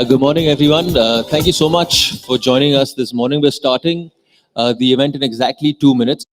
Good morning, everyone. Thank you so much for joining us this morning. We're starting the event in exactly 2 minutes.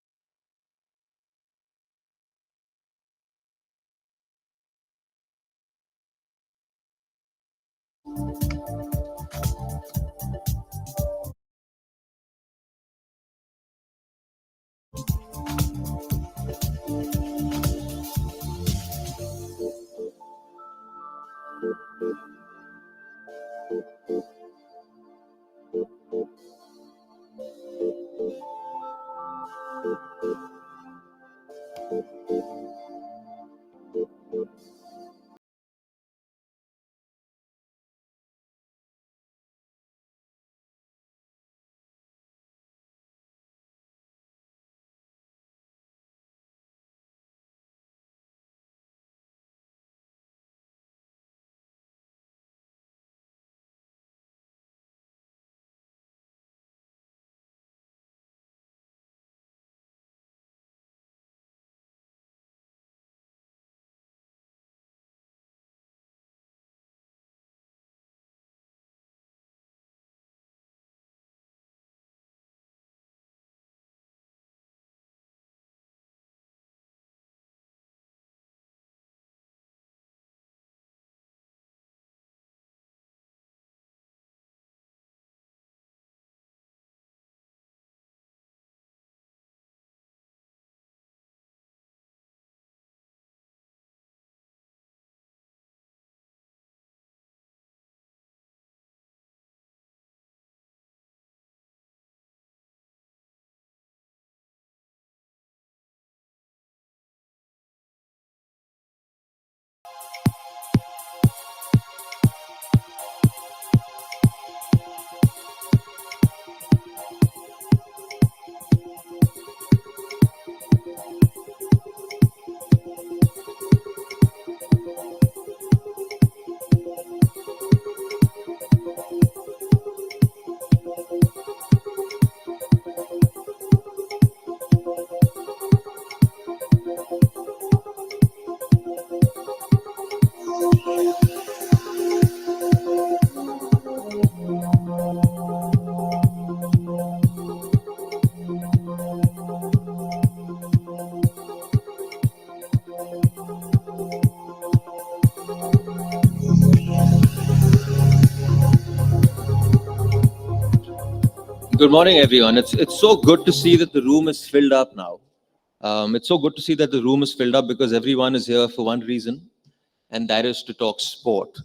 Good morning, everyone. It's so good to see that the room is filled up now. It's so good to see that the room is filled up because everyone is here for one reason, and that is to talk sport.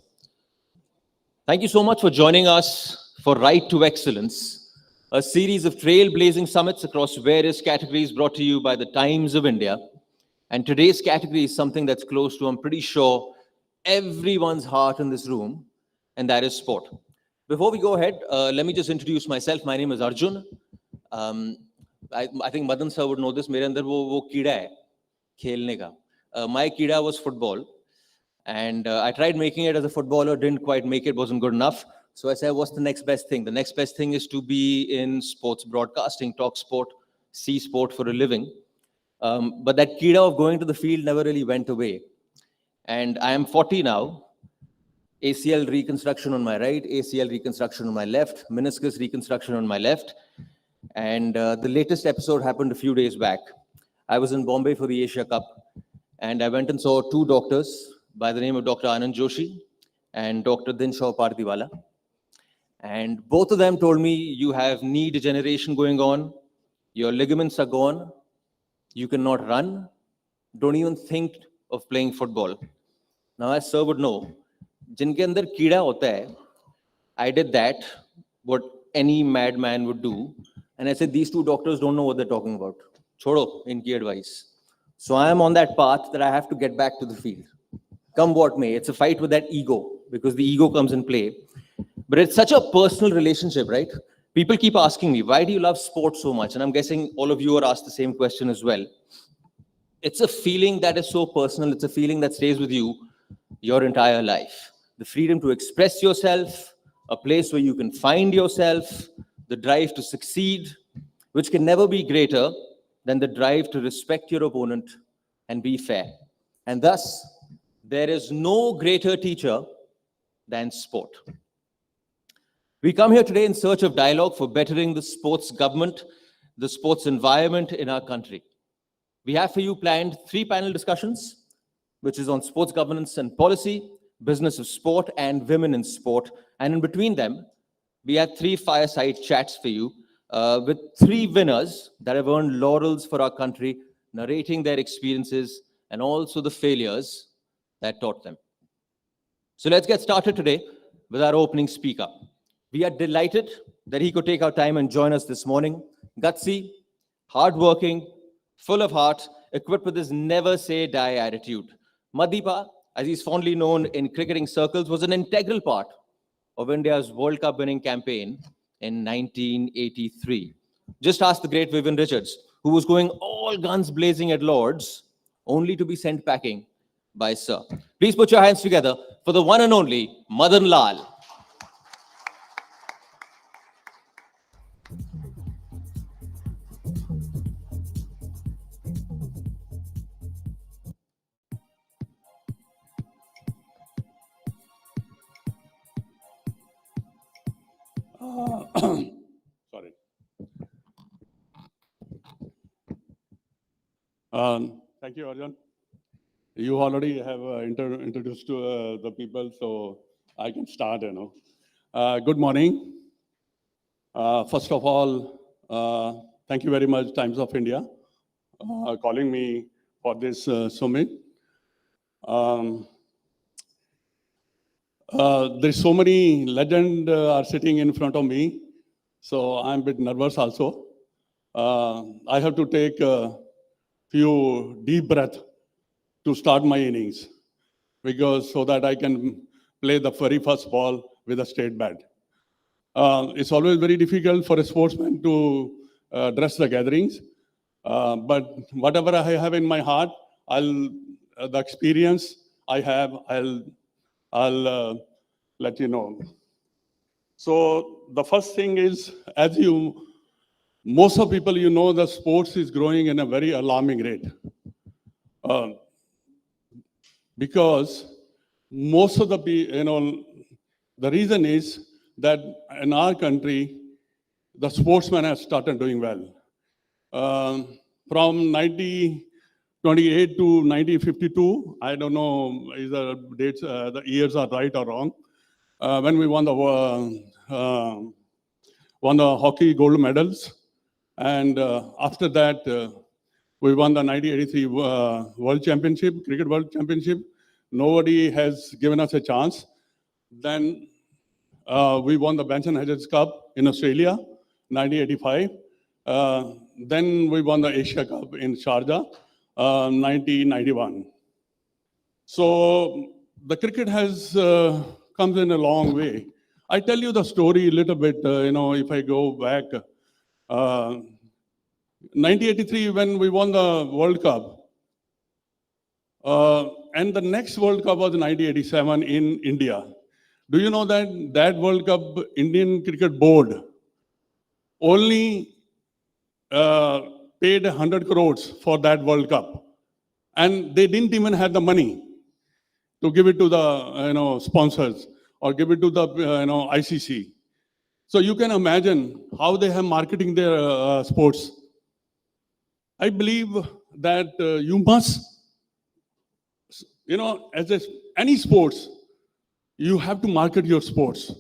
Thank you so much for joining us for Right to Excellence, a series of trailblazing summits across various categories brought to you by the Times of India. And today's category is something that's close to, I'm pretty sure, everyone's heart in this room, and that is sport. Before we go ahead, let me just introduce myself. My name is Arjun. I think Madan sir would know this. मेरे अंदर वो कीड़ा है खेलने का. My कीड़ा was football, and I tried making it as a footballer, didn't quite make it, wasn't good enough. So I said, what's the next best thing? The next best thing is to be in sports broadcasting, talk sport, see sport for a living. But that कीड़ा of going to the field never really went away. And I am 40 now. ACL reconstruction on my right, ACL reconstruction on my left, meniscus reconstruction on my left. And the latest episode happened a few days back. I was in Bombay for the Asia Cup, and I went and saw two doctors by the name of Dr. Anand Joshi and Dr. Dinshaw Pardiwala. And both of them told me, you have knee degeneration going on, your ligaments are gone, you cannot run, don't even think of playing football. Now, as sir would know, जिनके अंदर कीड़ा होता है, I did that, what any madman would do, and I said, these two doctors don't know what they're talking about. Chodo, inki advice. So I am on that path that I have to get back to the field. Come what may, it's a fight with that ego, because the ego comes in play. But it's such a personal relationship, right? People keep asking me, why do you love sports so much? And I'm guessing all of you are asked the same question as well. It's a feeling that is so personal. It's a feeling that stays with you your entire life. The freedom to express yourself, a place where you can find yourself, the drive to succeed, which can never be greater than the drive to respect your opponent and be fair. And thus, there is no greater teacher than sport. We come here today in search of dialogue for bettering the sports government, the sports environment in our country. We have for you planned 3 panel discussions, which is on sports governance and policy, business of sport, and women in sport. And in between them, we had 3 fireside chats for you with 3 winners that have earned laurels for our country, narrating their experiences and also the failures that taught them. So let's get started today with our opening speaker. We are delighted that he could take our time and join us this morning. Gutsy, hardworking, full of heart, equipped with his never say die attitude. Madipa, as he's fondly known in cricketing circles, was an integral part of India's World Cup winning campaign in 1983. Just ask the great Vijender, who was going all guns blazing at Lords, only to be sent packing by Sir. Please put your hands together for the one and only Madan Lal. Sorry. Thank you, Arjun. You already have introduced to the people, so I can start, Good morning. First of all, thank you very much, Times of India, calling me for this summit. There's so many legends are sitting in front of me, so I'm a bit nervous also. I have to take a few deep breaths to start my innings, because so that I can play the very first ball with a straight bat. It's always very difficult for a sportsman to dress the gatherings, but whatever I have in my heart, the experience I have, I'll let you know. So the first thing is, most of people, the sports is growing in a very alarming rate. Because most of the reason is that in our country, the sportsmen have started doing well. From 1928 to 1952, I don't know if the dates, the years are right or wrong, when we won the hockey gold medals. And after that, we won the 1983 World Championship, Cricket World Championship. Nobody has given us a chance. Then we won the Benson Hedges Cup in Australia, 1985. Then we won the Asia Cup in Sharjah, 1991. So the cricket has come in a long way. I tell you the story a little bit, if I go back. 1983, when we won the World Cup, and the next World Cup was 1987 in India. Do you know that World Cup, Indian Cricket Board only paid 100 crores for that World Cup, and they didn't even have the money to give it to the sponsors or give it to the ICC. So you can imagine how they have marketing their sports. I believe that you must, as any sports, you have to market your sports.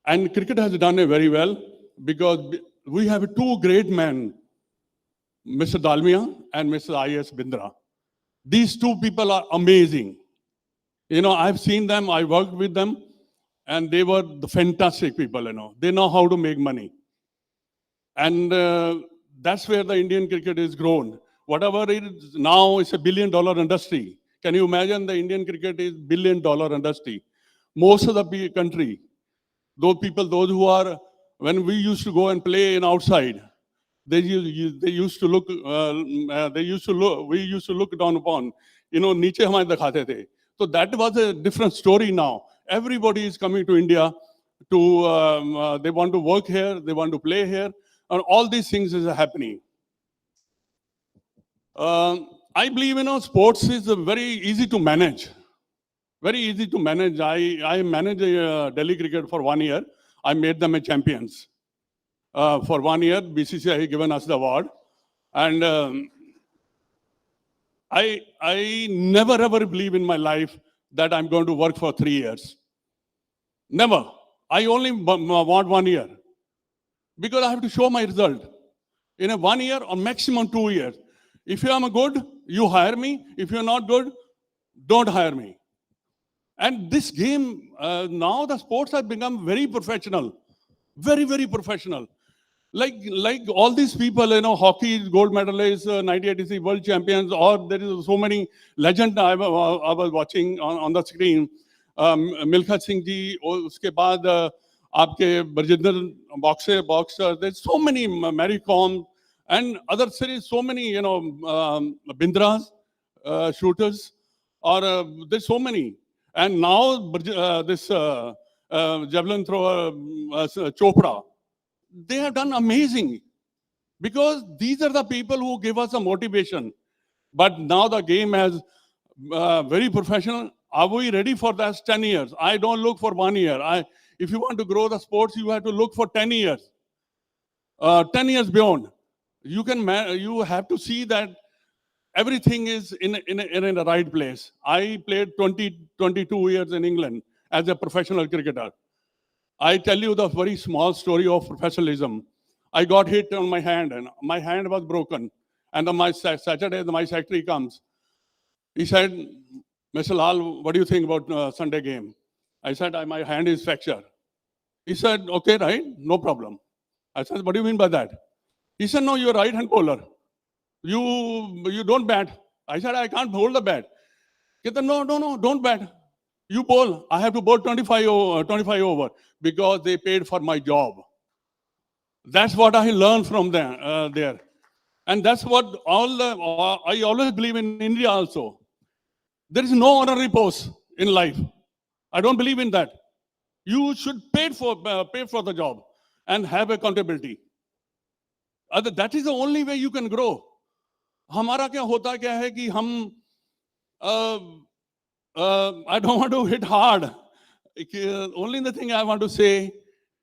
And cricket has done it very well, because we have two great men, Mr. Dalmia and Mr. I.S. Bindra. These two people are amazing. I've seen them, I worked with them, and they were the fantastic people, They know how to make money. And that's where the Indian cricket is grown. Whatever it is now, it's $1 billion industry. Can you imagine the Indian cricket is $1 billion industry? Most of the country, those who are, when we used to go and play in outside, we used to look down upon, niche humare dikhate the. So that was a different story now. Everybody is coming to India to, they want to work here, they want to play here, and all these things is happening. I believe, sports is very easy to manage. Very easy to manage. I managed Delhi Cricket for 1 year. I made them a champions. For 1 year, BCCI has given us the award. And I never ever believe in my life that I'm going to work for 3 years. Never. I only want 1 year. Because I have to show my result. In a 1 year or maximum 2 years. If you are good, you hire me. If you're not good, don't hire me. And this game, now the sports have become very professional, very, very professional. Like all these people, hockey gold medalists, 1986 world champions, or there is so many legends I was watching on the screen. Milkha Singh ji, uske baad aapke Vijender boxer. There's so many Mary Kom and other series, so many Bindras, shooters, or there's so many. And now this javelin thrower Chopra, they have done amazing, because these are the people who give us a motivation. But now the game has very professional. Are we ready for that 10 years? I don't look for 1 year. If you want to grow the sports, you have to look for 10 years. 10 years beyond. You have to see that everything is in the right place. I played 22 years in England as a professional cricketer. I tell you the very small story of professionalism. I got hit on my hand, and my hand was broken. And on my Saturday, my secretary comes. He said, Mr. Lal, what do you think about Sunday game? I said, my hand is fractured. He said, okay, right, no problem. I said, what do you mean by that? He said, no, you're right-hand bowler. You don't bat. I said, I can't hold the bat. He said, no, don't bat. You bowl. I have to bowl 25 over because they paid for my job. That's what I learned from there. And that's what I always believe in India also. There is no honorary post in life. I don't believe in that. You should pay for the job and have accountability. That is the only way you can grow. हमारा क्या होता क्या है कि हम I don't want to hit hard. Only the thing I want to say,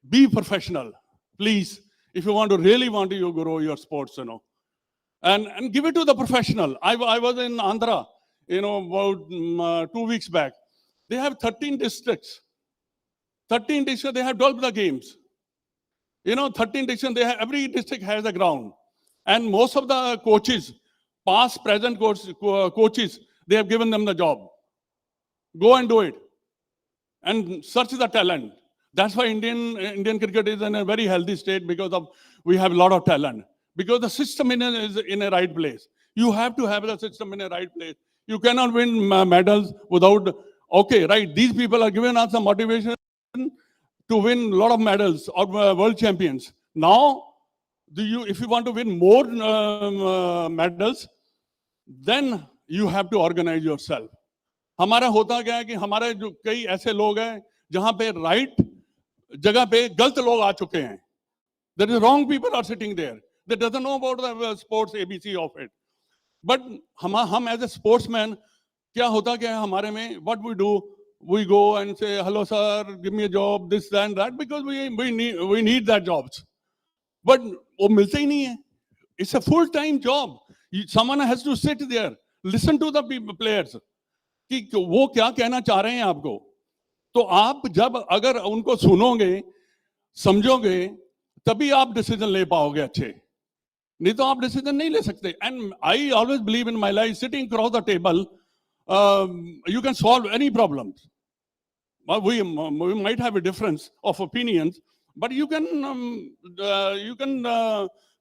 be professional, please. If you really want to grow your sports, and give it to the professional. I was in Andhra, about 2 weeks back. They have 13 districts. 13 districts, they have developed the games. 13 districts, every district has a ground. And most of the coaches, past, present coaches, they have given them the job. Go and do it. And search the talent. That's why Indian cricket is in a very healthy state, because we have a lot of talent. Because the system is in a right place. You have to have the system in a right place. You cannot win medals without, okay, right, these people are giving us some motivation to win a lot of medals or world champions. Now, if you want to win more medals, then you have to organize yourself. हमारा होता क्या है कि हमारे जो कई ऐसे लोग हैं जहां पे राइट जगह पे गलत लोग आ चुके हैं. There is wrong people are sitting there. They doesn't know about the sports ABC of it. But हम as a sportsman, क्या होता क्या है हमारे में? What we do, we go and say, hello sir, give me a job, this and that, because we need that jobs. But वो मिलते ही नहीं है. It's a full-time job. Someone has to sit there, listen to the players. कि वो क्या कहना चाह रहे हैं आपको. तो आप जब अगर उनको सुनोगे, समझोगे, तभी आप डिसीजन ले पाओगे अच्छे. नहीं तो आप डिसीजन नहीं ले सकते. And I always believe in my life, sitting across the table, you can solve any problems. We might have a difference of opinions, but you can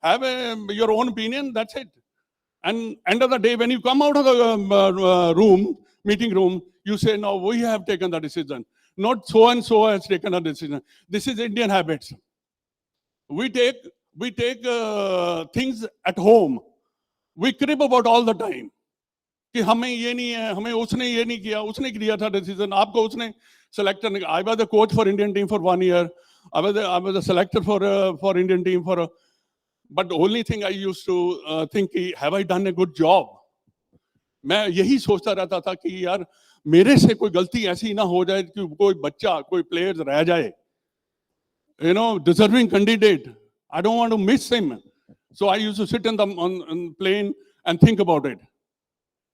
have your own opinion. That's it. And end of the day, when you come out of the meeting room, you say, no, we have taken the decision. Not so and so has taken a decision. This is Indian habits. We take things at home. We crib about all the time. कि हमें ये नहीं है, हमें उसने ये नहीं किया, उसने किया था decision, आपको उसने select करने का. I was a coach for Indian team for 1 year. I was a selector for Indian team but the only thing I used to think, have I done a good job? मैं यही सोचता रहता था कि यार मेरे से कोई गलती ऐसी ना हो जाए कि कोई बच्चा, कोई प्लेयर रह जाए. Deserving candidate. I don't want to miss him. So I used to sit on the plane and think about it.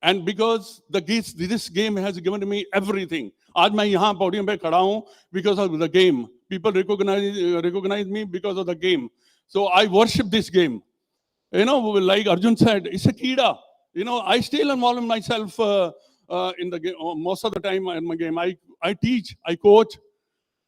And because this game has given me everything. आज मैं यहाँ podium पे खड़ा हूँ because of the game. People recognize me because of the game. So I worship this game. Like Arjun said, it's a kida. I still involve myself in the game. Most of the time in my game, I teach, I coach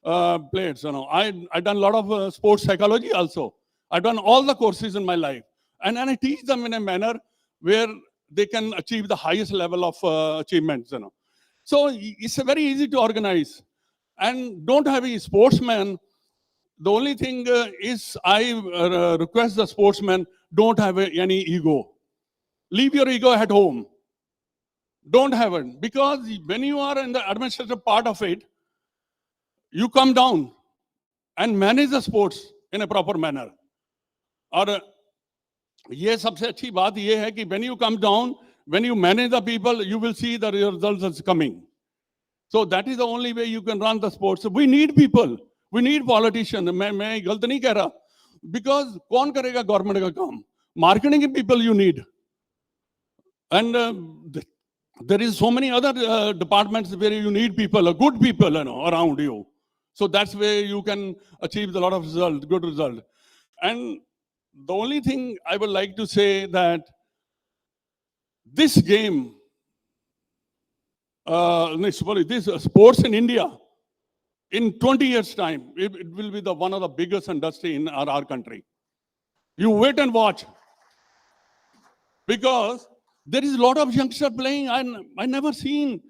players. I've done a lot of sports psychology also. I've done all the courses in my life, and I teach them in a manner where they can achieve the highest level of achievements. So it's very easy to organize, and don't have a sportsman. The only thing is I request the sportsman, don't have any ego. Leave your ego at home. Don't have it, because when you are in the administrative part of it, you come down and manage the sports in a proper manner. और ये सबसे अच्छी बात ये है कि when you come down, when you manage the people, you will see the results is coming. So that is the only way you can run the sports. We need people. We need politicians. मैं गलत नहीं कह रहा. Because कौन करेगा government का काम? Marketing people you need. And there is so many other departments where you need people, good people, around you. So that's where you can achieve a lot of result, good result. And the only thing I would like to say that this game, this sports in India, in 20 years' time, it will be one of the biggest industry in our country. You wait and watch. Because there is a lot of youngsters playing. I never seen.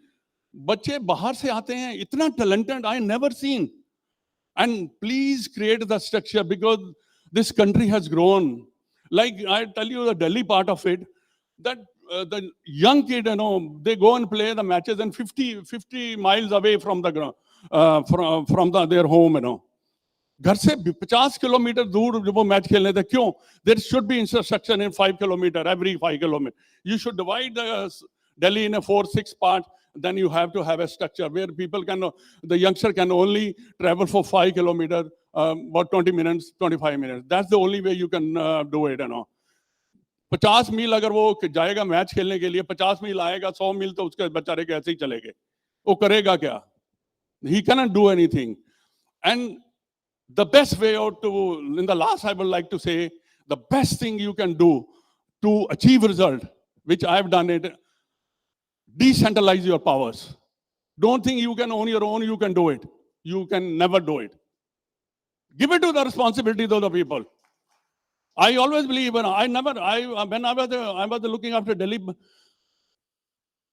बच्चे बाहर से आते हैं, इतना talented I never seen. And please create the structure, because this country has grown. Like I tell you the Delhi part of it, that the young kid, they go and play the matches and 50 miles away from the ground, from their home, घर से 50 kilometre दूर जब वो match खेलने थे. क्यों? There should be infrastructure in 5 kilometers, every 5 kilometers. You should divide Delhi in a 4-6 part. Then you have to have a structure where people can, the youngster can only travel for 5 kilometers, about 20 minutes, 25 minutes. That's the only way you can do it. 50 मील अगर वो जाएगा match खेलने के लिए, 50 मील आएगा, 100 मील तो उसके बेचारे के ऐसे ही चलेंगे. वो करेगा क्या? He cannot do anything. And the best way out to, in the last, I would like to say, the best thing you can do to achieve result, which I've done it, decentralize your powers. Don't think you can own your own, you can do it. You can never do it. Give it to the responsibility of the people. I always believe, when I was looking after Delhi,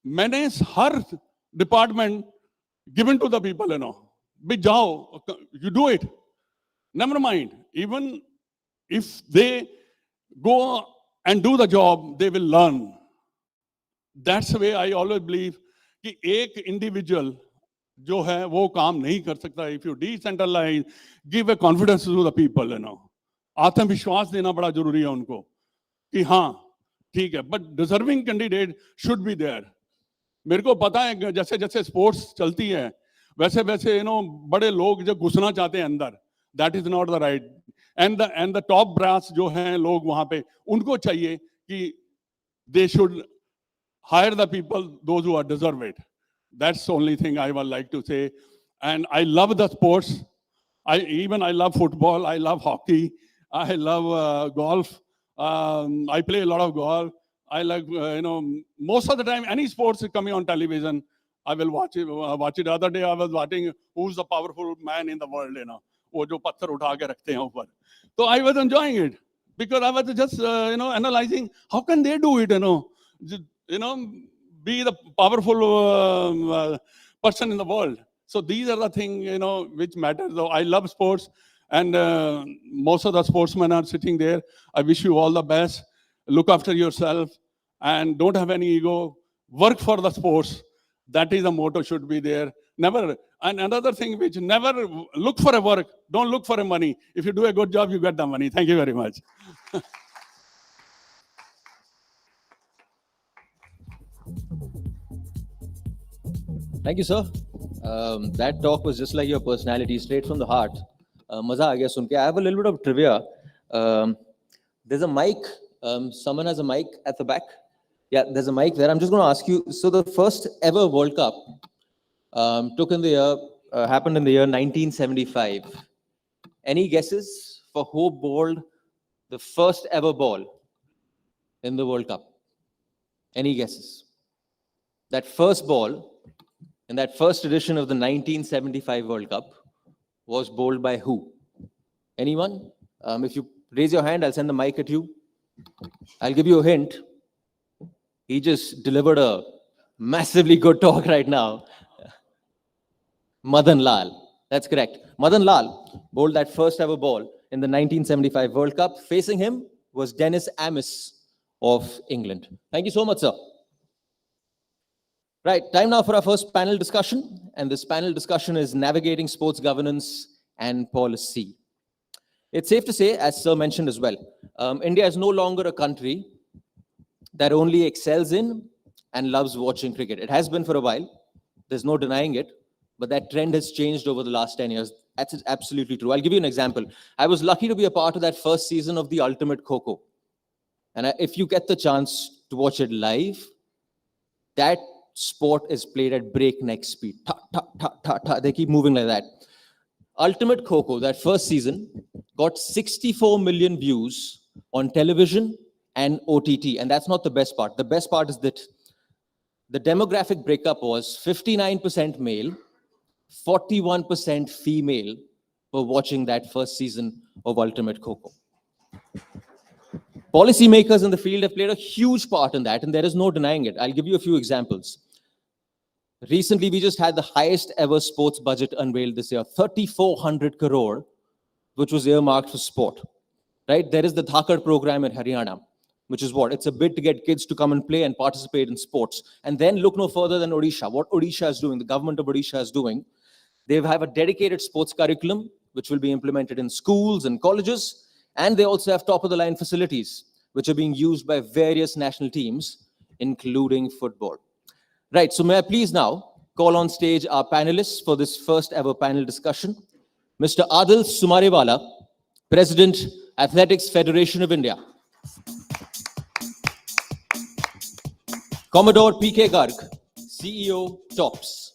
मैंने हर department given to the people, Be जाओ, you do it. Never mind, even if they go and do the job, they will learn. That's the way I always believe कि एक individual जो है वो काम नहीं कर सकता. If you decentralize, give a confidence to the people, आत्मविश्वास देना बड़ा जरूरी है उनको कि हाँ ठीक है. But deserving candidate should be there. मेरे को पता है जैसे जैसे स्पोर्ट्स चलती है वैसे वैसे बड़े लोग जो घुसना चाहते हैं अंदर. That is not the right. And the top brass जो हैं लोग वहाँ पे, उनको चाहिए कि they should hire the people, those who are deserve it. That's the only thing I would like to say. And I love the sports. I love football. I love hockey. I love golf. I play a lot of golf. I like, most of the time, any sports is coming on television, I will watch it. The other day, I was watching who's the powerful man in the world, वो जो पत्थर उठा के रखते हैं ऊपर. So I was enjoying it because I was just, analyzing how can they do it, be the powerful person in the world. So these are the things, which matter. So I love sports, and most of the sportsmen are sitting there. I wish you all the best. Look after yourself and don't have any ego. Work for the sports. That is the motto should be there. Never. And another thing which never look for a work. Don't look for a money. If you do a good job, you get the money. Thank you very much. Thank you, sir. That talk was just like your personality, straight from the heart. Maza aa gaya sun ke. I have a little bit of trivia. There's a mic. Someone has a mic at the back. Yeah, there's a mic there. I'm just going to ask you. So the first ever World Cup happened in the year 1975. Any guesses for who bowled the first ever ball in the World Cup? Any guesses? that first ball in that first edition of the 1975 World Cup was bowled by who? Anyone? If you raise your hand, I'll send the mic at you. I'll give you a hint. He just delivered a massively good talk right now. Madan Lal. That's correct. Madan Lal bowled that first ever ball in the 1975 World Cup. Facing him was Dennis Amiss of England. Thank you so much, sir. Right, time now for our first panel discussion. And this panel discussion is navigating sports governance and policy. It's safe to say, as sir mentioned as well, India is no longer a country that only excels in and loves watching cricket. It has been for a while. There's no denying it. But that trend has changed over the last 10 years. That's absolutely true. I'll give you an example. I was lucky to be a part of that first season of the Ultimate Kho-Kho. And if you get the chance to watch it live, that sport is played at breakneck speed. Ta, ta, ta, ta, ta. They keep moving like that. Ultimate Kho-Kho, that first season, got 64 million views on television and OTT. And that's not the best part. The best part is that the demographic breakup was 59% male, 41% female were watching that first season of Ultimate Kho-Kho. Policymakers in the field have played a huge part in that, and there is no denying it. I'll give you a few examples. Recently, we just had the highest ever sports budget unveiled this year, 3,400 crore, which was earmarked for sport. Right? There is the Dhakar program in Haryana, which is what? It's a bid to get kids to come and play and participate in sports. And then look no further than Odisha. What Odisha is doing, the government of Odisha is doing, they have a dedicated sports curriculum, which will be implemented in schools and colleges. And they also have top-of-the-line facilities, which are being used by various national teams, including football. Right, so may I please now call on stage our panelists for this first ever panel discussion. Mr. Adil Sumarewala, President, Athletics Federation of India. Commodore P.K. Garg, CEO, TOPS.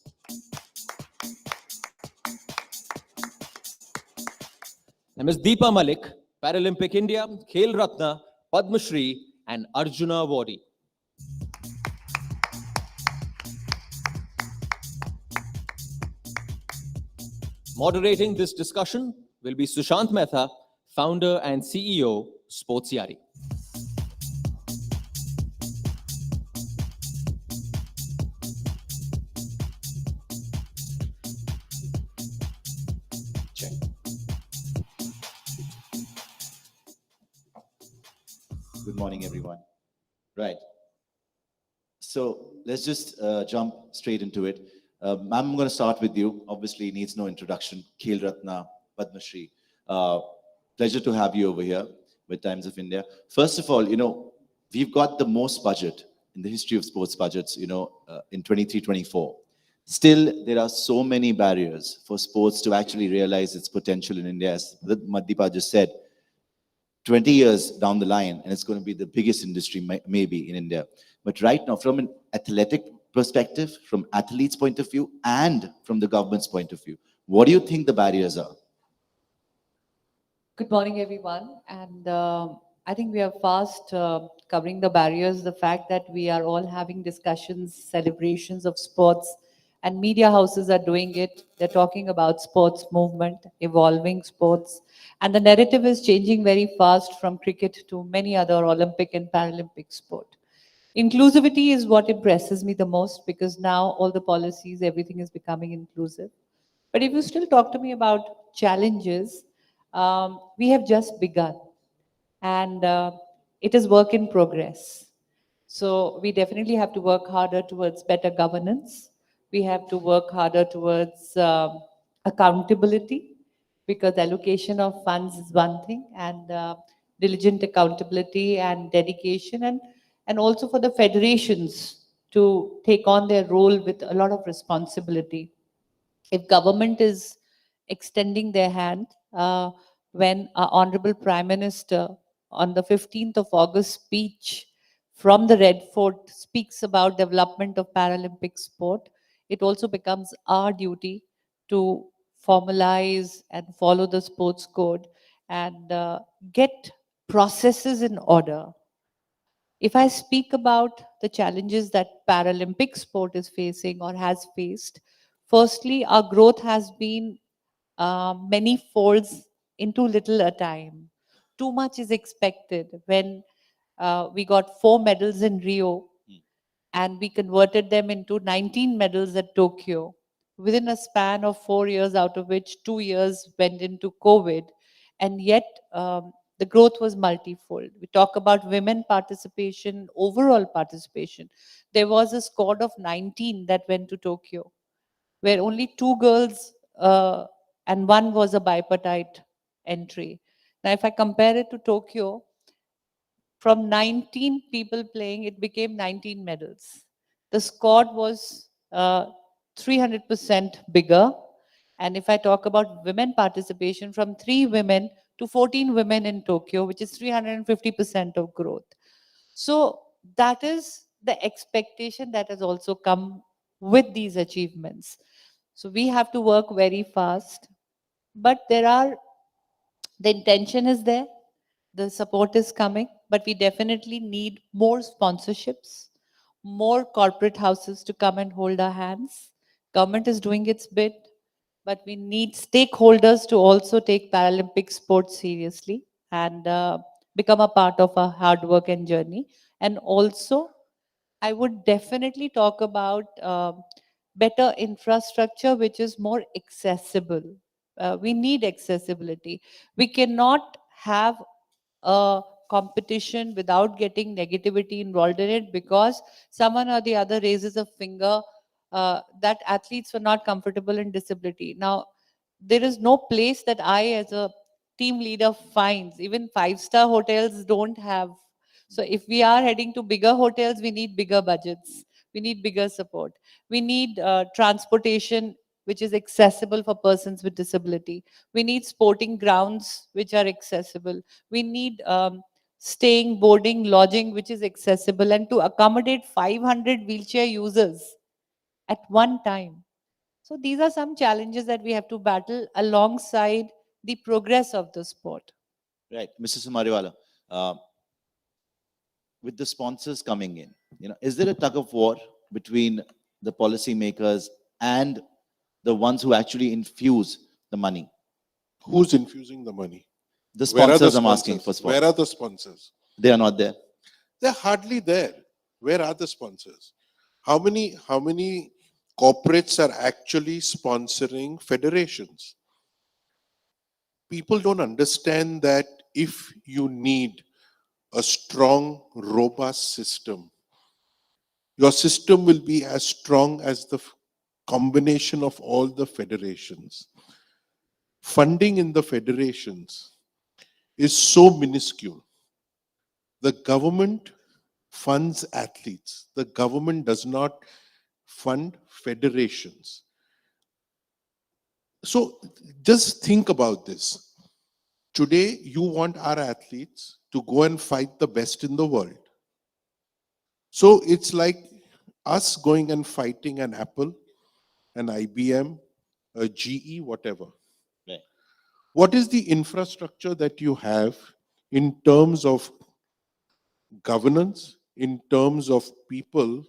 And Ms. Deepa Malik, Paralympic India, Khel Ratna, Padma Shri, and Arjuna Awardee. Moderating this discussion will be Sushant Mehta, founder and CEO, Sports Yari. Good morning, everyone. Right. So let's just jump straight into it. Ma'am, I'm going to start with you. Obviously, needs no introduction. Khel Ratna, Padma Shri. Pleasure to have you over here with Times of India. First of all, we've got the most budget in the history of sports budgets, in 23-24. Still, there are so many barriers for sports to actually realize its potential in India. As Maddipa just said, 20 years down the line, and it's going to be the biggest industry maybe in India. But right now, from an athletic perspective, from athletes' point of view, and from the government's point of view, what do you think the barriers are? Good morning, everyone. And I think we are fast covering the barriers, the fact that we are all having discussions, celebrations of sports, and media houses are doing it. They're talking about sports movement, evolving sports. And the narrative is changing very fast from cricket to many other Olympic and Paralympic sport. Inclusivity is what impresses me the most, because now all the policies, everything is becoming inclusive. But if you still talk to me about challenges, we have just begun. And it is work in progress. So we definitely have to work harder towards better governance. We have to work harder towards accountability, because allocation of funds is one thing, and diligent accountability and dedication, and also for the federations to take on their role with a lot of responsibility. If government is extending their hand, when our Honorable Prime Minister on the 15th of August speech from the Red Fort speaks about development of Paralympic sport, it also becomes our duty to formalize and follow the sports code and get processes in order. If I speak about the challenges that Paralympic sport is facing or has faced, firstly, our growth has been many folds into little a time. Too much is expected. When we got 4 medals in Rio and we converted them into 19 medals at Tokyo within a span of 4 years, out of which 2 years went into COVID, and yet the growth was multifold. We talk about women participation, overall participation. There was a squad of 19 that went to Tokyo, where only 2 girls and one was a bipartite entry. Now, if I compare it to Tokyo, from 19 people playing, it became 19 medals. The squad was 300% bigger. And if I talk about women participation, from 3 women to 14 women in Tokyo, which is 350% of growth. So that is the expectation that has also come with these achievements. So we have to work very fast, but the intention is there, the support is coming, but we definitely need more sponsorships, more corporate houses to come and hold our hands. Government is doing its bit, but we need stakeholders to also take Paralympic sports seriously and become a part of our hard work and journey. And also, I would definitely talk about better infrastructure, which is more accessible. We need accessibility. We cannot have a competition without getting negativity involved in it, because someone or the other raises a finger that athletes were not comfortable in disability. Now, there is no place that I, as a team leader, finds. Even 5-star hotels don't have. So if we are heading to bigger hotels, we need bigger budgets. We need bigger support. We need transportation which is accessible for persons with disability. We need sporting grounds which are accessible. We need staying, boarding, lodging which is accessible, and to accommodate 500 wheelchair users at one time. So these are some challenges that we have to battle alongside the progress of the sport. Right, Mr. Sumariwala, with the sponsors coming in, is there a tug of war between the policymakers and the ones who actually infuse the money? Who's infusing the money? The Where are the sponsors, I'm asking for sponsors? Where sponsors. are the sponsors? They are not there. They're hardly there. Where are the sponsors? How many corporates are actually sponsoring federations? People don't understand that if you need a strong, robust system, your system will be as strong as the combination of all the federations. Funding in the federations is so minuscule. The government funds athletes. The government does not fund federations. So just think about this. Today, you want our athletes to go and fight the best in the world. So it's like us going and fighting an Apple, an IBM, a GE, whatever. Right. What is the infrastructure that you have in terms of governance, in terms of people?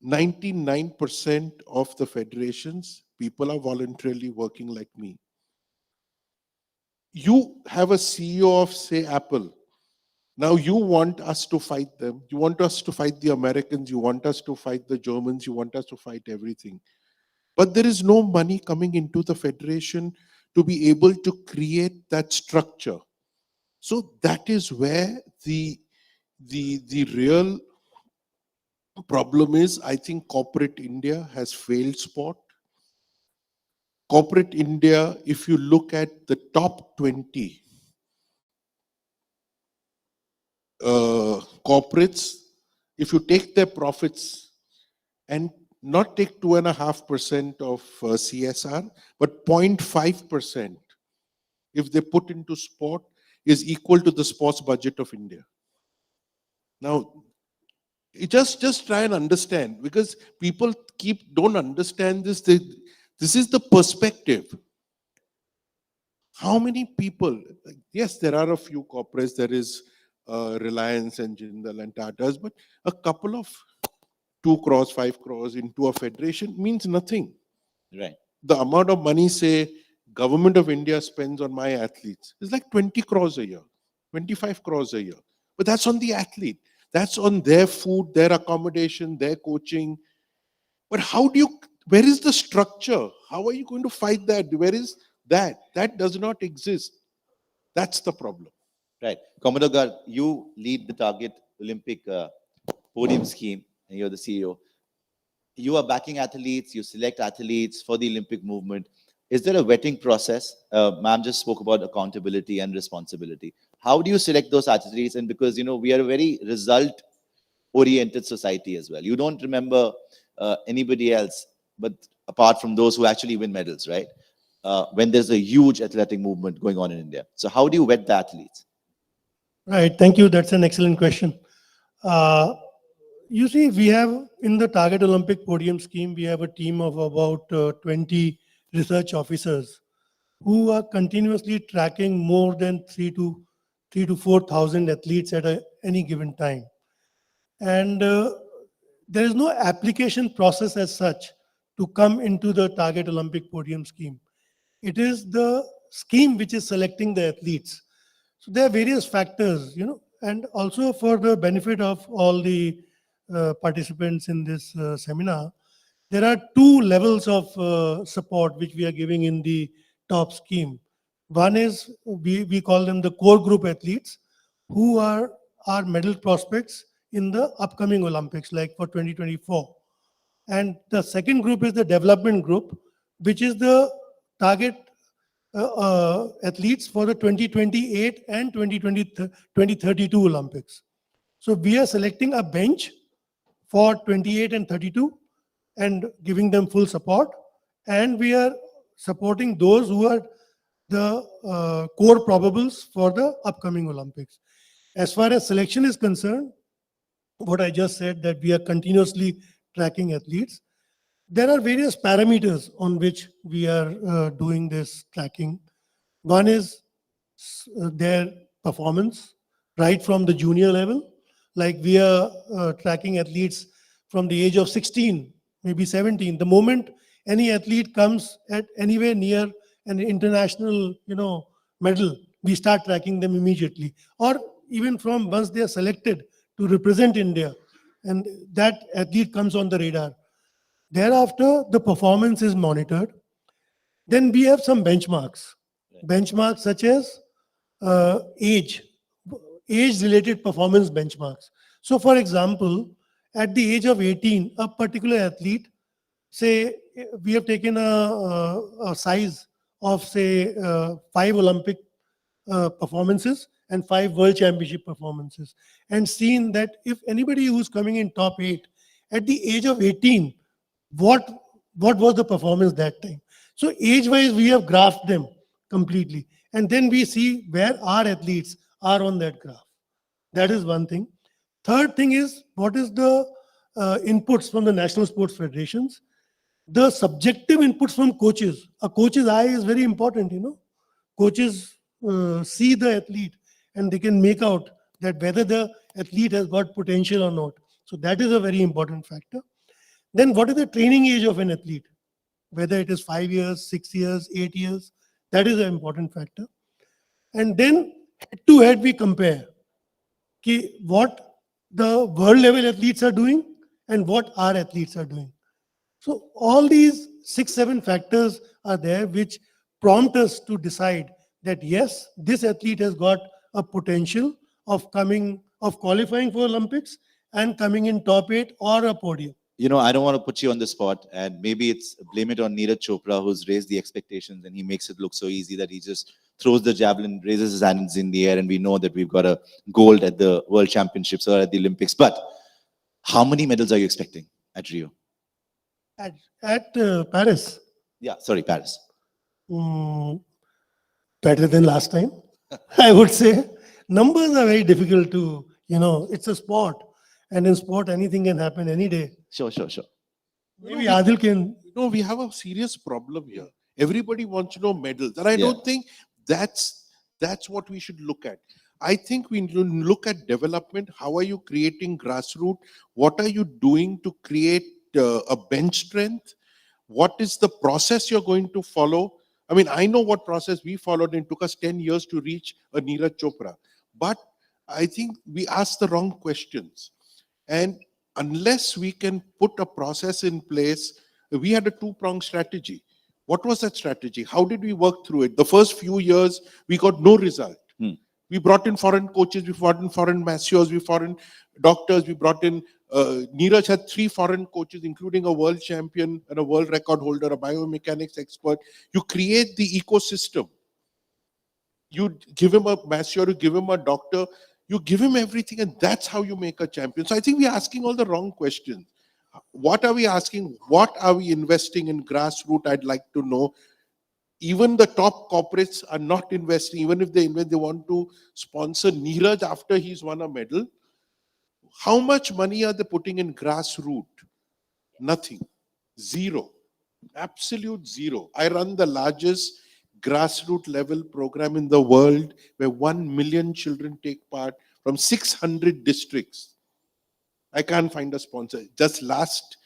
99% of the federations, people are voluntarily working like me. You have a CEO of, say, Apple. Now you want us to fight them. You want us to fight the Americans. You want us to fight the Germans. You want us to fight everything. But there is no money coming into the federation to be able to create that structure. So that is where the real problem is. I think corporate India has failed sport. Corporate India, if you look at the top 20 corporates, if you take their profits and not take 2.5% of CSR, but 0.5%, if they put into sport, is equal to the sports budget of India. Now, just try and understand, because people don't understand this. This is the perspective. How many people? Yes, there are a few corporates. There is Reliance and Jindal and Tatas, but a couple of 2 crores, 5 crores into a federation means nothing. Right. The amount of money, say, government of India spends on my athletes is like 20 crores a year, 25 crores a year. But that's on the athlete. That's on their food, their accommodation, their coaching. But where is the structure? How are you going to fight that? Where is that? That does not exist. That's the problem. Right. Commodore Gar, you lead the Target Olympic podium scheme, and you're the CEO. You are backing athletes, you select athletes for the Olympic movement. Is there a vetting process? Ma'am just spoke about accountability and responsibility. How do you select those athletes? And because, we are a very result-oriented society as well. You don't remember anybody else, but apart from those who actually win medals, right? When there's a huge athletic movement going on in India. So how do you vet the athletes? Right. Thank you. That's an excellent question. You see, we have in the Target Olympic Podium Scheme, we have a team of about 20 research officers who are continuously tracking more than 3 to 4,000 athletes at any given time. And there is no application process as such to come into the Target Olympic Podium Scheme. It is the scheme which is selecting the athletes. So there are various factors, and also for the benefit of all the participants in this seminar, there are 2 levels of support which we are giving in the top scheme. One is we call them the core group athletes who are our medal prospects in the upcoming Olympics, like for 2024. And the second group is the development group, which is the target athletes for the 2028 and 2032 Olympics. So we are selecting a bench for 28 and 32 and giving them full support. And we are supporting those who are the core probables for the upcoming Olympics. As far as selection is concerned, what I just said, that we are continuously tracking athletes. There are various parameters on which we are doing this tracking. One is their performance, right from the junior level. Like we are tracking athletes from the age of 16, maybe 17. The moment any athlete comes at anywhere near an international, medal, we start tracking them immediately. Or even from once they are selected to represent India, and that athlete comes on the radar. Thereafter, the performance is monitored. Then we have some benchmarks. Benchmarks such as age-related performance benchmarks. So, for example, at the age of 18, a particular athlete, say, we have taken a size of, say, 5 Olympic performances and 5 World Championship performances, and seen that if anybody who's coming in top 8 at the age of 18, what was the performance that time? So age-wise, we have graphed them completely, and then we see where our athletes are on that graph. That is one thing. Third thing is, what is the inputs from the national sports federations? The subjective inputs from coaches. A coach's eye is very important, Coaches see the athlete and they can make out that whether the athlete has got potential or not. So that is a very important factor. Then what is the training age of an athlete? Whether it is 5 years, 6 years, 8 years, that is an important factor. And then head to head we compare what the world level athletes are doing and what our athletes are doing. So all these 6-7 factors are there which prompt us to decide that yes, this athlete has got a potential of qualifying for Olympics and coming in top 8 or a podium. I don't want to put you on the spot, and maybe it's blame it on Neeraj Chopra, who's raised the expectations and he makes it look so easy that he just throws the javelin, raises his hands in the air, and we know that we've got a gold at the World Championships or at the Olympics. But how many medals are you expecting at Rio? At Paris. Yeah, sorry, Paris. Better than last time, I would say. Numbers are very difficult to, it's a sport. And in sport, anything can happen any day. Sure. Maybe Adil can. We have a serious problem here. Everybody wants medals. And I don't think that's what we should look at. I think we need to look at development. How are you creating grassroots? What are you doing to create a bench strength? What is the process you're going to follow? I mean, I know what process we followed, and it took us 10 years to reach a Neeraj Chopra. But I think we asked the wrong questions. And unless we can put a process in place, we had a two-pronged strategy. What was that strategy? How did we work through it? The first few years, we got no result. We brought in foreign coaches, we brought in foreign masseurs, we foreign doctors, we brought in, Neeraj had 3 foreign coaches, including a world champion and a world record holder, a biomechanics expert. You create the ecosystem. You give him a masseur, you give him a doctor, you give him everything, and that's how you make a champion. So I think we're asking all the wrong questions. What are we asking? What are we investing in grassroots? I'd like to know. Even the top corporates are not investing. Even if they invest, they want to sponsor Neeraj after he's won a medal. How much money are they putting in grassroots? Nothing. Zero. Absolute zero. I run the largest grassroots level program in the world where 1 million children take part from 600 districts. I can't find a sponsor. Just last,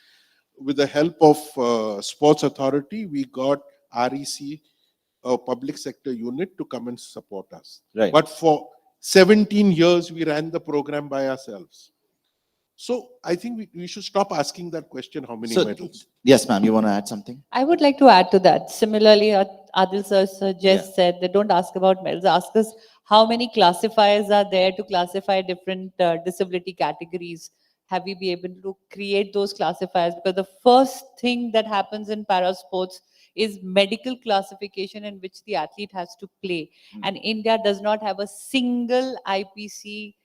with the help of Sports Authority, we got REC, a public sector unit, to come and support us. Right. But for 17 years, we ran the program by ourselves. So I think we should stop asking that question, how many So, medals? yes, ma'am, you want to add something? I would like to add to that. Similarly, Adil sir just Yeah. said they don't ask about medals, ask us how many classifiers are there to classify different disability categories. Have we been able to create those classifiers? Because the first thing that happens in para sports is medical classification in which the athlete has to play. And India does not have a single IPC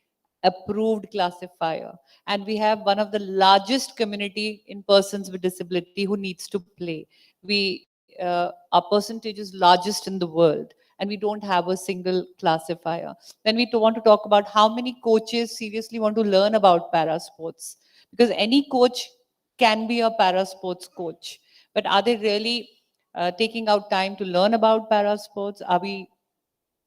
approved classifier. And we have one of the largest community in persons with disability who needs to play. Our percentage is largest in the world, and we don't have a single classifier. Then we want to talk about how many coaches seriously want to learn about para sports, because any coach can be a para sports coach. But are they really taking out time to learn about para sports? Are we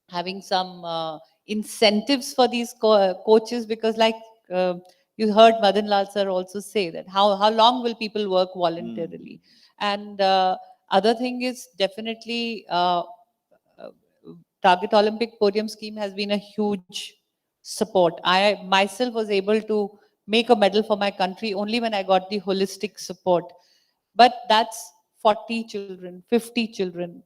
having some incentives for these coaches? Because like you heard Madan Lal sir also say that how long will people work voluntarily? And other thing is definitely Target Olympic Podium Scheme has been a huge support. I myself was able to make a medal for my country only when I got the holistic support. But that's 40 children, 50 children,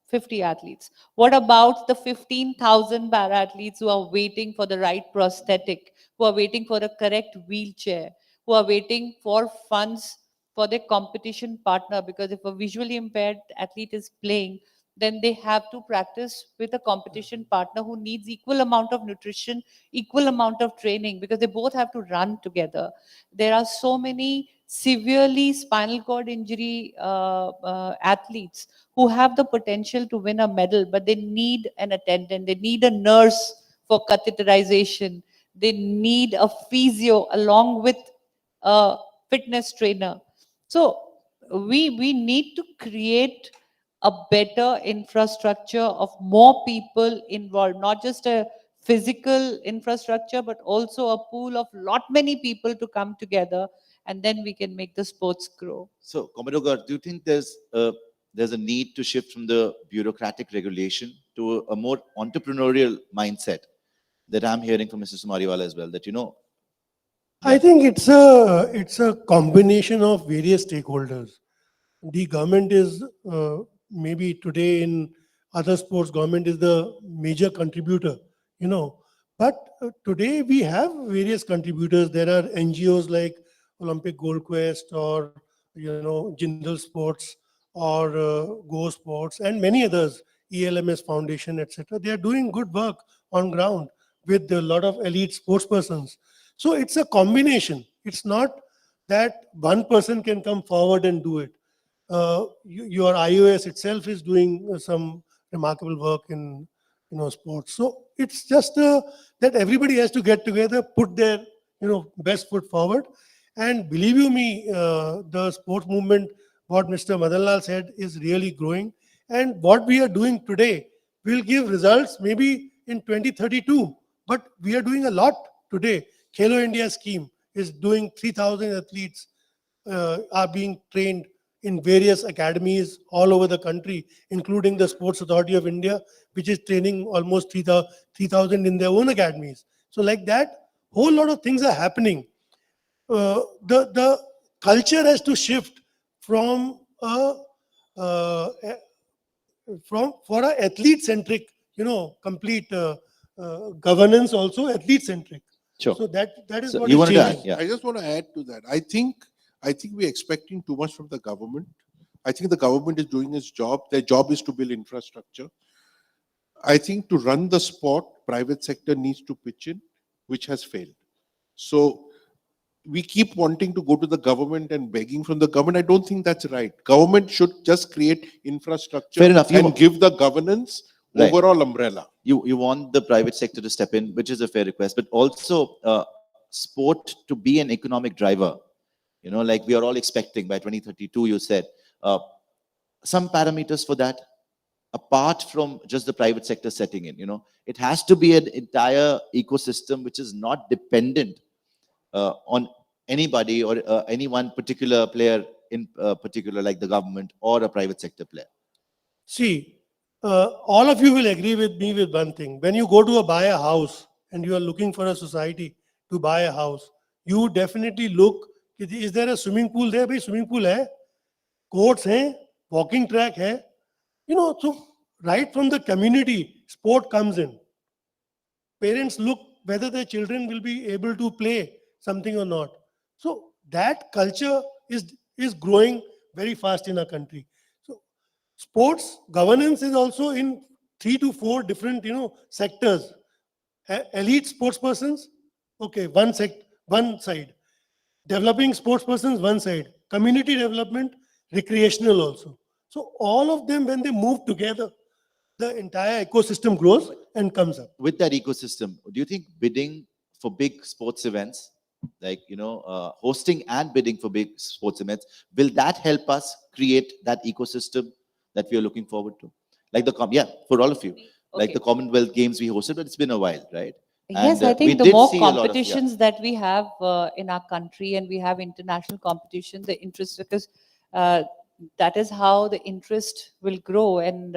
50 athletes. What about the 15,000 para athletes who are waiting for the right prosthetic, who are waiting for a correct wheelchair, who are waiting for funds for their competition partner? Because if a visually impaired athlete is playing, then they have to practice with a competition partner who needs equal amount of nutrition, equal amount of training, because they both have to run together. There are so many severely spinal cord injury athletes who have the potential to win a medal, but they need an attendant, they need a nurse for catheterization, they need a physio along with a fitness trainer. So we need to create a better infrastructure of more people involved, not just a physical infrastructure, but also a pool of lot many people to come together, and then we can make the sports grow. So, Commodore, do you think there's a need to shift from the bureaucratic regulation to a more entrepreneurial mindset that I'm hearing from Mr. Sumariwala as well? That, you know, I think it's a combination of various stakeholders. The government is maybe today in other sports, government is the major contributor, you know. But today we have various contributors. There are NGOs like Olympic Gold Quest or Jindal Sports or Go Sports and many others, ELMS Foundation, etc. They are doing good work on ground with a lot of elite sports persons. So it's a combination. It's not that one person can come forward and do it. Your iOS itself is doing some remarkable work in sports. So it's just that everybody has to get together, put their best foot forward, and believe you me, the sports movement, what Mr. Madan Lal said, is really growing. And what we are doing today will give results maybe in 2032. But we are doing a lot today. Khelo India scheme is doing 3,000 athletes are being trained in various academies all over the country, including the Sports Authority of India, which is training almost 3,000 in their own academies. So like that, whole lot of things are happening. The culture has to shift from for a athlete centric, complete governance, also athlete centric. Sure. So that is So what you is wanted to add, changing. yeah. I just want to add to that. I think we're expecting too much from the government. I think the government is doing its job. Their job is to build infrastructure. I think to run the sport, private sector needs to pitch in, which has failed. So we keep wanting to go to the government and begging from the government. I don't think that's right. Government should just create infrastructure Fair enough. and give the governance Right. overall umbrella. You want the private sector to step in, which is a fair request, but also sport to be an economic driver. Like we are all expecting by 2032, you said, some parameters for that, apart from just the private sector setting in. It has to be an entire ecosystem which is not dependent on anybody or any one particular player in particular, like the government or a private sector player. See, all of you will agree with me with one thing. When you go to buy a house and you are looking for a society to buy a house, you definitely look, is there a swimming pool there? Bhai, swimming pool hai, courts hai, walking track hai. So right from the community, sport comes in. Parents look whether their children will be able to play something or not. So that culture is growing very fast in our country. So sports governance is also in 3 to 4 different sectors. Elite sports persons, okay, one side. Developing sports persons, one side. Community development, recreational also. So all of them, when they move together, the entire ecosystem grows and comes up. With that ecosystem, do you think bidding for big sports events, like hosting and bidding for big sports events, will that help us create that ecosystem that we are looking forward to? Like for all of you, like Okay. the Commonwealth Games we hosted, but it's been a while, right? Yes, And, I we think the did more see a lot of- competitions that we have in our country, and we have international competition, the interest, because that is how the interest will grow. And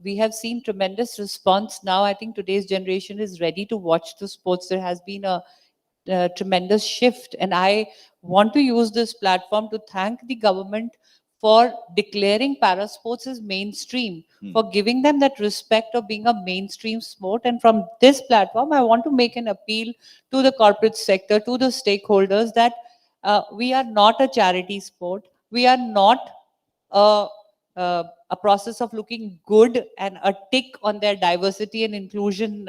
we have seen tremendous response now. I think today's generation is ready to watch the sports. There has been a tremendous shift. And I want to use this platform to thank the government for declaring parasports as mainstream, for giving them that respect of being a mainstream sport. And from this platform, I want to make an appeal to the corporate sector, to the stakeholders, that we are not a charity sport. We are not a process of looking good and a tick on their diversity and inclusion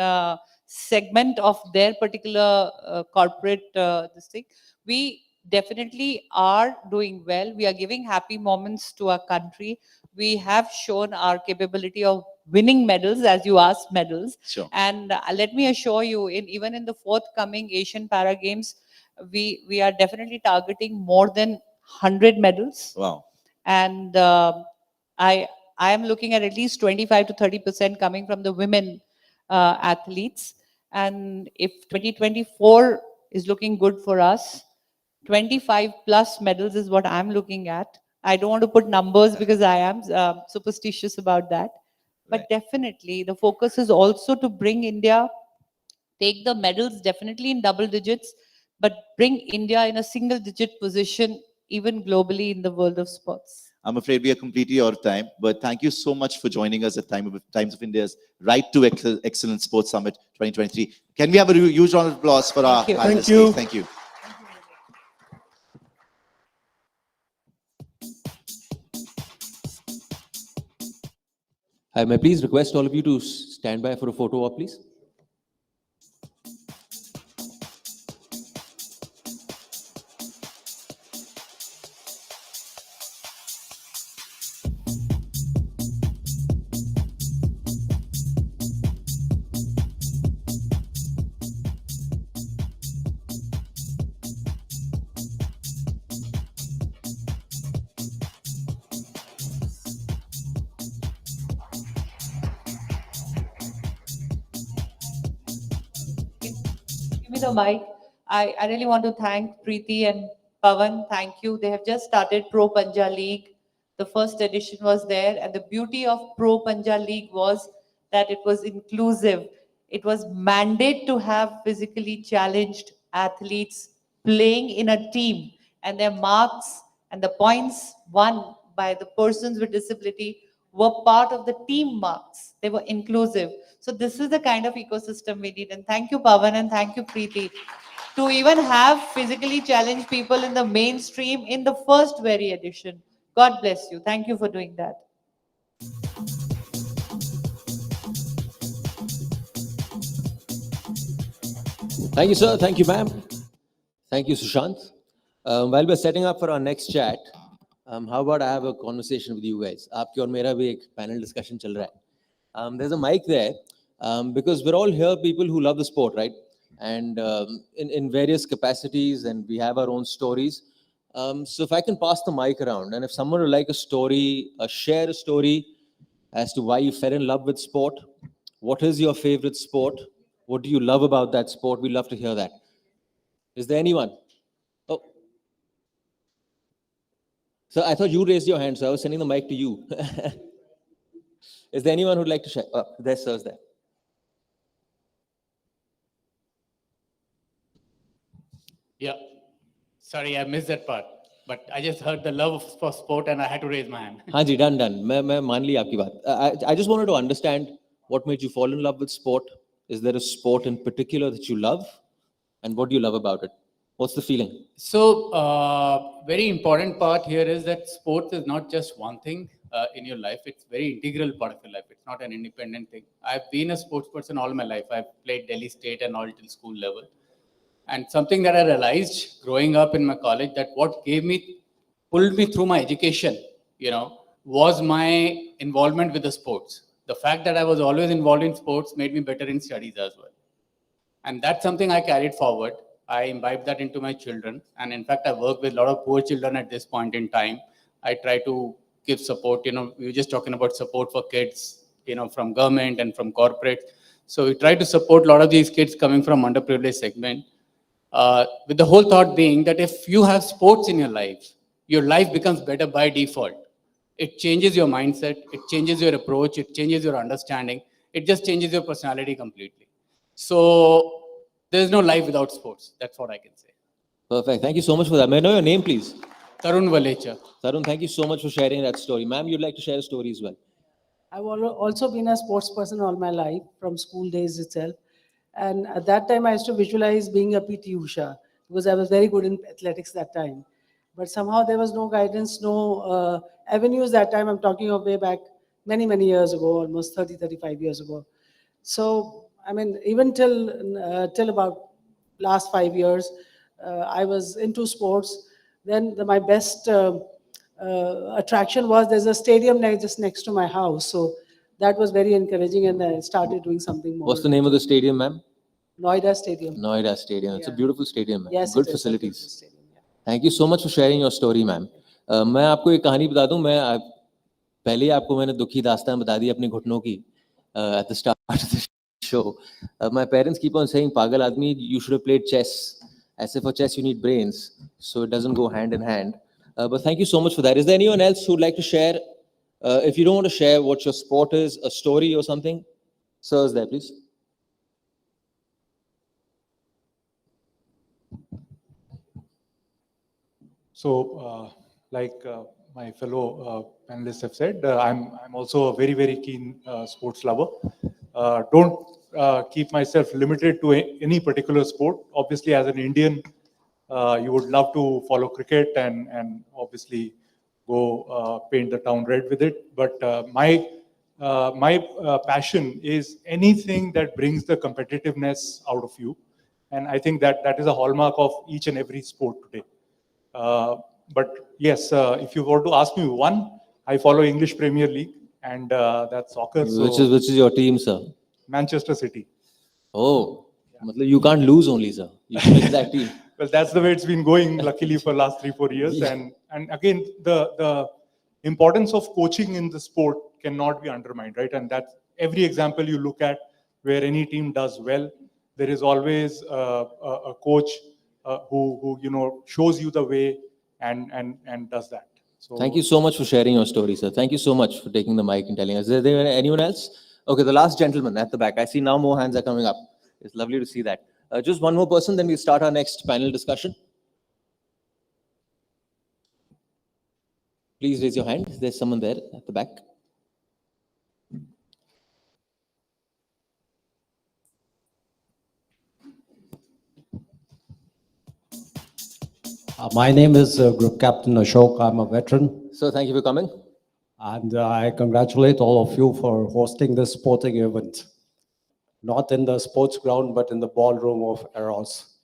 segment of their particular corporate this thing. We definitely are doing well. We are giving happy moments to our country. We have shown our capability of winning medals, as you asked, medals. Sure. And let me assure you, even in the forthcoming Asian Para Games, we are definitely targeting more than 100 medals. Wow. And I am looking at least 25 to 30% coming from the women athletes. And if 2024 is looking good for us, 25 plus medals is what I'm looking at. I don't want to put numbers because I am superstitious about that. But Right. definitely the focus is also to bring India, take the medals definitely in double digits, but bring India in a single digit position, even globally in the world of sports. I'm afraid we are completely out of time, but thank you so much for joining us at Times of India's Right to Excellence Sports Summit 2023. Can we have a huge round of applause for our Thank you. panelists, Thank you. please? Thank you. Hi, may I please request all of you to stand by for a photo op, please? me the mic. I really want to thank Preeti and Pavan. Thank you. They have just started Pro Panja League. The first edition was there, and the beauty of Pro Panja League was that it was inclusive. It was mandate to have physically challenged athletes playing in a team, and their marks and the points won by the persons with disability were part of the team marks. They were inclusive. So this is the kind of ecosystem we need. And thank you, Pavan, and thank you, Preeti, to even have physically challenged people in the mainstream in the first very edition. God bless you. Thank you for doing that. Thank you, sir. Thank you, ma'am. Thank you, Sushant. While we're setting up for our next chat, how about I have a conversation with you guys? आपके और मेरा भी एक panel discussion चल रहा है. There's a mic there because we're all here people who love the sport, right? And in various capacities, and we have our own stories. So if I can pass the mic around, and if someone would like a story, share a story as to why you fell in love with sport, what is your favorite sport? What do you love about that sport? We'd love to hear that. Is there anyone? Oh. So I thought you raised your hand, so I was sending the mic to you. Is there anyone who'd like to share? Oh, there, sir's there. Yeah. Sorry, I missed that part. But I just heard the love for sport and I had to raise my hand. हाँ जी, done. मैं मान ली आपकी बात. I just wanted to understand what made you fall in love with sport. Is there a sport in particular that you love? And what do you love about it? What's the feeling? So, very important part here is that sports is not just one thing in your life. It's very integral part of your life. It's not an independent thing. I've been a sports person all my life. I've played Delhi State and all till school level. And something that I realized growing up in my college, that what pulled me through my education, was my involvement with the sports. The fact that I was always involved in sports made me better in studies as well. And that's something I carried forward. I imbibed that into my children. And in fact, I work with a lot of poor children at this point in time. I try to give support. We were just talking about support for kids, from government and from corporate. So we try to support a lot of these kids coming from underprivileged segment. With the whole thought being that if you have sports in your life becomes better by default. It changes your mindset, it changes your approach, it changes your understanding, it just changes your personality completely. So there's no life without sports. That's what I can say. Perfect. Thank you so much for that. May I know your name, please? Tarun Valecha. Tarun, thank you so much for sharing that story. Ma'am, you'd like to share a story as well. I've also been a sports person all my life, from school days itself. And at that time, I used to visualize being a PT Usha because I was very good in athletics that time. But somehow there was no guidance, no avenues that time. I'm talking of way back many, many years ago, almost 30, 35 years ago. So, even till about last 5 years, I was into sports. Then my best attraction was there's a stadium just next to my house. So that was very encouraging, and I started doing something more. What's the name of the stadium, ma'am? Noida Stadium. Noida Stadium. It's a Yeah. beautiful stadium, ma'am. Yes, Good it is a facilities. beautiful stadium, yeah. Thank you so much for sharing your story, ma'am. मैं आपको एक कहानी बता दूं. पहले ही आपको मैंने दुखी दास्तान बता दी अपने घुटनों की at the start of the show. My parents keep on saying, "Pagal आदमी, you should have played chess." As if for chess you need brains, so it doesn't go hand in hand. But thank you so much for that. Is there anyone else who'd like to share? If you don't want to share what your sport is, a story or something, sir is there, please. So, like my fellow panelists have said, I'm also a very, very keen sports lover. Don't keep myself limited to any particular sport. Obviously, as an Indian, you would love to follow cricket and obviously go paint the town red with it. But my passion is anything that brings the competitiveness out of you. And I think that is a hallmark of each and every sport today. But yes, if you were to ask me one, I follow English Premier League, and that's soccer. Which is your team, sir? Manchester City. Oh, yeah. You can't lose only, sir. You should make that team. Well, that's the way it's been going, luckily, for the last 3-4 years. Yeah. And again, the importance of coaching in the sport cannot be undermined, right? And that's every example you look at where any team does well, there is always a coach who shows you the way and does that. So Thank you so much for sharing your story, sir. Thank you so much for taking the mic and telling us. Is there anyone else? Okay, the last gentleman at the back. I see now more hands are coming up. It's lovely to see that. Just one more person, then we'll start our next panel discussion. Please raise your hand. There's someone there at the back. My name is Group Captain Ashok. I'm a veteran, So thank you for coming. and I congratulate all of you for hosting this sporting event. Not in the sports ground, but in the ballroom of Eros.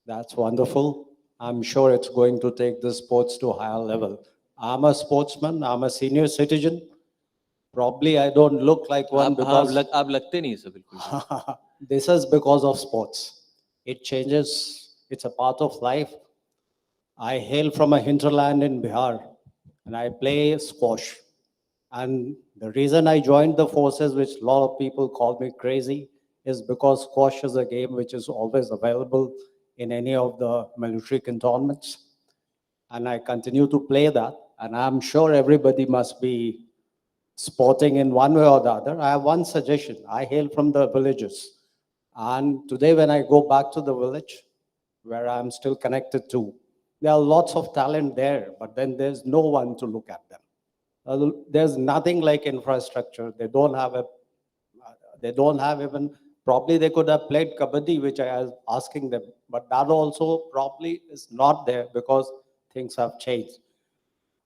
That's wonderful. I'm sure it's going to take the sports to a higher level. I'm a sportsman. I'm a senior citizen. Probably I don't look like one because आप लगते नहीं sir बिल्कुल. this is because of sports. It changes. It's a part of life. I hail from a hinterland in Bihar, and I play squash. And the reason I joined the forces, which a lot of people call me crazy, is because squash is a game which is always available in any of the military cantonments. And I continue to play that. And I'm sure everybody must be sporting in one way or the other. I have one suggestion. I hail from the villages. And today when I go back to the village, where I'm still connected to, there are lots of talent there, but then there's no one to look at them. There's nothing like infrastructure. They don't have even, probably they could have played kabaddi, which I was asking them, but that also probably is not there because things have changed.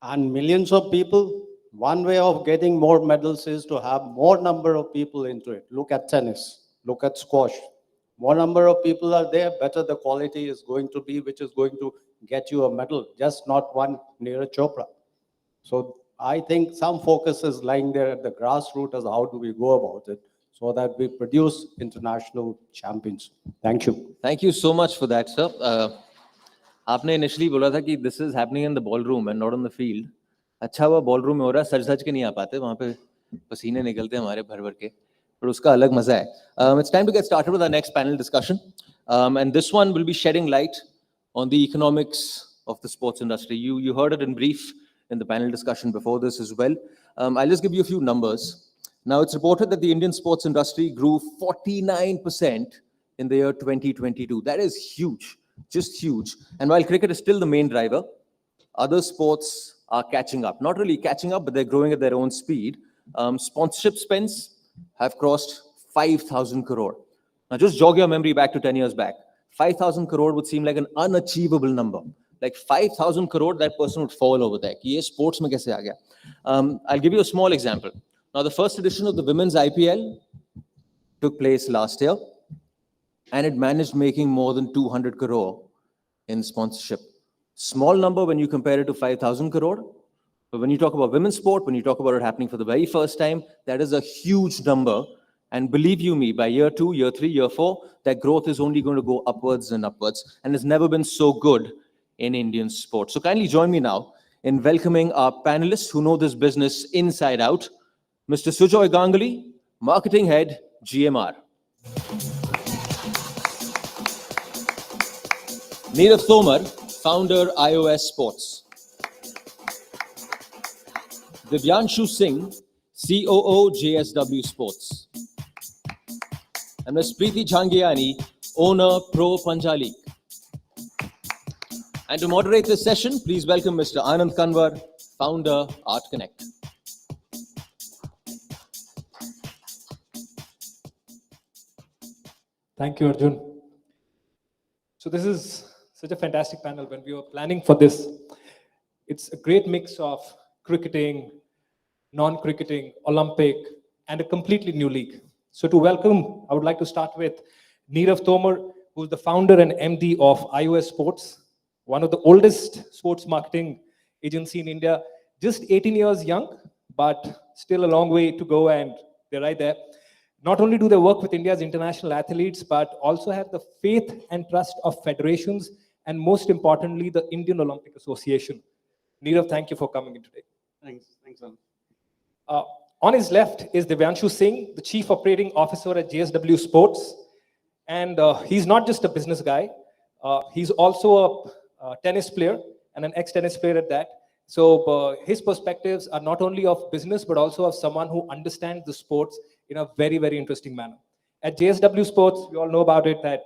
And millions of people, one way of getting more medals is to have more number of people into it. Look at tennis, look at squash. More number of people are there, better the quality is going to be, which is going to get you a medal, just not one Neeraj Chopra. So I think some focus is lying there at the grassroots as how do we go about it so that we produce international champions. Thank you. Thank you so much for that, sir. आपने initially बोला था कि this is happening in the ballroom and not on the field. अच्छा हुआ ballroom में हो रहा है, सच के नहीं आ पाते, वहाँ पे पसीने निकलते हैं हमारे भर के, पर उसका अलग मजा है. It's time to get started with our next panel discussion, and this one will be shedding light on the economics of the sports industry. You heard it in brief in the panel discussion before this as well. I'll just give you a few numbers. Now, it's reported that the Indian sports industry grew 49% in the year 2022. That is huge, just huge. And while cricket is still the main driver, other sports are catching up. Not really catching up, but they're growing at their own speed. Sponsorship spends have crossed 5,000 crore. Now, just jog your memory back to 10 years back. 5,000 crore would seem like an unachievable number. Like 5,000 crore, that person would fall over there. कि ये sports में कैसे आ गया? I'll give you a small example. Now, the first edition of the women's IPL took place last year, and it managed making more than 200 crore in sponsorship. Small number when you compare it to 5,000 crore. But when you talk about women's sport, when you talk about it happening for the very first time, that is a huge number. And believe you me, by year 2, year 3, year 4, that growth is only going to go upwards and upwards. And it's never been so good in Indian sport. So kindly join me now in welcoming our panelists who know this business inside out. Mr. Sujoy Ganguly, Marketing Head, GMR. Neerav Tomar, Founder, iOS Sports. Divyanshu Singh, COO, JSW Sports. And Ms. Preeti Jhangiani, Owner, Pro Panjali. And to moderate this session, please welcome Mr. Anand Kanwar, Founder, Art Connect. Thank you, Arjun. So this is such a fantastic panel. When we were planning for this, it's a great mix of cricketing, non-cricketing, Olympic, and a completely new league. So to welcome, I would like to start with Neerav Tomar, who's the founder and MD of iOS Sports, one of the oldest sports marketing agency in India, just 18 years young, but still a long way to go, and they're right there. Not only do they work with India's international athletes, but also have the faith and trust of federations, and most importantly, the Indian Olympic Association. Neerav, thank you for coming in today. Thanks, man. On his left is Divyanshu Singh, the Chief Operating Officer at JSW Sports. And he's not just a business guy. He's also a tennis player and an ex-tennis player at that. So his perspectives are not only of business, but also of someone who understands the sports in a very, very interesting manner. At JSW Sports, we all know about it, that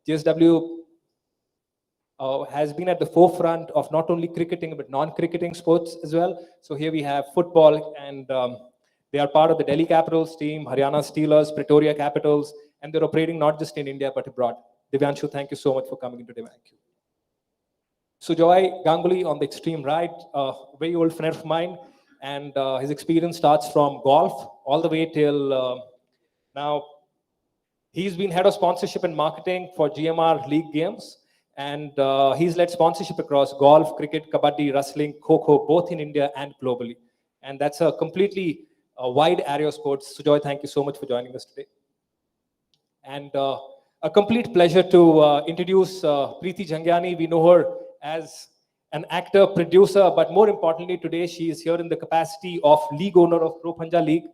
JSW has been at the forefront of not only cricketing, but non-cricketing sports as well. So here we have football, and they are part of the Delhi Capitals team, Haryana Steelers, Pretoria Capitals, and they're operating not just in India, but abroad. Divyanshu, thank you so much for coming in today. Thank you. Sujoy Ganguly on the extreme right, very old friend of mine, and his experience starts from golf all the way till now. He's been head of sponsorship and marketing for GMR League Games, and he's led sponsorship across golf, cricket, kabaddi, wrestling, kho-kho, both in India and globally. And that's a completely wide area of sports. Sujoy, thank you so much for joining us today. And a complete pleasure to introduce Preeti Jhangiani. We know her as an actor, producer, but more importantly, today she is here in the capacity of league owner of Pro Panja League.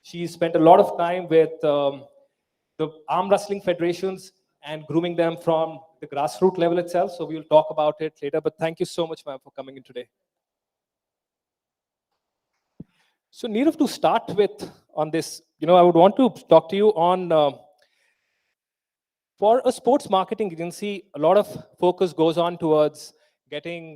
She spent a lot of time with the arm wrestling federations and grooming them from the grassroots level itself. So we will talk about it later, but thank you so much, ma'am, for coming in today. So Neerav, to start with on this, I would want to talk to you on, for a sports marketing agency, a lot of focus goes on towards getting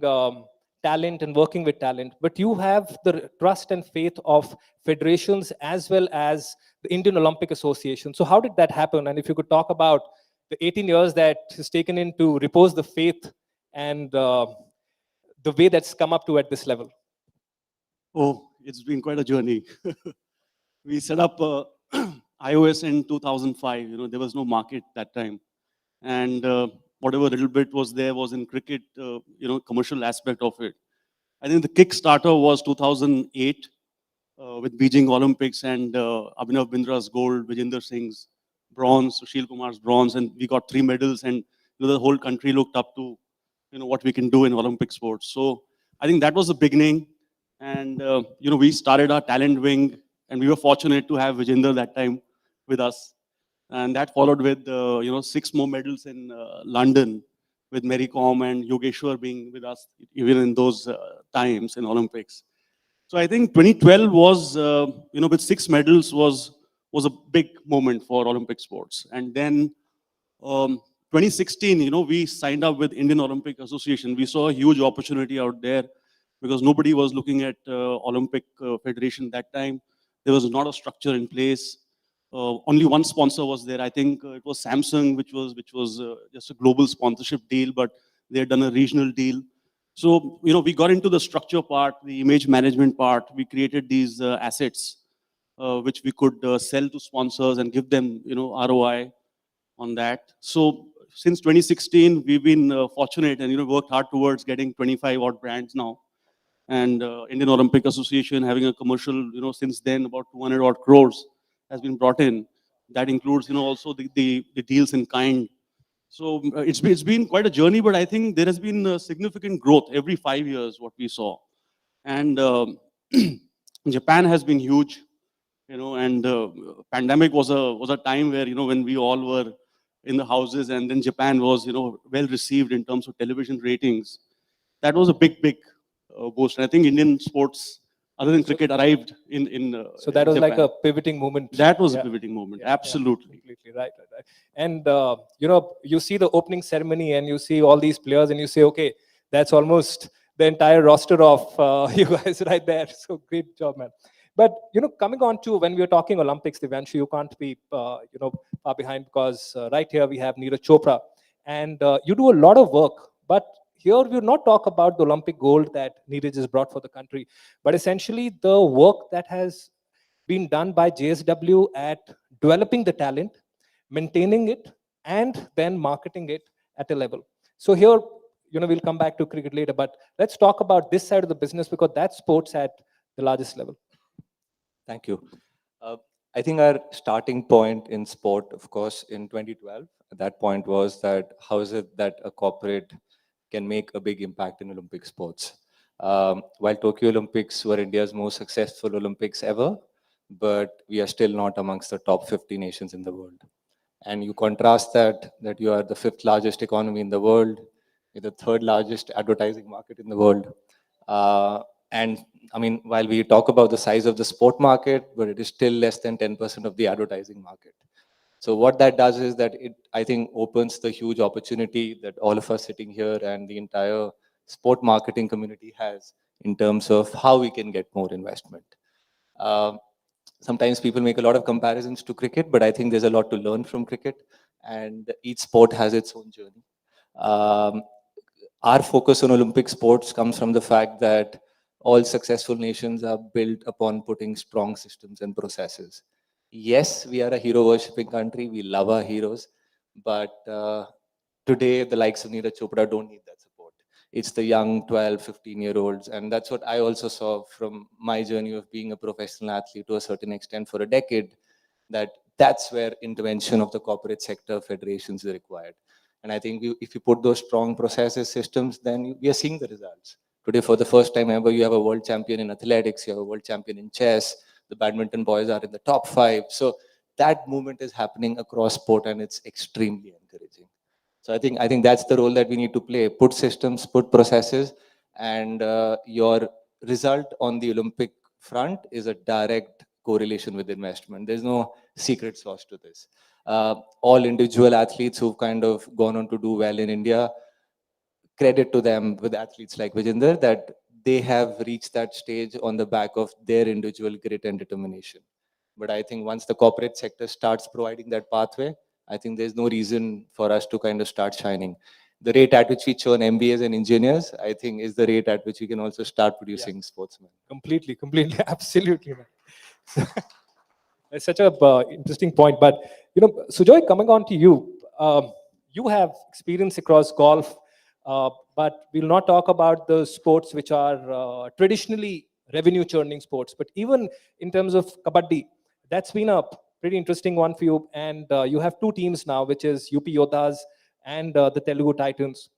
talent and working with talent, but you have the trust and faith of federations as well as the Indian Olympic Association. So how did that happen? And if you could talk about the 18 years that has taken in to repose the faith and the way that's come up to at this level. Oh, it's been quite a journey. We set up iOS in 2005. There was no market that time. And whatever little bit was there was in cricket, commercial aspect of it. I think the Kickstarter was 2008 with Beijing Olympics and Abhinav Bindra's gold, Vijender Singh's bronze, Sushil Kumar's bronze, and we got 3 medals, and the whole country looked up to what we can do in Olympic sports. So I think that was the beginning. And we started our talent wing, and we were fortunate to have Vijender that time with us. And that followed with 6 more medals in London, with Mary Kom and Yogeshwar being with us even in those times in Olympics. So I think 2012 was, with 6 medals was a big moment for Olympic sports. And then 2016, we signed up with Indian Olympic Association. We saw a huge opportunity out there because nobody was looking at Olympic Federation that time. There was not a structure in place. Only one sponsor was there. I think it was Samsung, which was just a global sponsorship deal, but they had done a regional deal. So, we got into the structure part, the image management part. We created these assets, which we could sell to sponsors and give them, ROI on that. So since 2016, we've been fortunate and, worked hard towards getting 25 odd brands now. And Indian Olympic Association having a commercial, since then about 200 odd crores has been brought in. That includes, also the deals in kind. So it's been quite a journey, but I think there has been significant growth every 5 years, what we saw. And Japan has been huge, and pandemic was a time where, when we all were in the houses, and then Japan was, well received in terms of television ratings. That was a big boost. And I think Indian sports, other than cricket, arrived in so that was Japan. like a pivoting moment. That was a pivoting moment, absolutely. Completely right. And you see the opening ceremony and you see all these players and you say, okay, that's almost the entire roster of you guys right there. So great job, man. But coming on to when we were talking Olympics, Divyanshu, you can't be far behind, because right here we have Neeraj Chopra, and you do a lot of work. But here we will not talk about the Olympic gold that Neeraj has brought for the country, but essentially the work that has been done by JSW at developing the talent, maintaining it, and then marketing it at a level. So here, we'll come back to cricket later, but let's talk about this side of the business, because that's sports at the largest level. Thank you. I think our starting point in sport, of course, in 2012, at that point was that how is it that a corporate can make a big impact in Olympic sports? While Tokyo Olympics were India's most successful Olympics ever, but we are still not amongst the top 50 nations in the world. and you contrast that you are the 5th largest economy in the world, you're the 3rd largest advertising market in the world. And I mean, while we talk about the size of the sport market, but it is still less than 10% of the advertising market. So what that does is that it, I think, opens the huge opportunity that all of us sitting here and the entire sport marketing community has in terms of how we can get more investment. Sometimes people make a lot of comparisons to cricket, but I think there's a lot to learn from cricket, and each sport has its own journey. Our focus on Olympic sports comes from the fact that all successful nations are built upon putting strong systems and processes. Yes, we are a hero worshipping country. We love our heroes, but today the likes of Neeraj Chopra don't need that support. It's the young 12, 15-year-olds. And that's what I also saw from my journey of being a professional athlete to a certain extent for a decade, that's where intervention of the corporate sector federations is required. And I think if you put those strong processes, systems, then we are seeing the results. Today, for the first time ever, you have a world champion in athletics, you have a world champion in chess, the badminton boys are in the top 5. So that movement is happening across sport, and it's extremely encouraging. So I think that's the role that we need to play. Put systems, put processes, and your result on the Olympic front is a direct correlation with investment. There's no secret sauce to this. All individual athletes who've kind of gone on to do well in India, credit to them with athletes like Vijender that they have reached that stage on the back of their individual grit and determination. But I think once the corporate sector starts providing that pathway, I think there's no reason for us to kind of start shining. The rate at which we churn MBAs and engineers, I think, is the rate at which we can also start producing sportsmen. Completely, absolutely. It's such a interesting point. But Sujoy, coming on to you, you have experience across golf, but we'll not talk about the sports which are traditionally revenue churning sports. But even in terms of kabaddi, that's been a pretty interesting one for you. And you have 2 teams now, which is UP Yodhas and the Telugu Titans.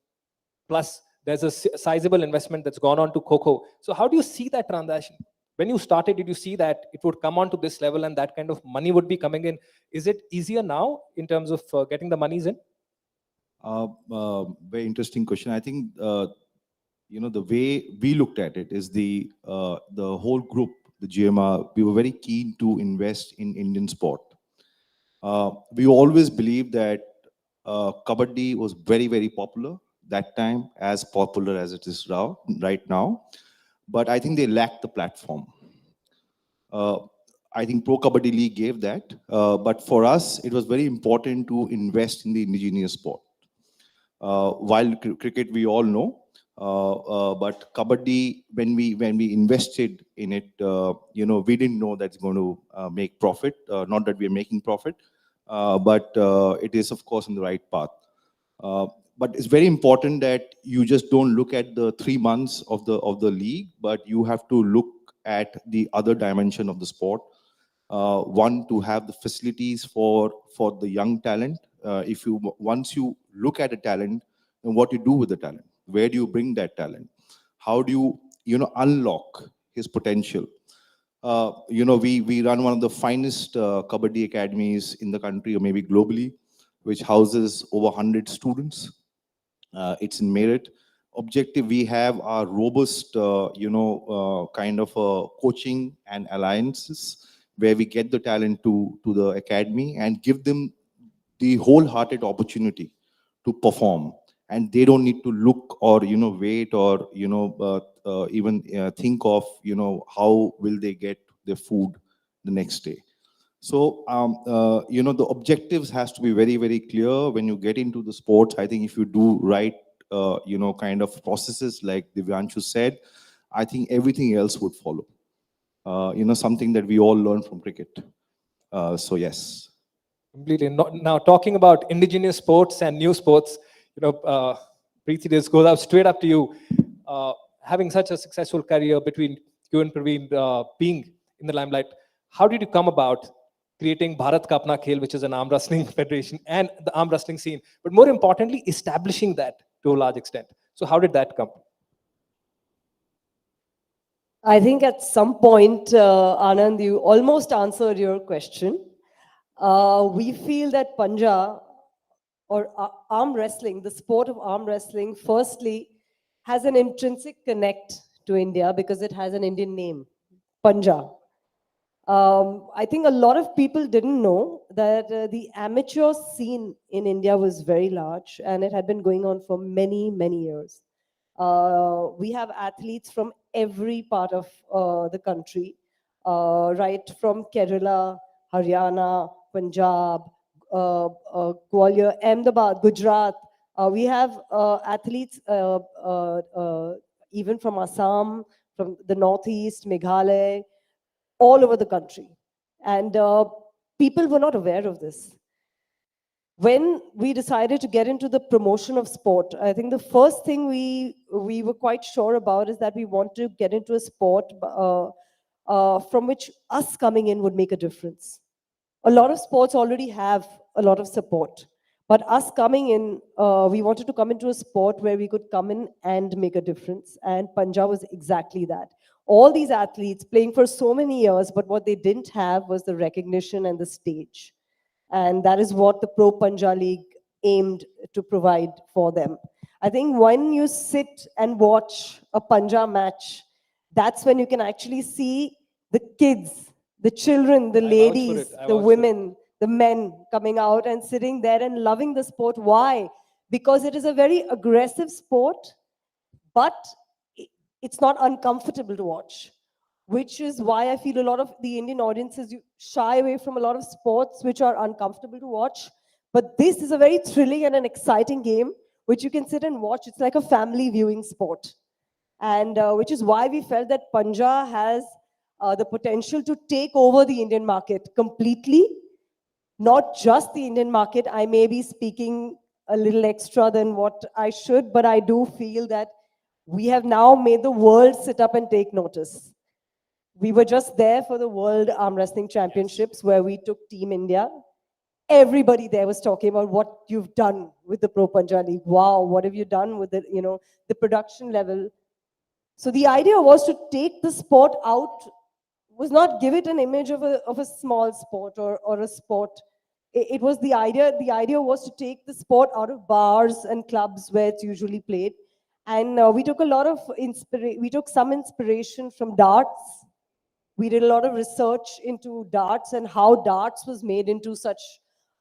Plus, there's a sizable investment that's gone on to Kho. So how do you see that transaction? When you started, did you see that it would come on to this level and that kind of money would be coming in? Is it easier now in terms of getting the monies in? Very interesting question. I think, the way we looked at it is the whole group, the GMR, we were very keen to invest in Indian sport. We always believed that Kabaddi was very, very popular that time, as popular as it is right now. But I think they lacked the platform. I think Pro Kabaddi League gave that. But for us, it was very important to invest in the indigenous sport. While cricket, we all know, but Kabaddi, when we invested in it, we didn't know that's going to make profit. Not that we are making profit, but it is, of course, on the right path. But it's very important that you just don't look at the 3 months of the league, but you have to look at the other dimension of the sport. One, to have the facilities for the young talent. Once you look at a talent, then what you do with the talent? Where do you bring that talent? How do you unlock his potential? We run one of the finest Kabaddi academies in the country, or maybe globally, which houses over 100 students. It's in Merit. Objective, we have our robust, kind of coaching and alliances where we get the talent to the academy and give them the wholehearted opportunity to perform. And they don't need to look or, wait or, even think of, how will they get their food the next day. So, the objectives has to be very, very clear when you get into the sports. I think if you do right, kind of processes like Divyanshu said, I think everything else would follow. Something that we all learn from cricket. So, yes. Completely. Now, talking about indigenous sports and new sports, Preeti, this goes out straight up to you. Having such a successful career between you and Praveen being in the limelight, how did you come about creating Bharat Ka Apna Khel, which is an arm wrestling federation and the arm wrestling scene, but more importantly, establishing that to a large extent? So how did that come? I think at some point, Anand, you almost answered your question. We feel that Panja or arm wrestling, the sport of arm wrestling, firstly, has an intrinsic connect to India because it has an Indian name, Panja. I think a lot of people didn't know that the amateur scene in India was very large and it had been going on for many, many years. We have athletes from every part of the country, right from Kerala, Haryana, Punjab, Gwalior, Ahmedabad, Gujarat. We have athletes even from Assam, from the Northeast, Meghalaya, all over the country. And people were not aware of this. When we decided to get into the promotion of sport, I think the first thing we were quite sure about is that we want to get into a sport from which us coming in would make a difference. A lot of sports already have a lot of support. But us coming in, we wanted to come into a sport where we could come in and make a difference. And Panja was exactly that. All these athletes playing for so many years, but what they didn't have was the recognition and the stage. And that is what the Pro Panja League aimed to provide for them. I think when you sit and watch a Panja match, that's when you can actually see the kids, the children, the ladies, the women, the men coming out and sitting there and loving the sport. Why? Because it is a very aggressive sport, but it's not uncomfortable to watch, which is why I feel a lot of the Indian audiences shy away from a lot of sports which are uncomfortable to watch. But this is a very thrilling and an exciting game, which you can sit and watch. It's like a family viewing sport. And which is why we felt that Panja has the potential to take over the Indian market completely. Not just the Indian market. I may be speaking a little extra than what I should, but I do feel that we have now made the world sit up and take notice. We were just there for the World Arm Wrestling Championships where we took Team India. Everybody there was talking about what you've done with the Pro Panja League. Wow, what have you done with the, the production level? So the idea was to take the sport out, was not give it an image of a small sport or a sport. It was the idea was to take the sport out of bars and clubs where it's usually played. And we took a lot of we took some inspiration from darts. We did a lot of research into darts and how darts was made into such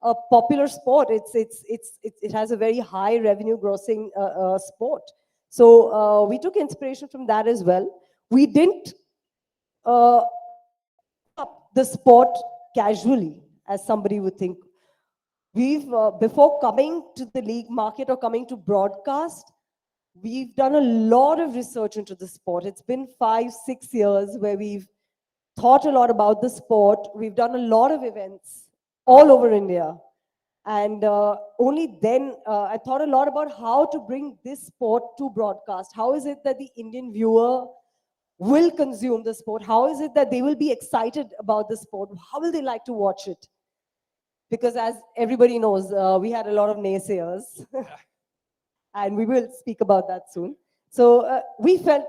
a popular sport. It has a very high revenue grossing sport. So we took inspiration from that as well. We didn't up the sport casually, as somebody would think. We've, before coming to the league market or coming to broadcast, we've done a lot of research into the sport. It's been 5-6 years where we've thought a lot about the sport. We've done a lot of events all over India. And only then I thought a lot about how to bring this sport to broadcast. How is it that the Indian viewer will consume the sport? How is it that they will be excited about the sport? How will they like to watch it? Because as everybody knows, we had a lot of naysayers. And we will speak about that soon. So we felt,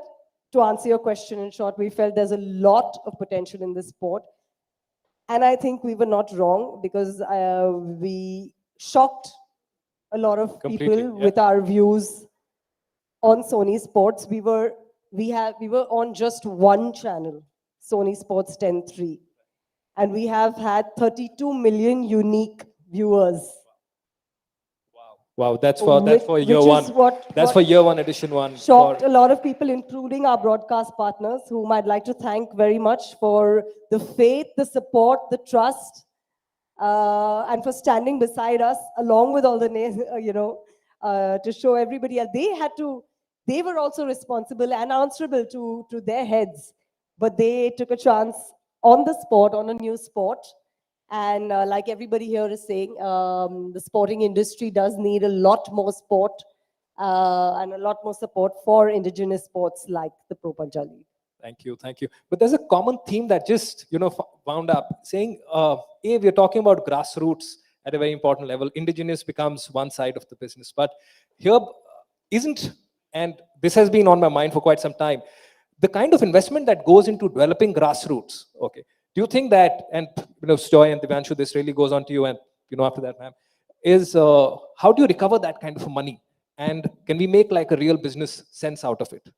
to answer your question in short, we felt there's a lot of potential in this sport. And I think we were not wrong because we shocked a lot of people with our views on Sony Sports. We were on just one channel, Sony Sports 10.3. And we have had 32 million unique viewers. Wow, that's for year one. That's for year one, edition one. Shocked a lot of people, including our broadcast partners, whom I'd like to thank very much for the faith, the support, the trust, and for standing beside us, along with all the, to show everybody. They were also responsible and answerable to their heads, but they took a chance on the sport, on a new sport. And like everybody here is saying, the sporting industry does need a lot more sport and a lot more support for indigenous sports like the Pro Panja League. Thank you, thank you. But there's a common theme that just, wound up saying, we're talking about grassroots at a very important level. Indigenous becomes one side of the business. But here and this has been on my mind for quite some time, the kind of investment that goes into developing grassroots, okay, Do you think that, and Joy and Divanshu, this really goes on to you, and after that, ma'am, is how do you recover that kind of money, and can we make like a real business sense out of it?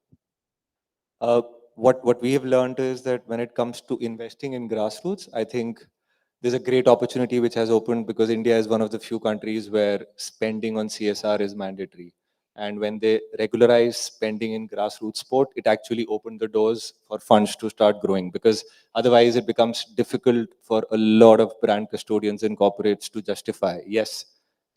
What we have learned is that when it comes to investing in grassroots, I think there's a great opportunity which has opened because India is one of the few countries where spending on CSR is mandatory. And when they regularize spending in grassroots sport, it actually opened the doors for funds to start growing, because otherwise it becomes difficult for a lot of brand custodians and corporates to justify. Yes,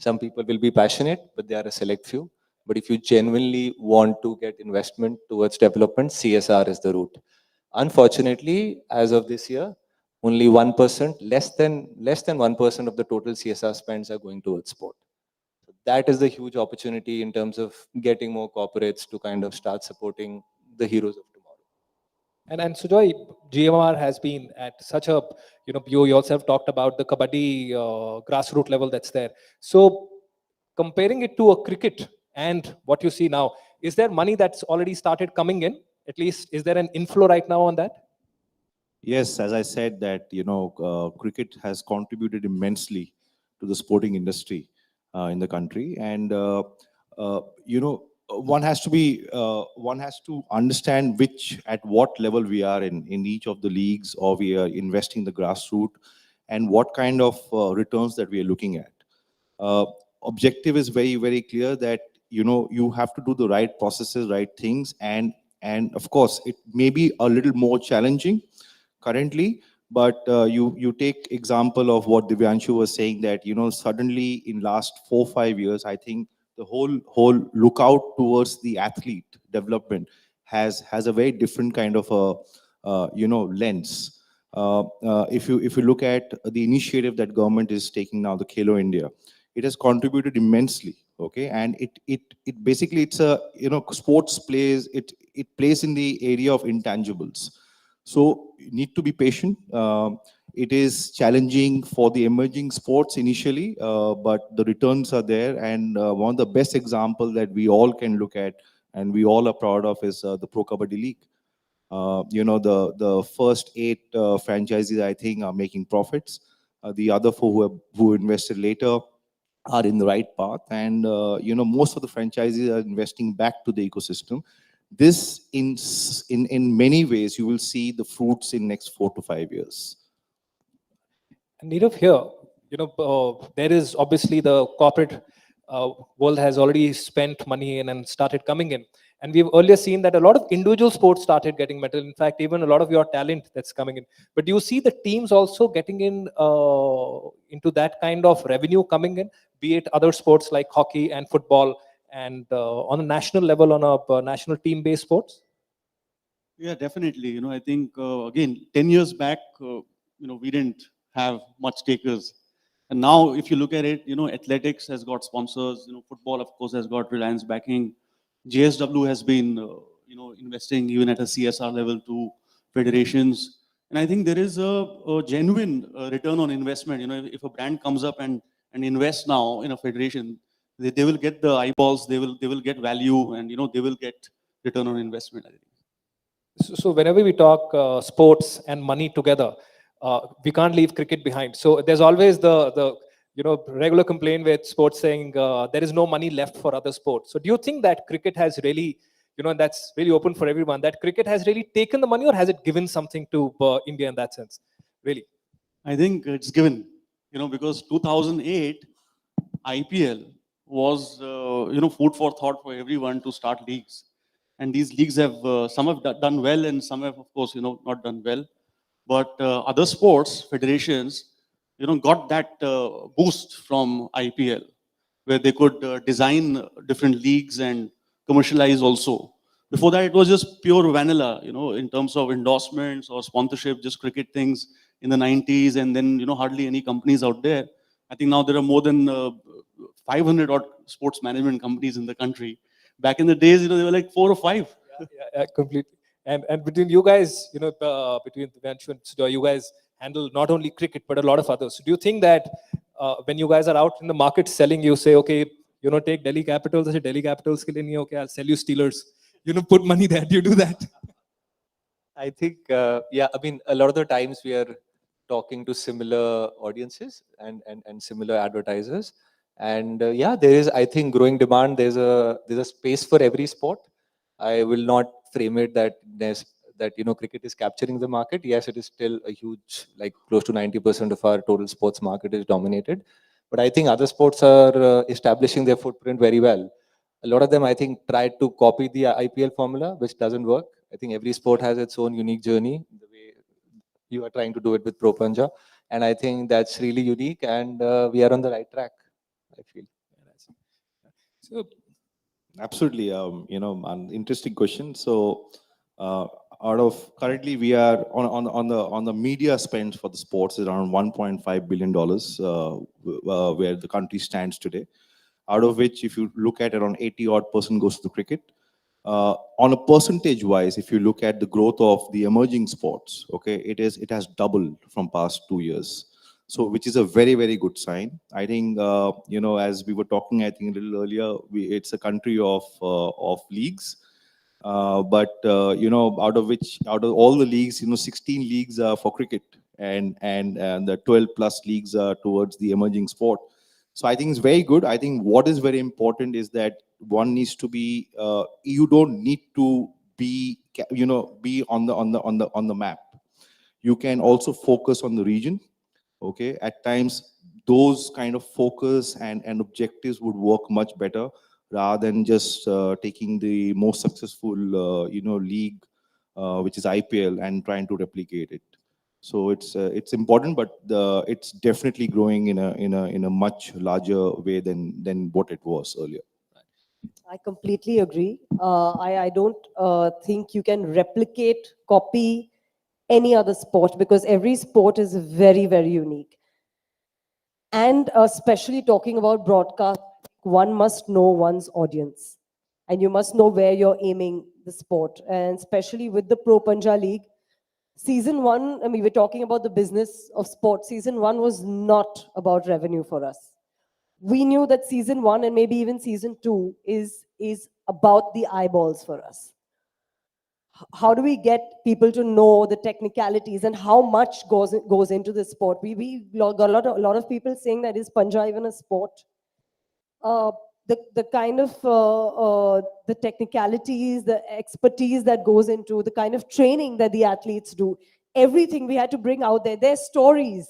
some people will be passionate, but they are a select few. But if you genuinely want to get investment towards development, CSR is the route. Unfortunately, as of this year, only 1%, less than 1% of the total CSR spends are going towards sport. So that is the huge opportunity in terms of getting more corporates to kind of start supporting the heroes of tomorrow. And Sujoy, GMR has been at such a, you yourself talked about the kabaddi grassroots level that's there. So comparing it to a cricket and what you see now, is there money that's already started coming in? At least, is there an inflow right now on that? Yes, as I said that, cricket has contributed immensely to the sporting industry in the country. And, one has to understand at what level we are in each of the leagues, or we are investing the grassroots, and what kind of returns that we are looking at. Objective is very, very clear that, you have to do the right processes, right things. And of course, it may be a little more challenging currently, but you take example of what Divyanshu was saying, that suddenly in last 4-5 years, I think the whole lookout towards the athlete development has a very different kind of a lens. If you look at the initiative that government is taking now, the Keynote India, it has contributed immensely. Okay, and it basically, it's a sports plays in the area of intangibles. So you need to be patient. It is challenging for the emerging sports initially, but the returns are there. And one of the best examples that we all can look at and we all are proud of is the Pro Kabaddi League. The first 8 franchises, I think, are making profits. The other 4 who invested later are in the right path. And, most of the franchises are investing back to the ecosystem. This, in many ways, you will see the fruits in next 4 to 5 years. And Nirav, here, there is obviously the corporate world has already spent money in and started coming in. And we've earlier seen that a lot of individual sports started getting medal. In fact, even a lot of your talent that's coming in. But do you see the teams also getting in into that kind of revenue coming in, be it other sports like hockey and football, and on a national level, on a national team-based sports? Yeah, definitely. I think, again, 10 years back, we didn't have much takers. And now, if you look at it, athletics has got sponsors, football, of course, has got Reliance backing. JSW has been, investing even at a CSR level to federations. And I think there is a genuine return on investment. If a brand comes up and invests now in a federation, they will get the eyeballs, they will get value, and they will get return on investment, I think. So whenever we talk sports and money together, we can't leave cricket behind. So there's always the regular complaint with sports saying there is no money left for other sports. So do you think that cricket has really, and that's really open for everyone, that cricket has really taken the money, or has it given something to India in that sense? Really? I think it's given, because 2008 IPL was, food for thought for everyone to start leagues. And these leagues have, some have done well and some have, of course, not done well. But other sports federations, got that boost from IPL, where they could design different leagues and commercialize also. Before that, it was just pure vanilla, in terms of endorsements or sponsorship, just cricket things in the 90s, and then, hardly any companies out there. I think now there are more than 500 odd sports management companies in the country. Back in the days, there were like 4 or 5. Yeah, completely. And between you guys, between Divanshu and Sujoy, you guys handle not only cricket, but a lot of others. So do you think that when you guys are out in the market selling, you say, okay, take Delhi Capitals, I say Delhi Capitals ke liye nahi, okay, I'll sell you Steelers. Put money there. Do you do that? I think, yeah, I mean, a lot of the times we are talking to similar audiences and similar advertisers. And yeah, there is, I think, growing demand. There's a space for every sport. I will not frame it that cricket is capturing the market. Yes, it is still a huge, like close to 90% of our total sports market is dominated. But I think other sports are establishing their footprint very well. A lot of them, I think, tried to copy the IPL formula, which doesn't work. I think every sport has its own unique journey, the way you are trying to do it with Pro Panja. And I think that's really unique, and we are on the right track, I feel. So, Absolutely, an interesting question. So, out of currently we are on the media spend for the sports is around $1.5 billion, where the country stands today. Out of which, if you look at around 80% goes to the cricket. On a percentage wise, if you look at the growth of the emerging sports, okay, it has doubled from past 2 years. So, which is a very, very good sign. I think, as we were talking, I think a little earlier, it's a country of leagues. But out of all the leagues, 16 leagues are for cricket, and the 12 plus leagues are towards the emerging sport. So I think it's very good. I think what is very important is that one needs to be, you don't need to be on the map. You can also focus on the region. Okay, at times those kind of focus and objectives would work much better rather than just taking the most successful league, which is IPL, and trying to replicate it. So it's important, but it's definitely growing in a much larger way than what it was earlier. I completely agree. I don't think you can replicate, copy any other sport, because every sport is very, very unique. And especially talking about broadcast, one must know one's audience, and you must know where you're aiming the sport. And especially with the Pro Panja League, season 1, I mean, we're talking about the business of sport. Season 1 was not about revenue for us. We knew that season 1 and maybe even season 2 is about the eyeballs for us. How do we get people to know the technicalities and how much goes into the sport? We got a lot of people saying that is Panja even a sport? The kind of the technicalities, the expertise that goes into the kind of training that the athletes do, everything we had to bring out there. Their stories.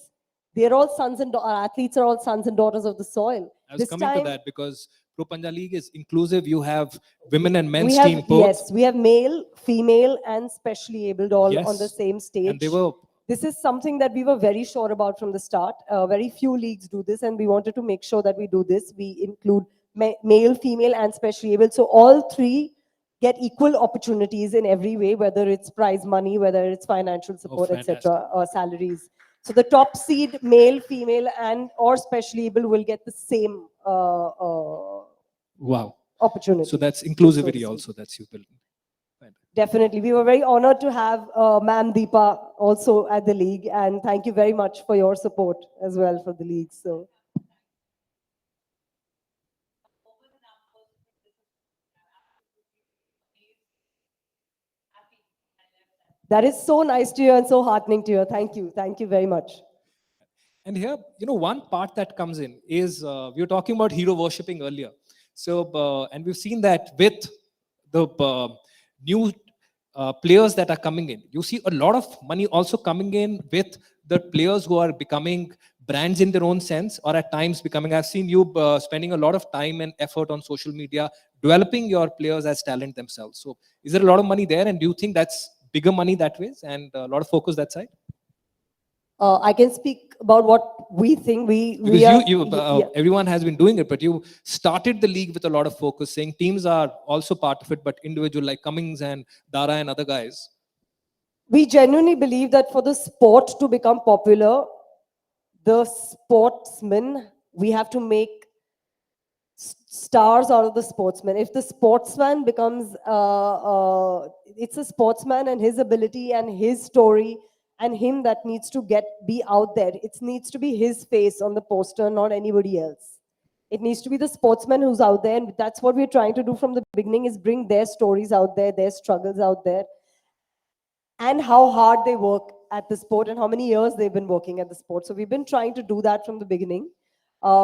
They're all our athletes are all sons and daughters of the soil. I was coming to that because Pro Panja League is inclusive. You have women and men's we have, team both. Yes, we have male, female, and specially abled all on the same stage. And they were. This is something that we were very sure about from the start. Very few leagues do this, and we wanted to make sure that we do this. We include male, female, and specially able. So all three get equal opportunities in every way, whether it's prize money, whether it's financial support, etc., or salaries. So the top seed, male, female, and or specially able will get the same opportunity. So that's inclusivity also. That's you built. Definitely. We were very honored to have Ma'am Deepa also at the league, and thank you very much for your support as well for the league. So. That is so nice to hear and so heartening to hear. Thank you. Thank you very much. And here, one part that comes in is we were talking about hero worshipping earlier. So, and we've seen that with the new players that are coming in. You see a lot of money also coming in with the players who are becoming brands in their own sense, or at times becoming, I've seen you spending a lot of time and effort on social media, developing your players as talent themselves. So is there a lot of money there? And do you think that's bigger money that way and a lot of focus that side? I can speak about what we think. Everyone has been doing it, but you started the league with a lot of focus, saying teams are also part of it, but individual like Cummings and Dara and other guys. We genuinely believe that for the sport to become popular, the sportsmen, we have to make stars out of the sportsman. If the sportsman becomes, it's a sportsman and his ability and his story and him that needs to be out there. It needs to be his face on the poster, not anybody else. It needs to be the sportsman who's out there, and that's what we're trying to do from the beginning, is bring their stories out there, their struggles out there. and how hard they work at the sport and how many years they've been working at the sport. So we've been trying to do that from the beginning,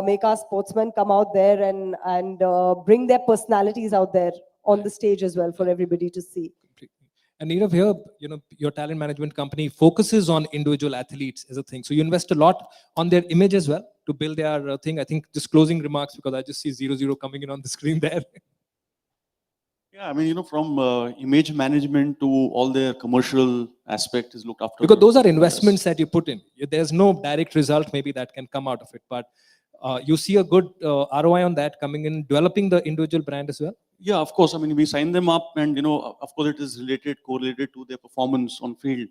make our sportsmen come out there and bring their personalities out there on the stage as well for everybody to see. And Nirav, here, your talent management company focuses on individual athletes as a thing. So you invest a lot on their image as well to build their thing. I think just closing remarks, because I just see 00 coming in on the screen there. Yeah, I mean, from image management to all their commercial aspect is looked after. Because those are investments that you put in. There's no direct result maybe that can come out of it, but you see a good ROI on that coming in, developing the individual brand as well. Yeah, of course. I mean, we sign them up and, of course it is correlated to their performance on field.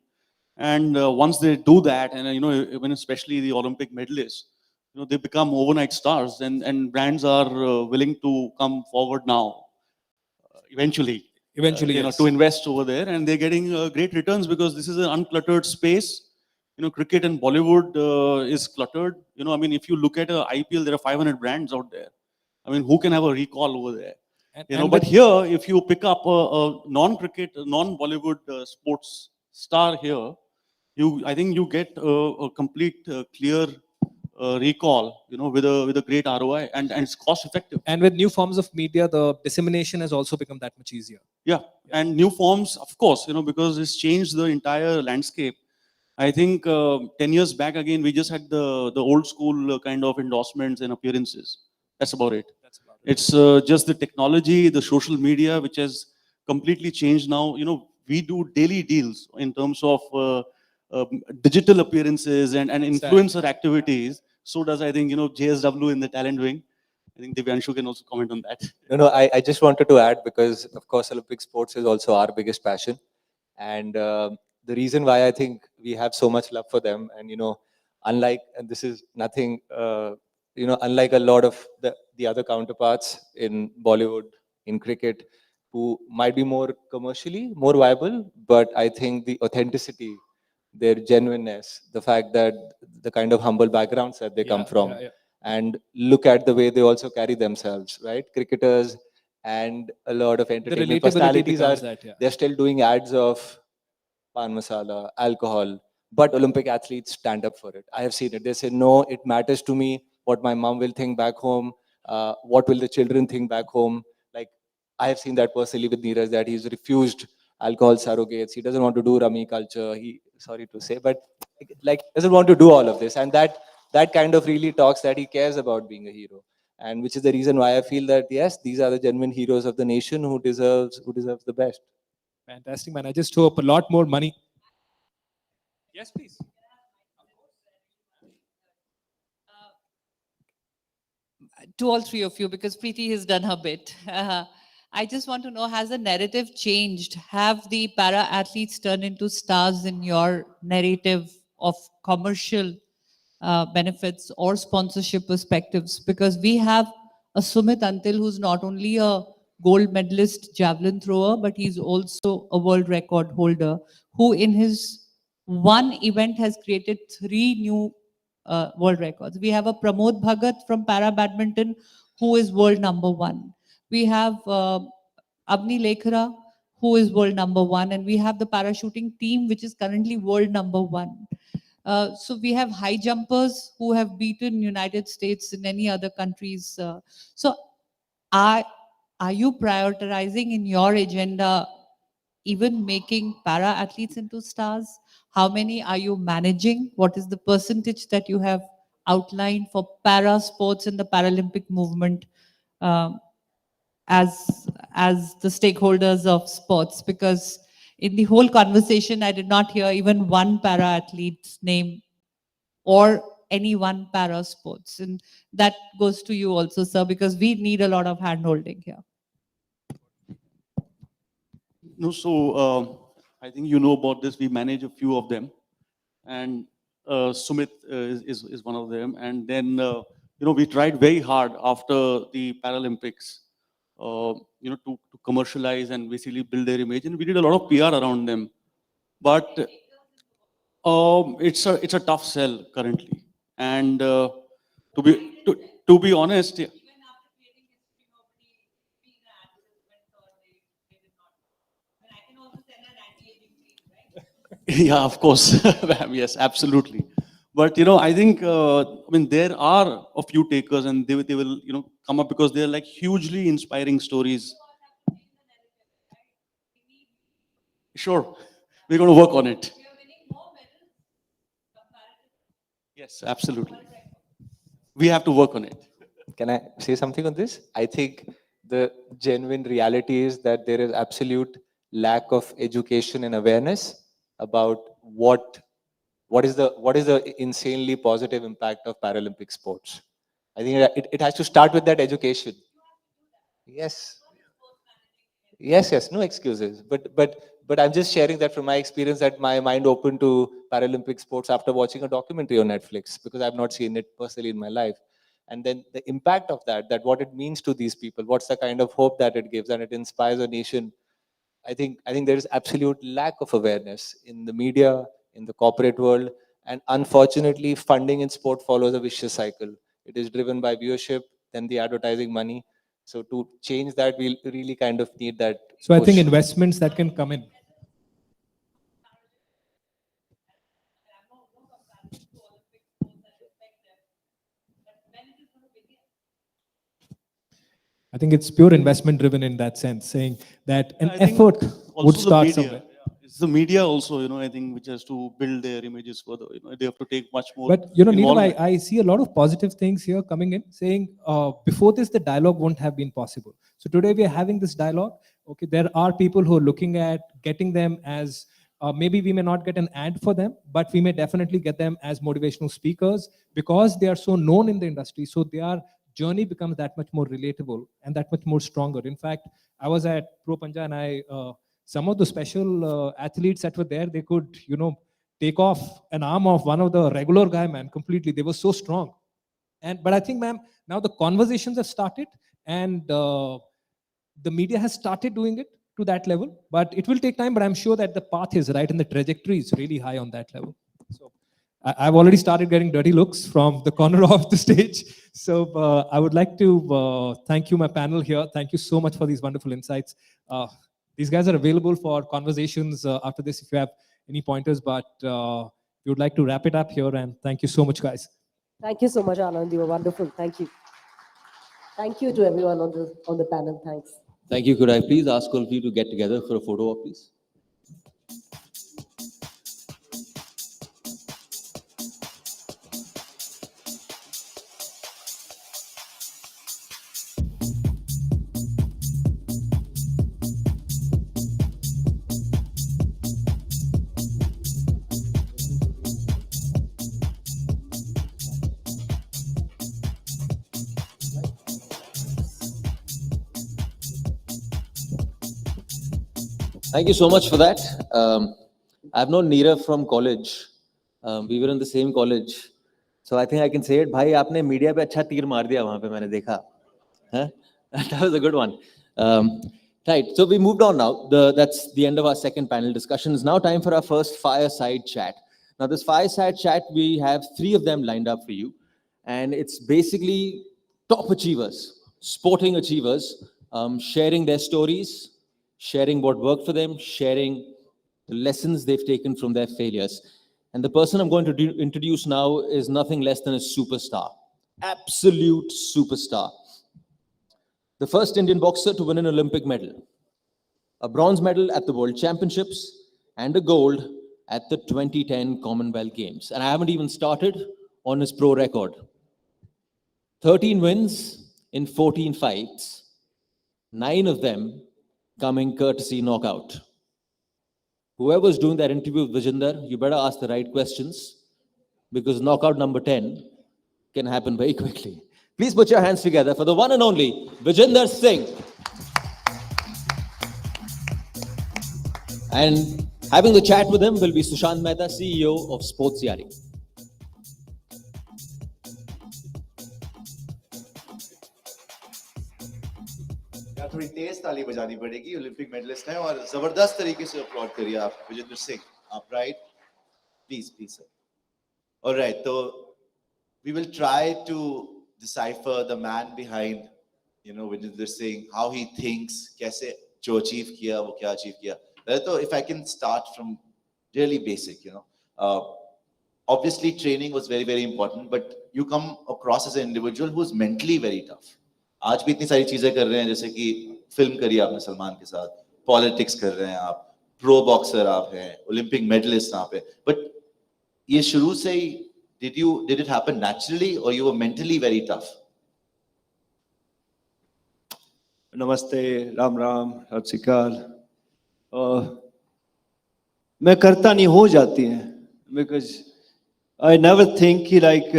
And once they do that, and, even especially the Olympic medalists, they become overnight stars, and brands are willing to come forward now. Eventually, yes. to invest over there, and they're getting great returns because this is an uncluttered space. Cricket and Bollywood is cluttered. I mean, if you look at a IPL, there are 500 brands out there. I mean, who can have a recall over there? But here, if you pick up a non-cricket, non-Bollywood sports star here, I think you get a complete, clear recall, with a great ROI, and it's cost effective. And with new forms of media, the dissemination has also become that much easier. Yeah, and new forms, of course, because it's changed the entire landscape. I think 10 years back, again, we just had the old school kind of endorsements and appearances. That's about it. It's just the technology, the social media, which has completely changed now. We do daily deals in terms of digital appearances and influencer activities. So does, I think, JSW in the talent wing. I think Divyanshu can also comment on that. No, I just wanted to add, because of course Olympic sports is also our biggest passion. And the reason why I think we have so much love for them, and unlike, and this is nothing, unlike a lot of the other counterparts in Bollywood, in cricket, who might be more commercially more viable, but I think the authenticity, their genuineness, the fact that the kind of humble backgrounds that they come from, and look at the way they also carry themselves, right? Cricketers and a lot of entertainment personalities they're still doing ads of pan masala, alcohol, but Olympic athletes stand up for it. I have seen it. They say, no, it matters to me what my mom will think back home, what will the children think back home. Like, I have seen that personally with Neeraj, that he's refused alcohol surrogates. He doesn't want to do rummy culture. Sorry to say, but doesn't want to do all of this. And that kind of really talks that he cares about being a hero. And which is the reason why I feel that, yes, these are the genuine heroes of the nation who deserves the best. Fantastic, man. I just hope a lot more money. Yes, please. To all three of you, because Preeti has done her bit. I just want to know, has the narrative changed? Have the para athletes turned into stars in your narrative of commercial benefits or sponsorship perspectives? Because we have a Sumit Antil who's not only a gold medalist javelin thrower, but he's also a world record holder who in his one event has created 3 new world records. We have a Pramod Bhagat from para badminton who is world #1. We have Avni Lekhara who is world #1, and we have the parachuting team which is currently world #1. So we have high jumpers who have beaten United States and any other countries. So are you prioritizing in your agenda even making para athletes into stars? How many are you managing? What is the percentage that you have outlined for para sports and the Paralympic movement as the stakeholders of sports? Because in the whole conversation, I did not hear even one para athlete's name or any one para sports. And that goes to you also, sir, because we need a lot of hand-holding here. No, so I think you know about this. We manage a few of them, and Sumit is one of them. And then we tried very hard after the Paralympics, to commercialize and basically build their image, and we did a lot of PR around them. But it's a tough sell currently, and to be honest. Yeah. Yeah, of course. Yes, absolutely. But I think there are a few takers, and they will come up because they're like hugely inspiring stories. Sure, we're going to work on it. Yes, absolutely. We have to work on it. Can I say something on this? I think the genuine reality is that there is absolute lack of education and awareness about what is the insanely positive impact of Paralympic sports. I think it has to start with that education. Yes. Yes, no excuses. But I'm just sharing that from my experience, that my mind opened to Paralympic sports after watching a documentary on Netflix, because I've not seen it personally in my life. And then the impact of that what it means to these people, what's the kind of hope that it gives, and it inspires a nation. I think there is absolute lack of awareness in the media, in the corporate world, and unfortunately, funding in sport follows a vicious cycle. It is driven by viewership, then the advertising money. So to change that, we really kind of need that. So I think push. investments that can come in. I think it's pure investment driven in that sense, saying that an I think effort also would the start media, somewhere. It's the media also, I think, which has to build their images further. They have to take much more. But Neerav, involvement. I see a lot of positive things here coming in, saying before this, the dialogue won't have been possible. So today we are having this dialogue. Okay, there are people who are looking at getting them as, maybe we may not get an ad for them, but we may definitely get them as motivational speakers because they are so known in the industry. So their journey becomes that much more relatable and that much more stronger. In fact, I was at Pro Panja, and some of the special athletes that were there, they could, take off an arm of one of the regular guy, man, completely. They were so strong. But I think, ma'am, now the conversations have started, and the media has started doing it to that level. But it will take time, but I'm sure that the path is right and the trajectory is really high on that level. So I've already started getting dirty looks from the corner of the stage. So I would like to thank you, my panel here. Thank you so much for these wonderful insights. These guys are available for conversations after this if you have any pointers, but we would like to wrap it up here, and thank you so much, guys. Thank you so much, Anand. You were wonderful. Thank you. Thank you to everyone on the panel. Thanks. Thank you. Could I please ask all of you to get together for a photo op, please? Thank you so much for that. I've known Neerav from college. We were in the same college. So I think I can say it. Bhai, आपने media पे अच्छा तीर मार दिया वहाँ पे मैंने देखा. Huh? That was a good one. Right, so we moved on now. That's the end of our second panel discussion. It's now time for our first fireside chat. Now this fireside chat, we have 3 of them lined up for you. And it's basically top achievers, sporting achievers, sharing their stories, sharing what worked for them, sharing the lessons they've taken from their failures. And the person I'm going to introduce now is nothing less than a superstar, absolute superstar. The first Indian boxer to win an Olympic medal, a bronze medal at the World Championships, and a gold at the 2010 Commonwealth Games. And I haven't even started on his pro record. 13 wins in 14 fights, 9 of them coming courtesy knockout. Whoever's doing that interview with Vijender, you better ask the right questions, because knockout number 10 can happen very quickly. Please put your hands together for the one and only Vijender Singh. And having the chat with him will be Sushant Mehta, CEO of Sports Yari. थोड़ी तेज ताली बजानी पड़ेगी. Olympic medallist हैं और जबरदस्त तरीके से applaud करिए आप विजेंद्र सिंह. आप right, please sir. All right, so we will try to decipher the man behind, Vijender Singh, how he thinks, कैसे जो achieve किया वो क्या achieve किया. So if I can start from really basic, obviously training was very, very important, but you come across as an individual who is mentally very tough. आज भी इतनी सारी चीजें कर रहे हैं, जैसे कि फिल्म करी आपने सलमान के साथ, पॉलिटिक्स कर रहे हैं आप, प्रो बॉक्सर आप हैं, ओलंपिक मेडलिस्ट आप हैं, बट ये शुरू से ही did it happen naturally or you were mentally very tough? नमस्ते, राम राम, सत श्री अकाल। मैं करता नहीं, हो जाती हैं, बिकॉज आई नेवर थिंक कि लाइक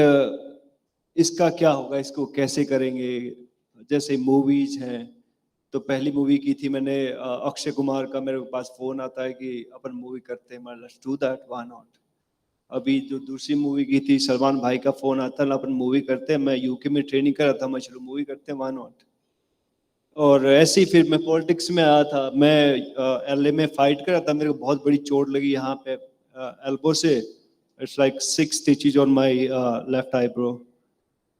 इसका क्या होगा, इसको कैसे करेंगे। जैसे मूवीज हैं, तो पहली मूवी की थी मैंने अक्षय कुमार का, मेरे पास फोन आता है कि अपन मूवी करते हैं, let's do that, why not. अभी जो दूसरी मूवी की थी, सलमान भाई का फोन आता है, अपन मूवी करते हैं, मैं यूके में ट्रेनिंग कर रहा था, मैं चलो मूवी करते हैं, व्हाई नॉट। और ऐसे ही फिर मैं पॉलिटिक्स में आया था, मैं एलए में फाइट कर रहा था, मेरे को बहुत बड़ी चोट लगी यहाँ पे एल्बो से, it's like 6 stitches on my left eyebrow.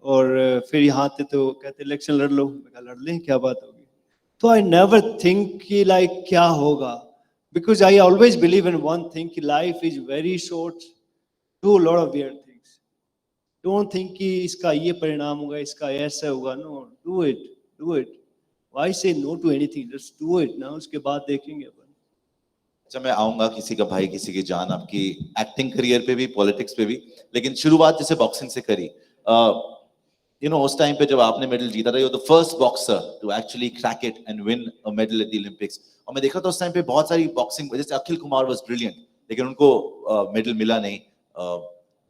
और फिर यहाँ थे तो कहते इलेक्शन लड़ लो, मैं कहा लड़ लें, क्या बात होगी। तो आई नेवर थिंक कि लाइक क्या होगा, because I always believe in one thing कि life is very short, do lot of weird things, don't think कि इसका ये परिणाम होगा, इसका ऐसा होगा, no, do it. Why say no to anything? Just do it now. उसके बाद देखेंगे अपन। अच्छा, मैं आऊंगा किसी का भाई, किसी की जान, आपकी एक्टिंग करियर पे भी, पॉलिटिक्स पे भी, लेकिन शुरुआत जैसे बॉक्सिंग से करी। उस टाइम पे जब आपने मेडल जीता था, you the first boxer to actually crack it and win a medal at the Olympics. और मैं देखा था उस टाइम पे बहुत सारी बॉक्सिंग, जैसे अखिल कुमार वाज ब्रिलियंट, लेकिन उनको मेडल मिला नहीं,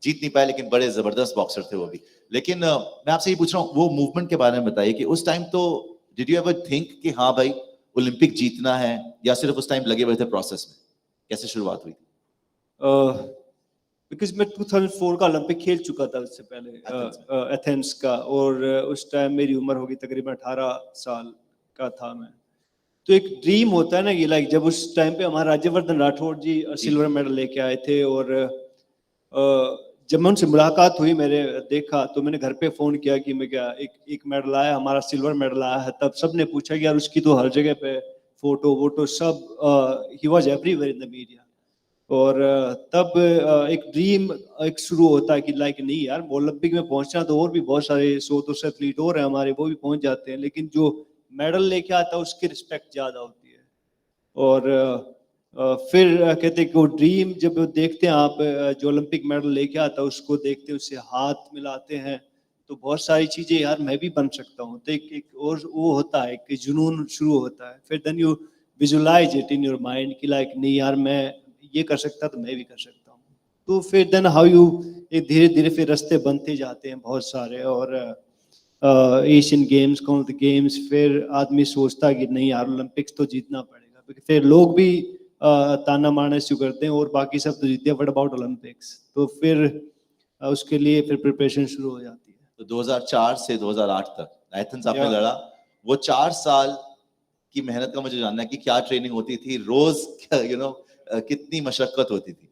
जीत नहीं पाए, लेकिन बड़े जबरदस्त बॉक्सर थे वो भी। लेकिन मैं आपसे ये पूछ रहा हूँ, वो मूवमेंट के बारे में बताइए कि उस टाइम तो Did you ever think कि हाँ भाई ओलंपिक जीतना है, या सिर्फ उस टाइम लगे हुए थे प्रोसेस में? कैसे शुरुआत हुई थी? बिकॉज मैं 2004 का ओलंपिक खेल चुका था उससे पहले, एथेंस का, और उस टाइम मेरी उम्र होगी तकरीबन 18 साल का था मैं। तो एक ड्रीम होता है ना कि लाइक, जब उस टाइम पे हमारा Rajyavardhan Rathore G silver medal लेके आए थे, और जब मैं उनसे मुलाकात हुई, मेरे देखा, तो मैंने घर पे फोन किया कि मैं क्या एक मेडल आया, हमारा सिल्वर मेडल आया है। तब सबने पूछा कि यार उसकी तो हर जगह पे फोटो वोटो सब, he was everywhere in the media. और तब एक ड्रीम एक शुरू होता है कि लाइक नहीं यार, ओलंपिक में पहुंचना तो और भी बहुत सारे 100-200 एथलीट और हैं हमारे, वो भी पहुंच जाते हैं, लेकिन जो मेडल लेके आता है उसकी रिस्पेक्ट ज्यादा होती है। और फिर कहते हैं कि वो ड्रीम जब देखते हैं आप, जो ओलंपिक मेडल लेके आता है उसको देखते हैं, उससे हाथ मिलाते हैं, तो बहुत सारी चीजें, यार मैं भी बन सकता हूँ, तो एक और वो होता है कि जुनून शुरू होता है। फिर then you visualise it in your mind कि लाइक नहीं यार, मैं ये कर सकता तो मैं भी कर सकता हूँ। तो फिर देन हाउ यू, एक धीरे धीरे फिर रास्ते बनते जाते हैं बहुत सारे। और एशियन गेम्स, कॉमनवेल्थ गेम्स, फिर आदमी सोचता है कि नहीं यार ओलंपिक्स तो जीतना पड़ेगा, फिर लोग भी ताना मारना शुरू करते हैं, और बाकी सब तो जीते हैं, व्हाट अबाउट ओलंपिक्स। तो फिर उसके लिए फिर प्रिपरेशन शुरू हो जाती है। तो 2004 से 2008 तक एथेंस आपने लड़ा, वो 4 साल की मेहनत का मुझे जानना है कि क्या ट्रेनिंग होती थी रोज, कितनी मशक्कत होती थी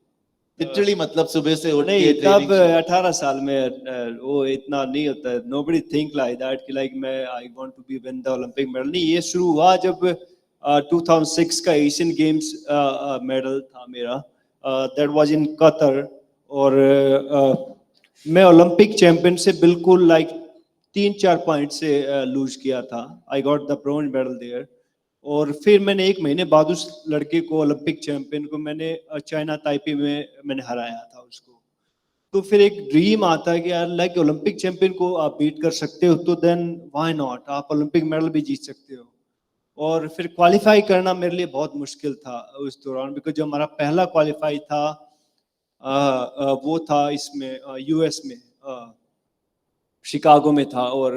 लिटरली, मतलब सुबह से उठ के ट्रेनिंग। तब 18 साल में वो इतना नहीं होता है, नोबडी थिंक लाइक दैट कि लाइक मैं I want to be win the Olympic medal. नहीं, ये शुरू हुआ जब 2006 का एशियन गेम्स मेडल था मेरा, दैट वाज इन कतर। और मैं ओलंपिक चैंपियन से बिल्कुल लाइक 3-4 पॉइंट से लूज किया था। I got the bronze medal there. और फिर मैंने 1 महीने बाद उस लड़के को, ओलंपिक चैंपियन को, मैंने चाइना ताइपे में मैंने हराया था उसको। तो फिर एक ड्रीम आता है कि यार लाइक ओलंपिक चैंपियन को आप बीट कर सकते हो तो देन व्हाई नॉट, आप ओलंपिक मेडल भी जीत सकते हो। और फिर क्वालिफाई करना मेरे लिए बहुत मुश्किल था उस दौरान, बिकॉज जो हमारा पहला क्वालिफाई था वो था इसमें यूएस में, शिकागो में था, और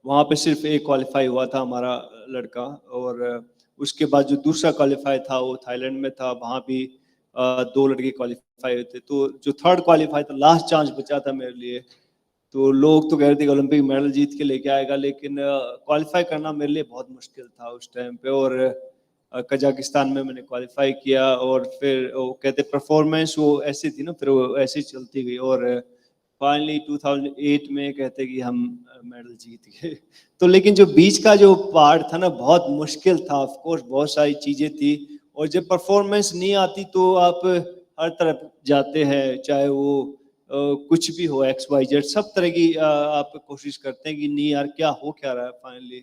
वहाँ पे सिर्फ एक क्वालिफाई हुआ था हमारा लड़का। और उसके बाद जो दूसरा क्वालिफाई था वो थाईलैंड में था, वहाँ भी 2 लड़के क्वालिफाई हुए थे। तो जो थर्ड क्वालिफाई था, लास्ट चांस बचा था मेरे लिए, तो लोग तो कह रहे थे कि ओलंपिक मेडल जीत के लेके आएगा, लेकिन क्वालिफाई करना मेरे लिए बहुत मुश्किल था उस टाइम पे। और कजाकिस्तान में मैंने क्वालिफाई किया, और फिर वो कहते परफॉर्मेंस वो ऐसी थी ना, फिर वो ऐसी चलती गई, और फाइनली 2008 में कहते कि हम मेडल जीत गए। तो लेकिन जो बीच का जो पार्ट था ना, बहुत मुश्किल था। ऑफ कोर्स बहुत सारी चीजें थी, और जब परफॉर्मेंस नहीं आती तो आप हर तरफ जाते हैं, चाहे वो कुछ भी हो, XYZ, सब तरह की आप कोशिश करते हैं कि नहीं यार क्या हो क्या रहा है फाइनली।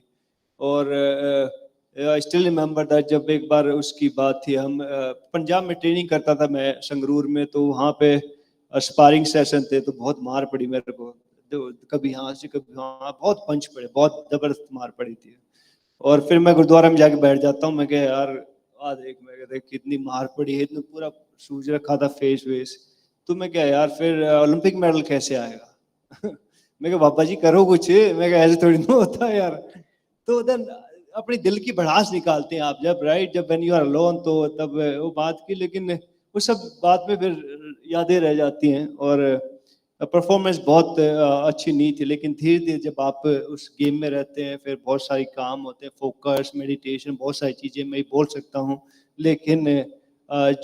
और आई स्टिल रिमेम्बर दैट जब एक बार उसकी बात थी, हम पंजाब में ट्रेनिंग करता था मैं संगरूर में, तो वहाँ पे स्पारिंग सेशन थे, तो बहुत मार पड़ी मेरे को, तो कभी यहाँ से कभी वहाँ, बहुत पंच पड़े, बहुत जबरदस्त मार पड़ी थी। और फिर मैं गुरुद्वारा में जाके बैठ जाता हूँ, मैं कह यार आ देख, मैं कहता कितनी मार पड़ी है, इतना पूरा सूज रखा था फेस वेस, तो मैं क्या यार फिर ओलंपिक मेडल कैसे आएगा। मैं कहा पापा जी करो कुछ, मैं कहा ऐसे थोड़ी ना होता है यार। तो देन अपनी दिल की भड़ास निकालते हैं आप जब, राइट, जब व्हेन यू आर अलोन, तो तब वो बात की, लेकिन वो सब बात में फिर यादें रह जाती हैं। और परफॉर्मेंस बहुत अच्छी नहीं थी, लेकिन धीरे धीरे जब आप उस गेम में रहते हैं, फिर बहुत सारे काम होते हैं, फोकस, मेडिटेशन, बहुत सारी चीजें मैं बोल सकता हूँ, लेकिन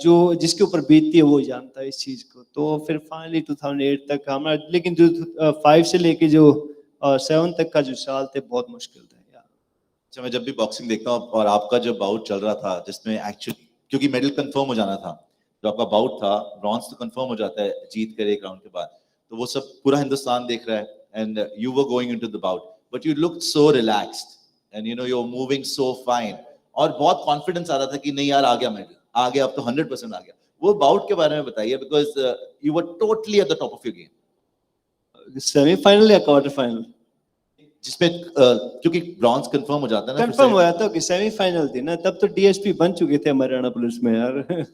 जो जिसके ऊपर बीतती है वो जानता है इस चीज को। तो फिर फाइनली 2008 तक हमारा, लेकिन जो 5 से लेके जो 7 तक का जो साल थे बहुत मुश्किल थे यार। अच्छा, मैं जब भी बॉक्सिंग देखता हूँ और आपका जो बाउट चल रहा था जिसमें एक्चुअली क्योंकि मेडल कंफर्म हो जाना था, जो आपका बाउट था ब्रॉन्ज तो कंफर्म हो जाता है जीत कर एक राउंड के बाद, तो वो सब पूरा हिंदुस्तान देख रहा है and you were going into the bout but you looked so relaxed and you know you are moving so fine और बहुत कॉन्फिडेंस आ रहा था कि नहीं यार आ गया मेडल, आ गया, अब तो 100% आ गया। वो बाउट के बारे में बताइए because you were totally at the top of your game. Semifinal या क्वार्टर फाइनल? जिसमें क्योंकि ब्रॉन्ज कंफर्म हो जाता है ना, कंफर्म हो जाता कि सेमीफाइनल थी ना, तब तो डीएसपी बन चुके थे हमारे हरियाणा पुलिस में यार।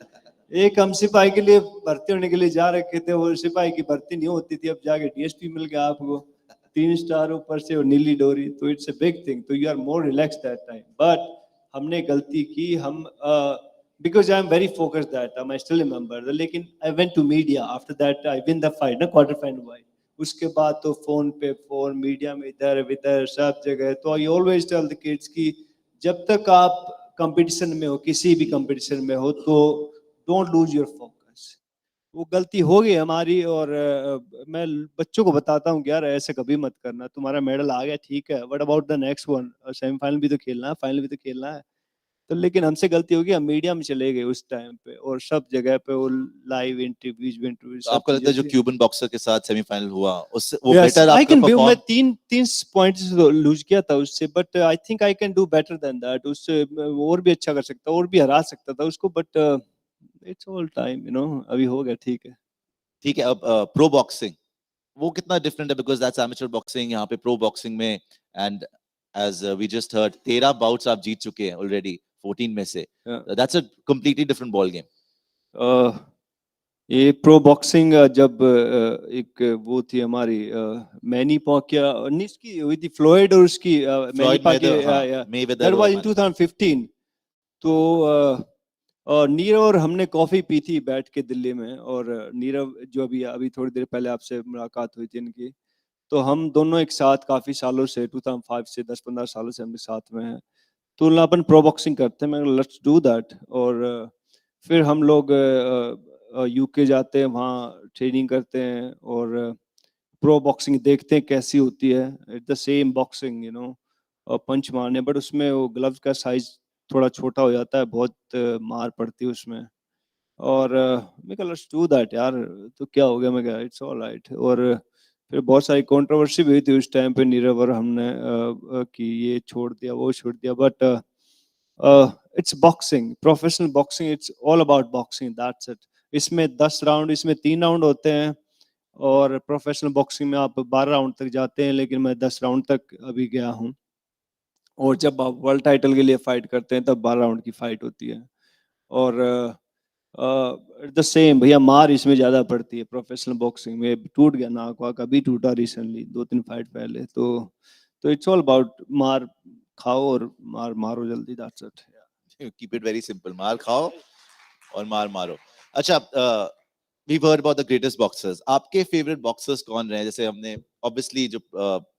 एक हम सिपाही के लिए भर्ती होने के लिए जा रखे थे, वो सिपाही की भर्ती नहीं होती थी, अब जाके डीएसपी मिल गया आपको, 3 स्टार ऊपर से और नीली डोरी, तो इट्स अ बिग थिंग, तो you are more relax that time. But हमने गलती की, हम because I am very focused that time, I still remember, लेकिन I went to media after that, I win the fight ना, quarter final white, उसके बाद तो फोन पे फोन, मीडिया में इधर विधर सब जगह। तो I always tell the kids कि जब तक आप कंपटीशन में हो, किसी भी कंपटीशन में हो, तो डोंट लूज योर फोकस। वो गलती हो गई हमारी, और मैं बच्चों को बताता हूँ कि यार ऐसे कभी मत करना, तुम्हारा मेडल आ गया ठीक है, what about the next one, semifinal भी तो खेलना है, फाइनल भी तो खेलना है। तो लेकिन हमसे गलती होगी, हम मीडिया में चले गए उस टाइम पे, और सब जगह पे वो लाइव इंटरव्यूज तो आपको लगता है जो क्यूबन बॉक्सर के साथ सेमीफाइनल हुआ उससे वो yes, बेटर I आपका can be, मैं परफॉर्म? तीन पॉइंट्स लूज किया था उससे, but I think I can do better than that, उससे और भी अच्छा कर सकता, और भी हरा सकता था उसको, but it's all time, you know, अभी हो गया ठीक है। ठीक है, अब प्रो बॉक्सिंग वो कितना डिफरेंट है बिकॉज दैट्स एमेचर बॉक्सिंग, यहाँ पे प्रो बॉक्सिंग में and as we just heard 13 bouts आप जीत चुके हैं ऑलरेडी 14 में से, that's a completely different ball game. ये प्रो बॉक्सिंग जब एक वो थी हमारी मैनी पॉकिया की हुई थी, फ्लोइड और उसकी मैनी पॉकिया, दैट वाज इन 2015। तो नीरव और हमने कॉफी पी थी बैठ के दिल्ली में, और नीरव जो अभी थोड़ी देर पहले आपसे मुलाकात हुई थी इनकी, तो हम दोनों एक साथ काफी सालों से 2005 से 10-15 सालों से हम साथ में हैं, तो अपन प्रो बॉक्सिंग करते हैं, मैं लेट्स डू दैट। और फिर हम लोग यूके जाते हैं, वहाँ ट्रेनिंग करते हैं, और प्रो बॉक्सिंग देखते हैं कैसी होती है, it's the same boxing, you know, punch मारने, बट उसमें वो ग्लव्स का साइज थोड़ा छोटा हो जाता है, बहुत मार पड़ती है उसमें। और मैं कहा लेट्स डू दैट यार, तो क्या हो गया, मैं कहा इट्स ऑल राइट। और फिर बहुत सारी कंट्रोवर्सी भी हुई थी उस टाइम पे, नीरव और हमने कि ये छोड़ दिया वो छोड़ दिया, but it's boxing, professional boxing, it's all about boxing, that's it. इसमें 10 राउंड, इसमें 3 राउंड होते हैं, और प्रोफेशनल बॉक्सिंग में आप 12 राउंड तक जाते हैं, लेकिन मैं 10 राउंड तक अभी गया हूँ। और जब आप वर्ल्ड टाइटल के लिए फाइट करते हैं तब 12 राउंड की फाइट होती है, और द सेम भैया, मार इसमें ज्यादा पड़ती है प्रोफेशनल बॉक्सिंग में, टूट गया नाक वाक, अभी टूटा रिसेंटली 2-3 फाइट पहले, तो इट्स ऑल अबाउट मार खाओ और मार मारो जल्दी, that's it. Keep it very simple, मार खाओ और मार मारो। अच्छा, we've heard about the greatest boxers. आपके फेवरेट बॉक्सर्स कौन रहे हैं? जैसे हमने ऑब्वियसली जो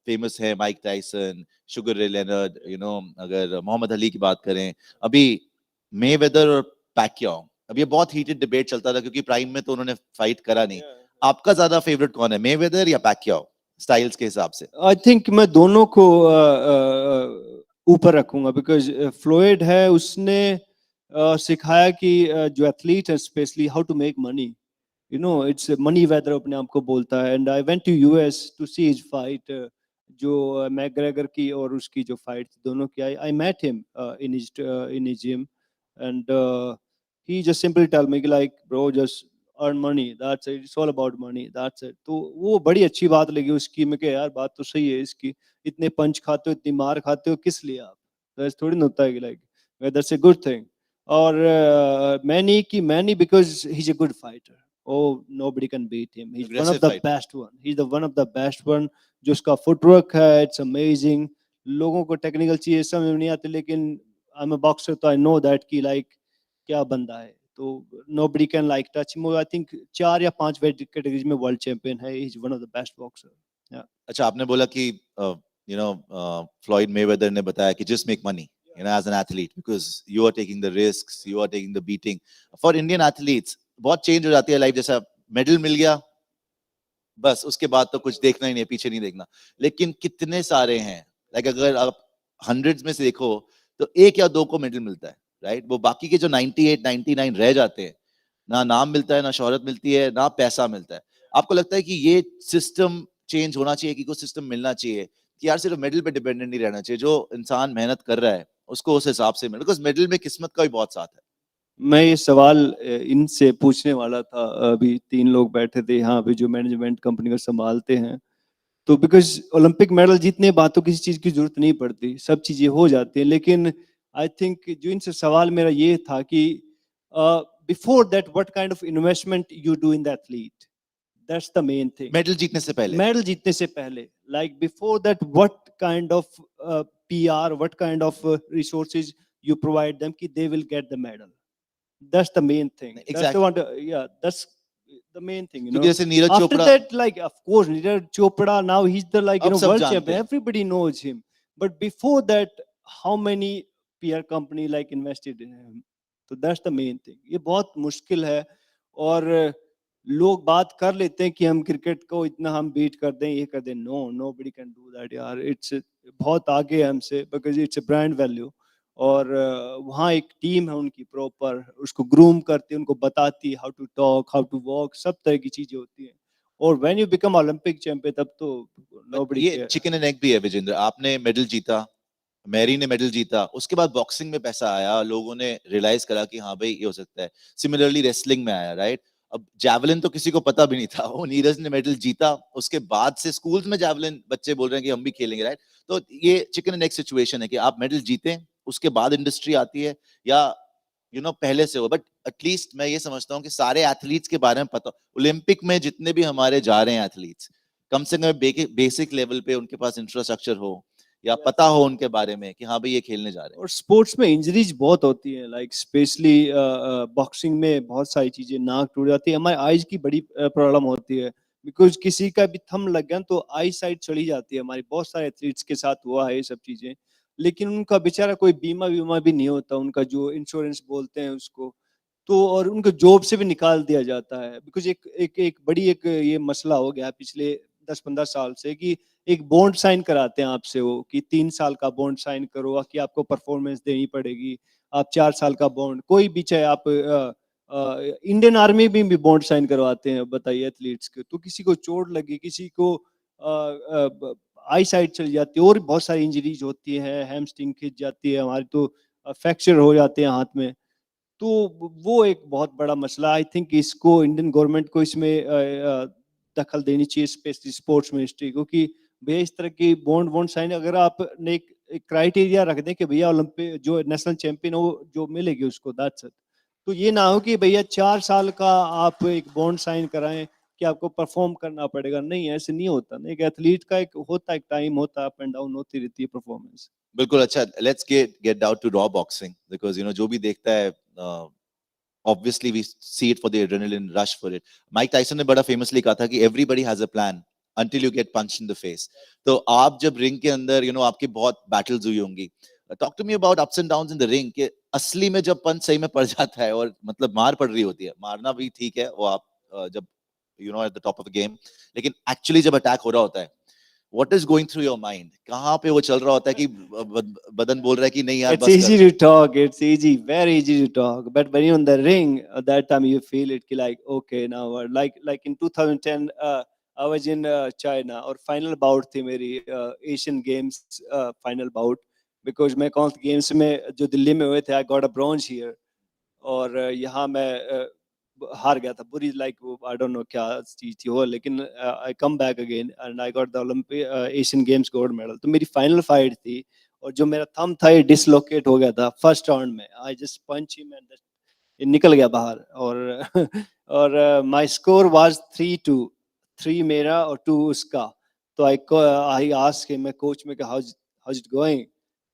फेमस है माइक टाइसन, शुगर रे लेनर्ड, यू नो, अगर मोहम्मद अली की बात करें, अभी मेवेदर और पैक्याओ, अब ये बहुत हीटेड डिबेट चलता था क्योंकि प्राइम में तो उन्होंने फाइट करा नहीं। आपका ज्यादा फेवरेट कौन है, मेवेदर या पैक्याओ स्टाइल्स के हिसाब से? आई थिंक मैं दोनों को ऊपर रखूंगा, बिकॉज फ्लोइड है, उसने सिखाया कि जो एथलीट है specially how to make money, you know, it's a money weather अपने आप को बोलता है. And I went to US to see his fight, जो मैकग्रेगर की और उसकी जो फाइट दोनों की. I met him in his gym, and he just simply tell me like, bro, just earn money, that's it, it's all about money, that's it. तो वो बड़ी अच्छी बात लगी उसकी. मैं कहा यार बात तो सही है इसकी, इतने पंच खाते हो, इतनी मार खाते हो, किस लिए आप? तो ऐसे थोड़ी ना होता है कि like that's a good thing. और many because he's a good fighter. Oh, nobody can beat him. He's one of Aggressive the fighter. best one. He's the one of the best one. जो उसका footwork है, it's amazing. लोगों को technical चीजें समझ में नहीं आती, लेकिन I'm a boxer, तो I know that कि like क्या बंदा है. तो nobody can like touch him. I think 4 या 5 weight categories में world champion है. He's one of the best boxer. Yeah. अच्छा, आपने बोला कि Floyd Mayweather ने बताया कि just make money, as an athlete, because you are taking the risks, you are taking the beating. For Indian athletes बहुत change हो जाती है लाइफ. जैसा मेडल मिल गया, बस उसके बाद तो कुछ देखना ही नहीं, पीछे नहीं देखना. लेकिन कितने सारे हैं, लाइक अगर आप हंड्रेड्स में से देखो तो 1 या 2 को मेडल मिलता है, राइट? वो बाकी के जो 98, 99 रह जाते हैं, ना नाम मिलता है, ना शोहरत मिलती है, ना पैसा मिलता है. आपको लगता है कि ये सिस्टम चेंज होना चाहिए, इको सिस्टम मिलना चाहिए कि यार सिर्फ मेडल पे डिपेंडेंट नहीं रहना चाहिए, जो इंसान मेहनत कर रहा है उसको उस हिसाब से मिले, बिकॉज मेडल में किस्मत का भी बहुत साथ है. मैं ये सवाल इनसे पूछने वाला था. अभी 3 लोग बैठे थे यहाँ पे जो मैनेजमेंट कंपनी को संभालते हैं. तो बिकॉज ओलंपिक मेडल जीतने बाद तो किसी चीज की जरूरत नहीं पड़ती, सब चीजें हो जाती हैं. लेकिन आई थिंक जो इनसे सवाल मेरा ये था कि before that what kind of investment you do in the athlete, that's the main thing. Medal जीतने से पहले, मेडल जीतने से पहले, like before that what kind of PR, what kind of resources you provide them कि they will get the medal. That's the main thing. Exactly. That's the one. Yeah, that's the main thing. क्योंकि जैसे Neeraj After Chopra, that, like of course, Neeraj Chopra now he's the अब सब world जानते champion. हैं. Everybody knows him. But before that, how many PR company like invested in him? So that's the main thing. ये बहुत मुश्किल है. और लोग बात कर लेते हैं कि हम क्रिकेट को इतना हम बीट कर दें, ये कर दें. No, nobody can do that यार. It's बहुत आगे है हमसे, because it's a brand value. और वहाँ एक टीम है उनकी प्रॉपर, उसको ग्रूम करती है, उनको बताती है how to talk, how to walk, सब तरह की चीजें होती हैं. और when you become Olympic champion तब तो नोबडी ये चिकन एंड एग भी है विजेंद्र. आपने मेडल जीता, मैरी ने मेडल जीता, उसके बाद बॉक्सिंग में पैसा आया, लोगों ने रियलाइज करा कि हाँ भाई ये हो सकता है. सिमिलरली रेसलिंग में आया, राइट? अब जैवलिन तो किसी को पता भी नहीं था, वो नीरज ने मेडल जीता, उसके बाद से स्कूल्स में जैवलिन बच्चे बोल रहे हैं कि हम भी खेलेंगे, राइट? तो ये चिकन एंड एग सिचुएशन है कि आप मेडल जीते, उसके बाद इंडस्ट्री आती है, या पहले से हो. बट एटलीस्ट मैं ये समझता हूँ कि सारे एथलीट्स के बारे में पता, ओलंपिक में जितने भी हमारे जा रहे हैं एथलीट्स, कम से कम बेसिक लेवल पे उनके पास इंफ्रास्ट्रक्चर हो या पता हो उनके बारे में कि हाँ भाई ये खेलने जा रहे हैं. और स्पोर्ट्स में इंजरीज बहुत होती है, लाइक स्पेशली बॉक्सिंग में बहुत सारी चीजें, नाक टूट जाती है, हमारे आईज की बड़ी प्रॉब्लम होती है, बिकॉज किसी का भी थंब लग गया तो आई साइड चली जाती है. हमारी बहुत सारे एथलीट्स के साथ हुआ है ये सब चीजें. लेकिन उनका बेचारा कोई बीमा भी नहीं होता, उनका जो इंश्योरेंस बोलते हैं उसको, तो और उनको जॉब से भी निकाल दिया जाता है. बिकॉज एक बड़ी ये मसला हो गया पिछले 10-15 साल से कि एक बॉन्ड साइन कराते हैं आपसे, वो कि 3 साल का बॉन्ड साइन करो कि आपको परफॉर्मेंस देनी पड़ेगी. आप 4 साल का बॉन्ड, कोई भी, चाहे आप इंडियन आर्मी भी बॉन्ड साइन करवाते हैं, बताइए एथलीट्स के. तो किसी को चोट लगी, किसी को आई साइड चली जाती है, और बहुत सारी इंजरीज होती है, हैमस्ट्रिंग खिंच जाती है हमारी, तो फ्रैक्चर हो जाते हैं हाथ में. तो वो एक बहुत बड़ा मसला. आई थिंक इसको इंडियन गवर्नमेंट को इसमें दखल देनी चाहिए, स्पेशली स्पोर्ट्स मिनिस्ट्री को, कि भैया इस तरह की बॉन्ड साइन, अगर आपने एक क्राइटेरिया रख दें कि भैया ओलंपिक जो नेशनल चैंपियन हो जो मिलेगी उसको, दैट्स इट. तो ये ना हो कि भैया 4 साल का आप एक बॉन्ड साइन कराएं कि आपको परफॉर्म करना पड़ेगा. नहीं, ऐसे नहीं होता ना. एक एथलीट का एक होता है, एक टाइम होता है, अप एंड डाउन होती रहती है परफॉर्मेंस. बिल्कुल. अच्छा, let's get down to raw boxing, because जो भी देखता है, obviously we see it for the adrenaline rush for it. Mike Tyson ने बड़ा famously कहा था कि everybody has a plan until you get punched in the face. तो आप जब रिंग के अंदर आपकी बहुत battles हुई होंगी. Talk to me about ups and downs in the ring, कि असली में जब पंच सही में पड़ जाता है और मतलब मार पड़ रही होती है, मारना भी ठीक है वो आप जब at the top of the game, लेकिन actually जब अटैक हो रहा होता है, what is going through your mind? कहाँ पे वो चल रहा होता है कि बदन बोल रहा है कि नहीं यार It's बस easy कर. to talk. It's easy, very easy to talk. But when you're in the ring, at that time you feel it like, okay, now like in 2010, I was in China और final bout थी मेरी Asian Games final bout because मैं Commonwealth Games में जो दिल्ली में हुए थे, I got a bronze here और यहाँ मैं हार गया था बुरी लाइक आई डोंट नो क्या चीज थी वो लेकिन I come back again and I got the Olympic Asian games gold medal. तो मेरी फाइनल फाइट थी और जो मेरा थंब था ये डिसलोकेट हो गया था फर्स्ट राउंड में. I just punch him and ये निकल गया बाहर और माय स्कोर वाज 3-2, 3 मेरा और 2 उसका. तो आई आस्क हिम, मैं कोच में कहा हाउज इट गोइंग.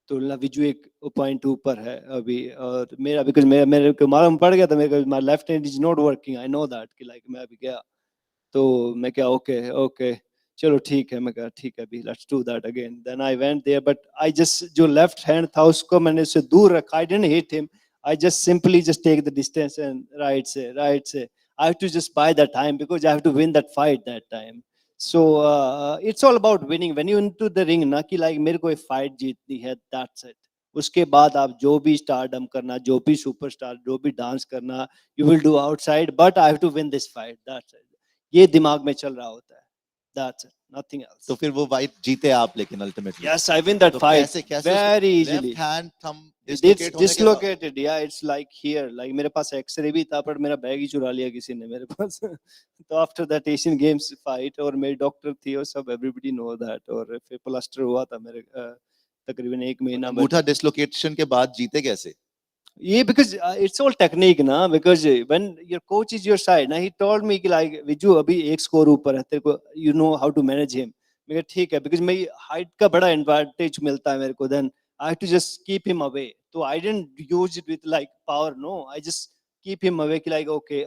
तो विजू एक पॉइंट ऊपर है अभी और मेरा बिकॉज मेरे को मालूम पड़ गया था मेरे my left hand is not working. I know that कि लाइक मैं अभी गया तो मैं क्या ओके ओके चलो ठीक है. मैं कहा ठीक है अभी let's do that again. Then I went there but I just जो लेफ्ट हैंड था उसको मैंने उससे दूर रखा. I didn't hit him. I just simply just take the distance and right say. I have to just buy that time because I have to win that fight that time. So it's all about winning. When you into the ring, ना कि like मेरे को एक fight जीतनी है, that's it. उसके बाद आप जो भी stardom करना, जो भी superstar, जो भी dance करना, you will do outside. But I have to win this fight. That's it. ये दिमाग में चल रहा होता है. That's it. Nothing else. तो फिर वो फाइट जीते आप लेकिन ultimately. Yes, I win that तो fight कैसे very easily. Left hand thumb It's dislocate होने के बाद dislocated. Yeah, it's like here. Like मेरे पास एक्सरे भी था पर मेरा बैग ही चुरा लिया किसी ने मेरे पास. तो after that Asian Games fight और मेरी डॉक्टर थी और सब everybody know that और फिर प्लास्टर हुआ था मेरे तकरीबन 1 महीना. अंगूठा डिसलोकेशन के बाद जीते कैसे? Yeah, because it's all technique ना. Because when your coach is your side ना, he told me कि like विजू अभी एक स्कोर ऊपर है तेरे को, you know how to manage him. मैं कहा ठीक है because मेरी हाइट का बड़ा एडवांटेज मिलता है मेरे को. Then I have to just keep him away. So I didn't use it with like power. No, I just keep him away. Like okay,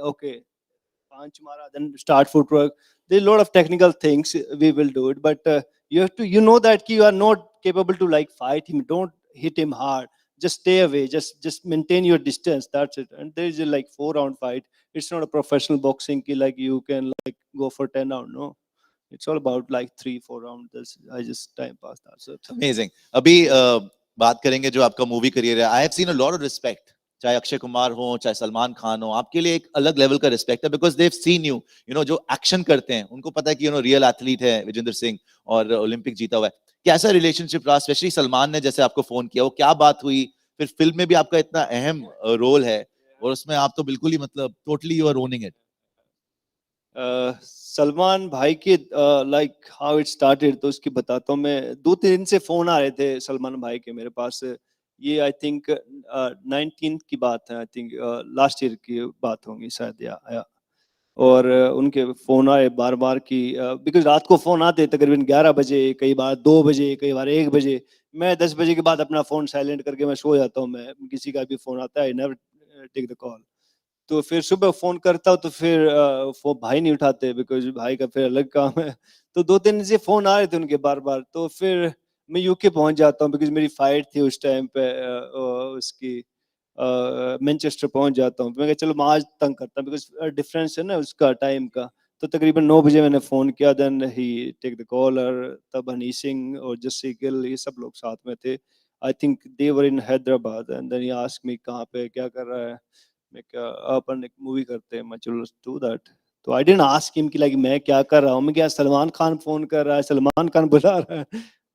punch mara, then start footwork. There's a lot of technical things we will do it, but you have to, you know that you are not capable to like fight him. Don't hit him hard. Just stay away. Just maintain your distance. That's it. And there is a like 4-round fight. It's not a professional boxing ki like you can like go for 10 round. No, it's all about like 3-4 rounds. I just time pass. That's it. Amazing. अभी बात करेंगे जो आपका movie career है. I have seen a lot of respect. चाहे अक्षय कुमार हो चाहे सलमान खान हो, आपके लिए एक अलग लेवल का रिस्पेक्ट है because they've seen you know जो एक्शन करते हैं उनको पता है कि रियल एथलीट है विजेंद्र सिंह और ओलंपिक जीता हुआ है. कैसा रिलेशनशिप रहा? स्पेशली सलमान ने जैसे आपको फोन किया, वो क्या बात हुई? फिर फिल्म में भी आपका इतना अहम रोल है और उसमें आप तो बिल्कुल ही मतलब totally you are owning it. Salman भाई के लाइक हाउ इट स्टार्टेड तो उसकी बताता हूँ मैं. 2-3 दिन से फोन आ रहे थे सलमान भाई के मेरे पास. ये आई थिंक 19 की बात है. आई थिंक लास्ट ईयर की बात होगी शायद या और उनके फोन आए बार बार की बिकॉज रात को फोन आते तकरीबन 11 बजे, कई बार 2 बजे, कई बार 1 बजे. मैं 10 बजे के बाद अपना फोन साइलेंट करके मैं सो जाता हूँ. मैं किसी का भी फोन आता है I never take the call. तो फिर सुबह फोन करता हूँ तो फिर वो भाई नहीं उठाते बिकॉज भाई का फिर अलग काम है. तो 2-3 दिन से फोन आ रहे थे उनके बार बार. तो फिर मैं यूके पहुंच जाता हूँ बिकॉज मेरी फाइट थी उस टाइम पे उसकी मैनचेस्टर पहुंच जाता हूँ. मैं चलो मैं आज तंग करता हूँ बिकॉज डिफरेंस है ना उसका टाइम का. तो तकरीबन 9 बजे मैंने फोन किया. Then he take the call और तब हनी सिंह और जस्सी गिल ये सब लोग साथ में थे. I think they were in Hyderabad and then he asked me कहाँ पे क्या कर रहा है. मैं क्या अपन एक मूवी करते हैं. मैं चलो डू दैट. तो आई डिडंट आस्क हिम कि लाइक मैं क्या कर रहा हूँ. मैं क्या सलमान खान फोन कर रहा है, सलमान खान बुला रहा है.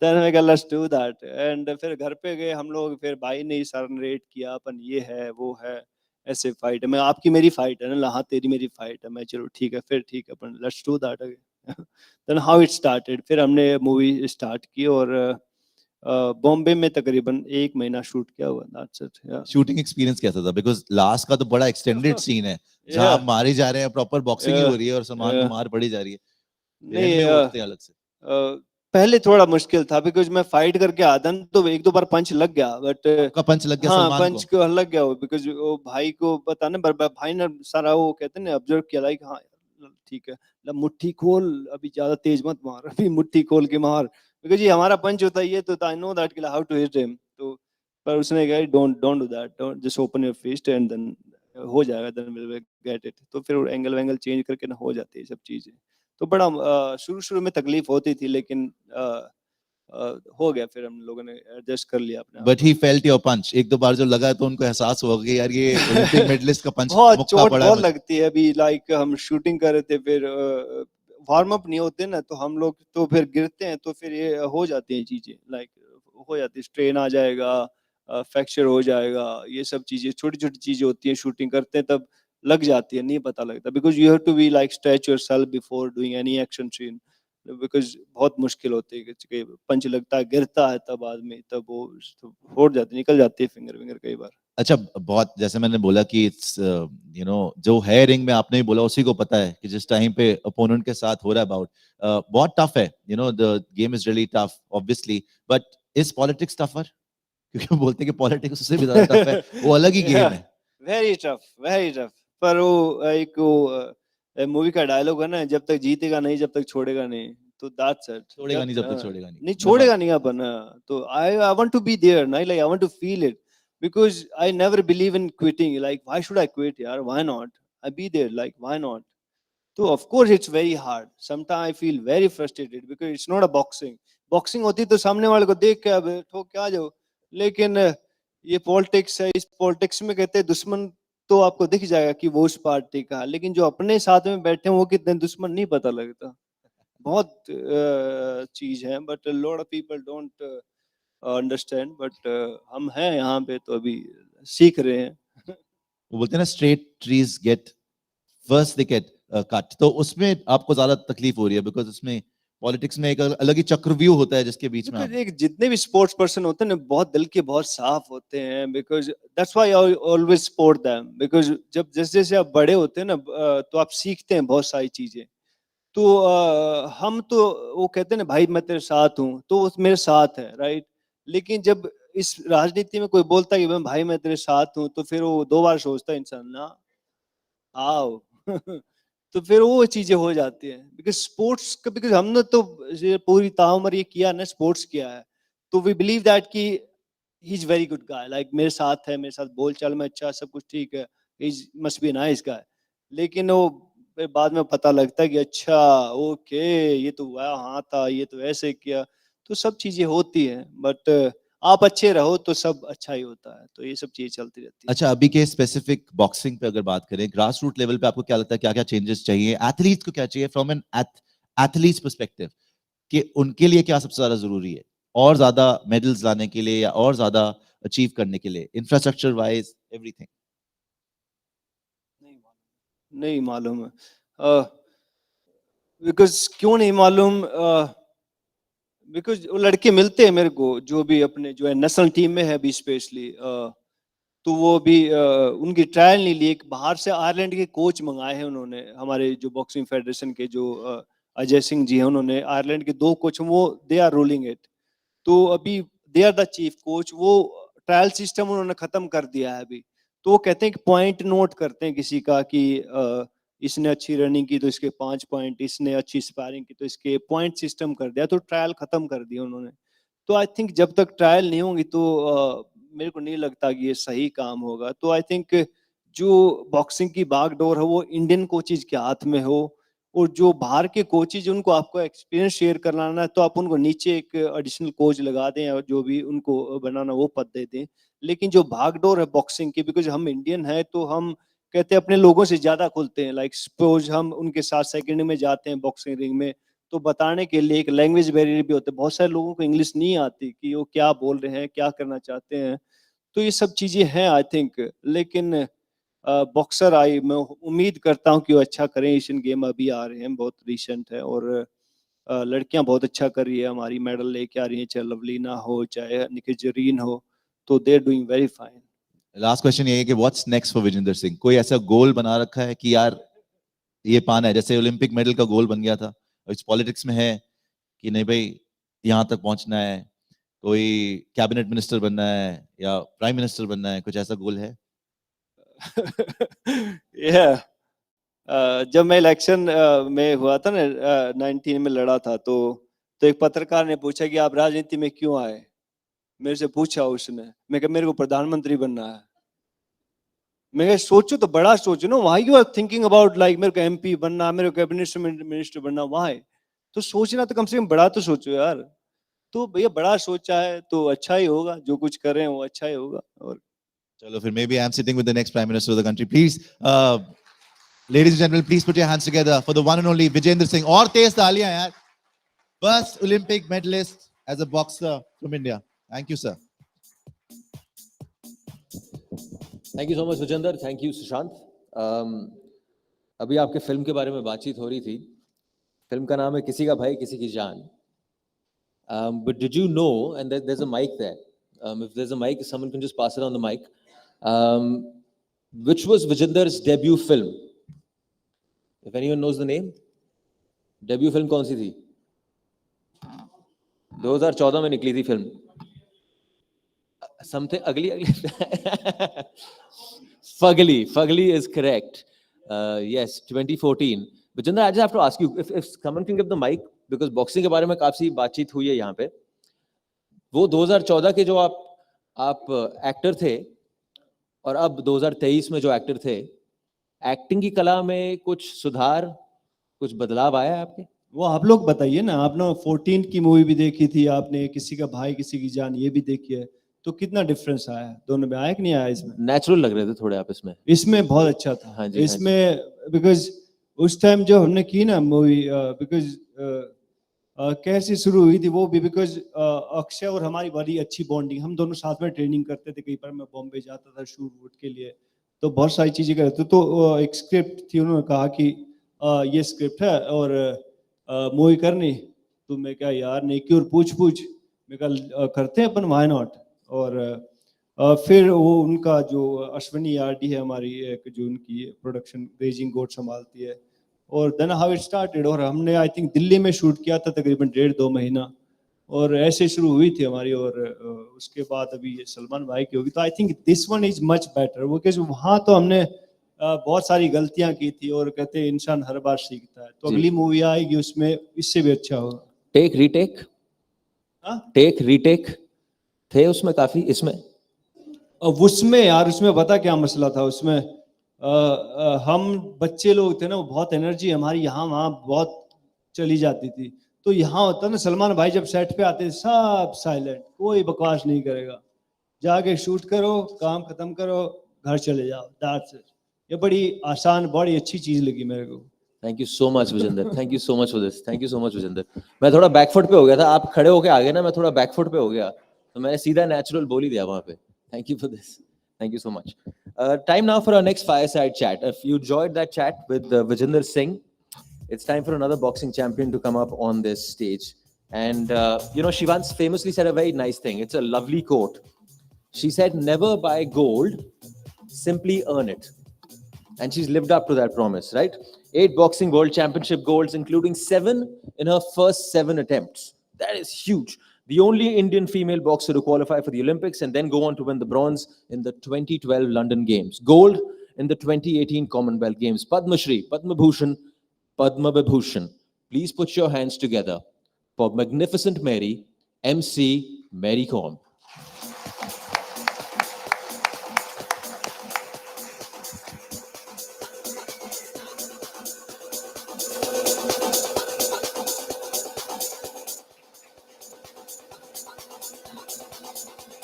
देन मैं कहा लेट्स डू दैट. एंड फिर घर पे गए हम लोग. फिर भाई ने सारा नरेट किया अपन ये है वो है ऐसे फाइट है. मैं आपकी मेरी फाइट है ना, हाँ तेरी मेरी फाइट है. मैं चलो ठीक है फिर ठीक है अपन let's do that again. Then how it started. फिर हमने मूवी स्टार्ट की और बॉम्बे में तकरीबन 1 महीना शूट किया हुआ. That's it. शूटिंग एक्सपीरियंस कैसा था? बिकॉज लास्ट का तो बड़ा एक्सटेंडेड सीन है जहां आप मारे जा रहे हैं, प्रॉपर बॉक्सिंग ही हो रही है और सलमान को मार पड़ी जा रही है. नहीं उठते हैं अलग से. पहले थोड़ा मुश्किल था बिकॉज मैं फाइट करके आता तो 1-2 बार पंच लग गया. बट आपका पंच लग गया हाँ सलमान पंच को लग गया वो बिकॉज वो भाई को पता ना भाई ने सारा वो कहते हैं ना ऑब्जर्व किया लाइक हाँ ठीक है मुट्ठी खोल, अभी ज्यादा तेज मत मार, अभी मुट्ठी खोल के मार बिकॉज ये हमारा पंच होता है. ये तो I know that how to hit him. तो पर उसने कहा don't do that, don't just open your fist and then हो जाएगा, देन विल गेट इट. तो फिर एंगल चेंज करके ना हो जाती है सब चीजें. तो बड़ा शुरू शुरू में तकलीफ होती थी, लेकिन हो गया, फिर हम लोगों ने एडजस्ट कर लिया अपने आप बट को। ही फेल्ट योर पंच, एक दो बार जो लगा तो उनको एहसास हुआ कि यार ये ओलंपिक मेडलिस्ट का पंच बहुत मुक्का चोट पड़ा है बहुत मुझे। लगती है। अभी लाइक हम शूटिंग कर रहे थे, फिर वार्म अप नहीं होते ना, तो हम लोग तो फिर गिरते हैं, तो फिर ये हो जाती हैं चीजें, लाइक हो जाती है, स्ट्रेन आ जाएगा, फ्रैक्चर हो जाएगा, ये सब चीजें छोटी छोटी चीजें होती हैं, शूटिंग करते हैं तब लग जाती है, नहीं पता लगता, because you have to be like stretch yourself before doing any action scene, because बहुत मुश्किल होती है कि पंच लगता है, गिरता है, तब आदमी तब वो फोड़ जाती, निकल जाती है फिंगर विंगर कई बार। अच्छा, बहुत जैसे मैंने बोला कि इट्स जो है रिंग में, आपने ही बोला, उसी को पता है कि जिस टाइम पे अपोनेंट के साथ हो रहा है अबाउट, बहुत टफ है, the game is really tough obviously, but is politics tougher? क्योंकि वो बोलते हैं कि पॉलिटिक्स उससे भी ज्यादा टफ है, वो अलग ही गेम है। Very tough, very tough. पर वो एक वो मूवी का डायलॉग है ना, जब तक जीतेगा नहीं, जब तक छोड़ेगा नहीं, तो दैट्स इट। छोड़ेगा नहीं जब तक छोड़ेगा नहीं। नहीं छोड़ेगा नहीं अपन, तो I want to be there ना, like I want to feel it, because I never believe in quitting, like why should I quit यार, why not, I be there, like why not. तो of course it's very hard, sometime I feel very frustrated, because it's not a boxing. Boxing होती तो सामने वाले को देख के अब ठोक के आ जाओ, लेकिन ये पॉलिटिक्स है, इस पॉलिटिक्स में कहते हैं दुश्मन तो आपको दिख जाएगा कि वो उस पार्टी का, लेकिन जो अपने साथ में बैठे हैं वो कितने दुश्मन नहीं पता लगता, बहुत चीज है, but lot of people don't understand, but हम हैं यहाँ पे तो अभी सीख रहे हैं। वो बोलते हैं ना, straight trees get first they get cut, तो उसमें आपको ज्यादा तकलीफ हो रही है बिकॉज उसमें पॉलिटिक्स में एक अलग ही चक्रव्यूह होता है जिसके बीच में बिकॉज एक जितने भी स्पोर्ट्स पर्सन होते हैं ना, बहुत दिल के बहुत साफ होते हैं, because that's why I always support them, because जब जैसे जैसे आप बड़े होते हैं ना, तो आप सीखते हैं बहुत सारी चीजें, तो हम तो वो कहते हैं ना, भाई मैं तेरे साथ हूँ, तो वो मेरे साथ है, राइट। लेकिन जब इस राजनीति में कोई बोलता है कि भाई मैं तेरे साथ हूँ, तो फिर वो दो बार सोचता है इंसान ना, आओ तो फिर वो चीजें हो जाती हैं, बिकॉज स्पोर्ट्स का, बिकॉज हमने तो ये पूरी ताउम्र ये किया ना, स्पोर्ट्स किया है, तो वी बिलीव दैट कि he is very good guy, like मेरे साथ है, मेरे साथ बोल चाल में अच्छा, सब कुछ ठीक है, he must be nice guy. लेकिन वो फिर बाद में पता लगता है कि अच्छा ओके, ये तो हाँ था, ये तो ऐसे किया, तो सब चीजें होती हैं, बट आप अच्छे रहो तो सब अच्छा ही होता है, तो ये सब चीजें चलती रहती है। अच्छा, अभी के स्पेसिफिक बॉक्सिंग पे अगर बात करें, ग्रास रूट लेवल पे आपको क्या लगता है, क्या क्या चेंजेस चाहिए, एथलीट को क्या चाहिए फ्रॉम एन एथलीट्स पर्सपेक्टिव, कि उनके लिए क्या सबसे ज्यादा जरूरी है और ज्यादा मेडल्स लाने के लिए या और ज्यादा अचीव करने के लिए, इंफ्रास्ट्रक्चर वाइज एवरीथिंग? नहीं मालूम है, बिकॉज क्यों नहीं मालूम, बिकॉज वो लड़के मिलते हैं मेरे को, जो भी अपने जो है नेशनल टीम में है अभी स्पेशली, तो वो भी उनकी ट्रायल नहीं ली, एक बाहर से आयरलैंड के कोच मंगाए हैं उन्होंने, हमारे जो बॉक्सिंग फेडरेशन के जो अजय सिंह जी हैं, उन्होंने आयरलैंड के दो कोच, वो दे आर रूलिंग इट, तो अभी they are the chief coach, वो ट्रायल सिस्टम उन्होंने खत्म कर दिया है अभी, तो वो कहते हैं कि पॉइंट नोट करते हैं किसी का कि इसने अच्छी रनिंग की तो इसके 5 पॉइंट, इसने अच्छी स्पारिंग की तो इसके पॉइंट सिस्टम कर दिया, तो ट्रायल खत्म कर दिया उन्होंने। तो आई थिंक जब तक ट्रायल नहीं होंगी तो मेरे को नहीं लगता कि ये सही काम होगा, तो आई थिंक जो बॉक्सिंग की बागडोर है वो इंडियन कोचिज के हाथ में हो, और जो बाहर के कोचिज उनको आपको एक्सपीरियंस शेयर कराना है, तो आप उनको नीचे एक एडिशनल कोच लगा दें, और जो भी उनको बनाना वो पद दे दें, लेकिन जो भागडोर है बॉक्सिंग की, बिकॉज हम इंडियन है तो हम कहते हैं अपने लोगों से ज्यादा खुलते हैं, लाइक सपोज हम उनके साथ सेकंड में जाते हैं बॉक्सिंग रिंग में, तो बताने के लिए एक लैंग्वेज बैरियर भी होता है, बहुत सारे लोगों को इंग्लिश नहीं आती कि वो क्या बोल रहे हैं, क्या करना चाहते हैं, तो ये सब चीजें हैं आई थिंक। लेकिन बॉक्सर आई, मैं उम्मीद करता हूँ कि वो अच्छा करें, एशियन गेम अभी आ रहे हैं, बहुत रिसेंट है, और लड़कियां बहुत अच्छा कर रही है, हमारी मेडल लेके आ रही हैं, चाहे लवलीना हो चाहे निखिल जरीन हो, तो they are doing very fine. Last question ये है कि what's next for Vijender Singh? कोई ऐसा गोल बना रखा है कि यार ये पाना है, जैसे ओलंपिक मेडल का गोल बन गया था, और इस पॉलिटिक्स में है कि नहीं भाई यहाँ तक पहुंचना है, कोई कैबिनेट मिनिस्टर बनना है या प्राइम मिनिस्टर बनना है, कुछ ऐसा गोल है? जब मैं इलेक्शन में हुआ था ना, 19 में लड़ा था, तो एक पत्रकार ने पूछा कि आप राजनीति में क्यों आए, मेरे से पूछा उसने, मैं कहा मेरे को प्रधानमंत्री बनना है। मैं कहा, सोचो तो बड़ा सोचो ना, why you are thinking about like मेरे को MP बनना, मेरे को कैबिनेट मिनिस्टर बनना, why? तो सोचना तो कम से कम बड़ा तो सोचो यार। तो भैया बड़ा सोचा है तो अच्छा ही होगा, जो कुछ कर रहे हैं वो अच्छा ही होगा। और Chalo, फिर maybe I'm sitting with the next Prime Minister of the country. Please, ladies and gentlemen, please put your hands together for the one and only Vijender Singh. और तेज तालियां यार. First Olympic medalist as a boxer from India. Thank you, sir. Thank you so much Vijender, thank you Sushant. अभी आपके film के बारे में बातचीत हो रही थी। फिल्म का नाम है किसी का भाई किसी की जान। But did you know, and there's a mic there, if there's a mic, someone can just pass it on the mic, which was Vijender's debut film? If anyone knows the name? Debut film कौन सी थी? 2014 में निकली थी film. Something ugly. Fugly is correct. Yes, 2014. Vijender, I just have to ask you, if someone can give the mic, because boxing के बारे में काफी बातचीत हुई है यहाँ पे। वो 2014 के जो आप एक्टर थे और अब 2023 में जो एक्टर थे, एक्टिंग की कला में कुछ सुधार, कुछ बदलाव आया है आपके? वो आप लोग बताइए ना, आपने 14 की मूवी भी देखी थी, आपने किसी का भाई किसी की जान ये भी देखी है, तो कितना डिफरेंस आया है दोनों में? आया कि नहीं आया? इसमें नेचुरल लग रहे थे थोड़े आप इसमें। इसमें बहुत अच्छा था। हाँ जी, इसमें बिकॉज उस टाइम जो हमने की ना मूवी, बिकॉज कैसे शुरू हुई थी वो भी, बिकॉज अक्षय और हमारी बड़ी अच्छी बॉन्डिंग, हम दोनों साथ में ट्रेनिंग करते थे। कई बार मैं बॉम्बे जाता था शूट वूट के लिए, तो बहुत सारी चीजें करते। तो एक स्क्रिप्ट थी, उन्होंने कहा कि ये स्क्रिप्ट है और मूवी करनी। तो मैं क्या यार, नेकी और पूछ मैं कहा करते हैं अपन, व्हाई नॉट। और फिर वो उनका जो अश्विनी आरडी है हमारी, एक जो उनकी प्रोडक्शन बेजिंग गोट संभालती है, और देन हाउ इट स्टार्टेड। और हमने आई थिंक दिल्ली में शूट किया था तकरीबन 1.5-2 महीना, और ऐसे शुरू हुई थी हमारी। और उसके बाद अभी ये सलमान भाई की होगी। तो I think this one is much better, वो कैसे वहाँ तो हमने बहुत सारी गलतियां की थी, और कहते हैं इंसान हर बार सीखता है। तो अगली मूवी आएगी उसमें इससे भी अच्छा होगा। टेक रीटेक थे उसमें काफी। इसमें उसमें यार, उसमें पता क्या मसला था उसमें? हम बच्चे लोग थे ना, वो बहुत एनर्जी हमारी यहाँ वहाँ बहुत चली जाती थी। तो यहाँ होता ना, सलमान भाई जब सेट पे आते सब साइलेंट, कोई बकवास नहीं करेगा, जाके शूट करो, काम खत्म करो, घर चले जाओ, दैट्स इट। ये बड़ी आसान, बड़ी अच्छी चीज लगी मेरे को। Thank you so much Vijender, thank you so much for this, thank you so much Vijender. मैं थोड़ा बैकफुट पे हो गया था, आप खड़े होके आ गए ना, मैं थोड़ा बैकफुट पे हो गया, तो मैंने सीधा नेचुरल बोल ही दिया वहां पे। Thank you for this, thank you so much. Time now for our next fireside chat. If you enjoyed that chat with Vijender Singh, it's time for another boxing champion to come up on this stage. And you know, she once famously said a very nice thing. It's a lovely quote. She said, "Never buy gold, simply earn it." And she's lived up to that promise, right? 8 boxing world championship golds, including 7 in her first 7 attempts. That is huge. The only Indian female boxer to qualify for the Olympics and then go on to win the bronze in the 2012 London Games. Gold in the 2018 Commonwealth Games. Padma Shri, Padma Bhushan, Padma Vibhushan. Please put your hands together for magnificent Mary, MC Mary Kom.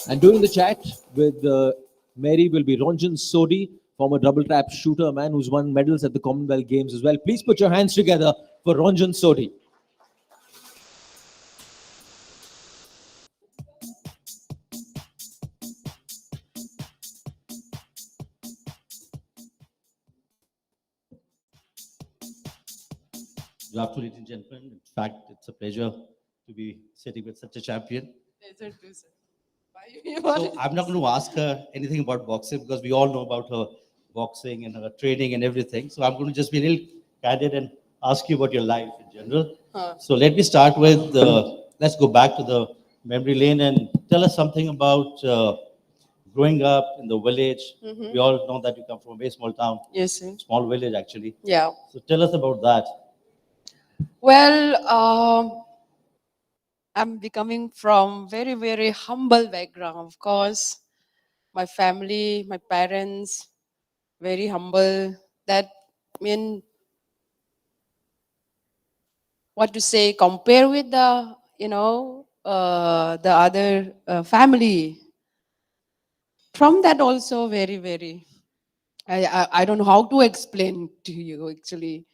And during the chat with Mary will be Ranjan Sodhi, former double trap shooter, a man who's won medals at the Commonwealth Games as well. Please put your hands together for Ranjan Sodhi. Good afternoon, ladies and gentlemen. In fact, it's a pleasure to be sitting with such a champion. Pleasure too, sir. So I'm not going to ask her anything about boxing because we all know about her boxing and her training and everything. So I'm going to just be a little candid and ask you about your life in general. So let me start with, let's go back to the memory lane and tell us something about growing up in the village. Mhm. We all know that you come from a very small town. Yes, sir. Small village, actually. Yeah. So tell us about that. Well, I'm becoming from very, very humble background. Of course, my family, my parents, very humble. That mean what to say? Compare with the the other family. From that also very. I don't know how to explain to you actually.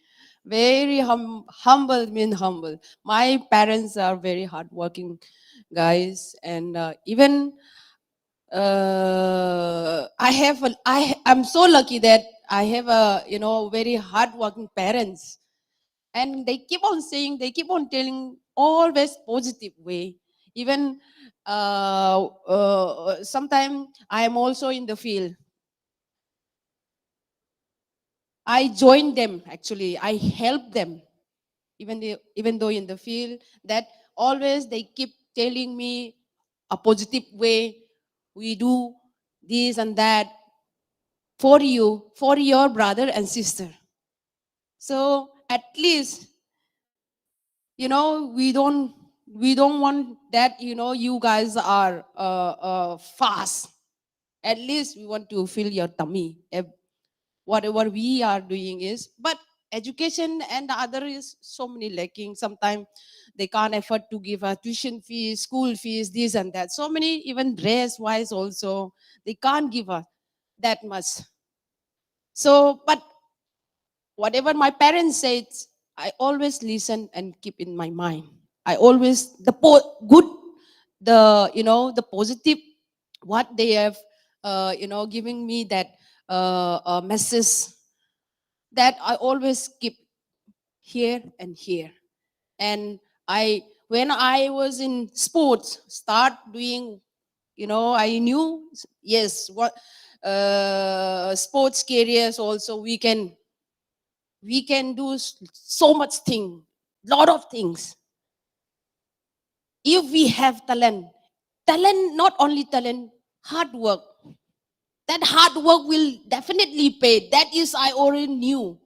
Very humble mean humble. My parents are very hardworking guys, and even I'm so lucky that I have a very hardworking parents, and they keep on saying, they keep on telling always positive way. Even sometimes I am also in the field. I join them actually. I help them, even though in the field. That always they keep telling me a positive way. We do this and that for you, for your brother and sister. So at least, we don't want that, you guys are fast. At least we want to fill your tummy. Whatever we are doing is, but education and the other is so many lacking. Sometimes they can't afford to give a tuition fees, school fees, this and that. So many, even dress wise also, they can't give us that much. So, but whatever my parents said, I always listen and keep in my mind. I always good, the positive, what they have, giving me that message, that I always keep here and here. And when I was in sports, start doing, I knew, yes, what sports careers also we can do so much thing, lot of things. If we have talent, not only talent, hard work. That hard work will definitely pay. That is, I already knew.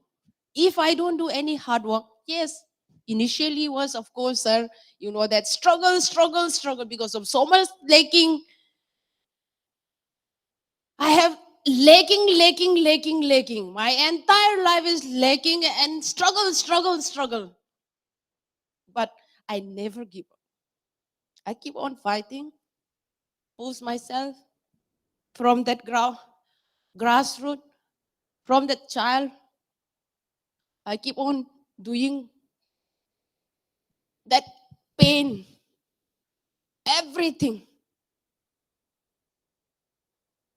If I don't do any hard work, yes, initially was, of course, sir, that struggle because of so much lacking. I have lacking. My entire life is lacking and struggle. But I never give up. I keep on fighting, push myself from that grassroots, from that child. I keep on doing that pain, everything.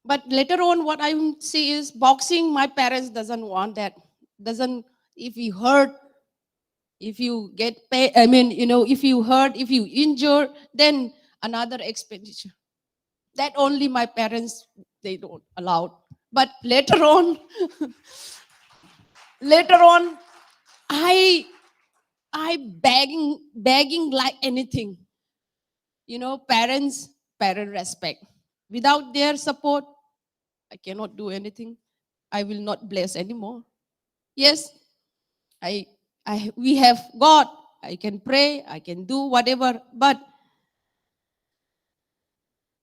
But later on, what I see is boxing, my parents doesn't want that. If you hurt, if you get paid, if you hurt, if you injure, then another expenditure. That only my parents, they don't allow. But later on, I begging like anything. Parent respect. Without their support, I cannot do anything. I will not bless anymore. Yes, we have God. I can pray, I can do whatever, but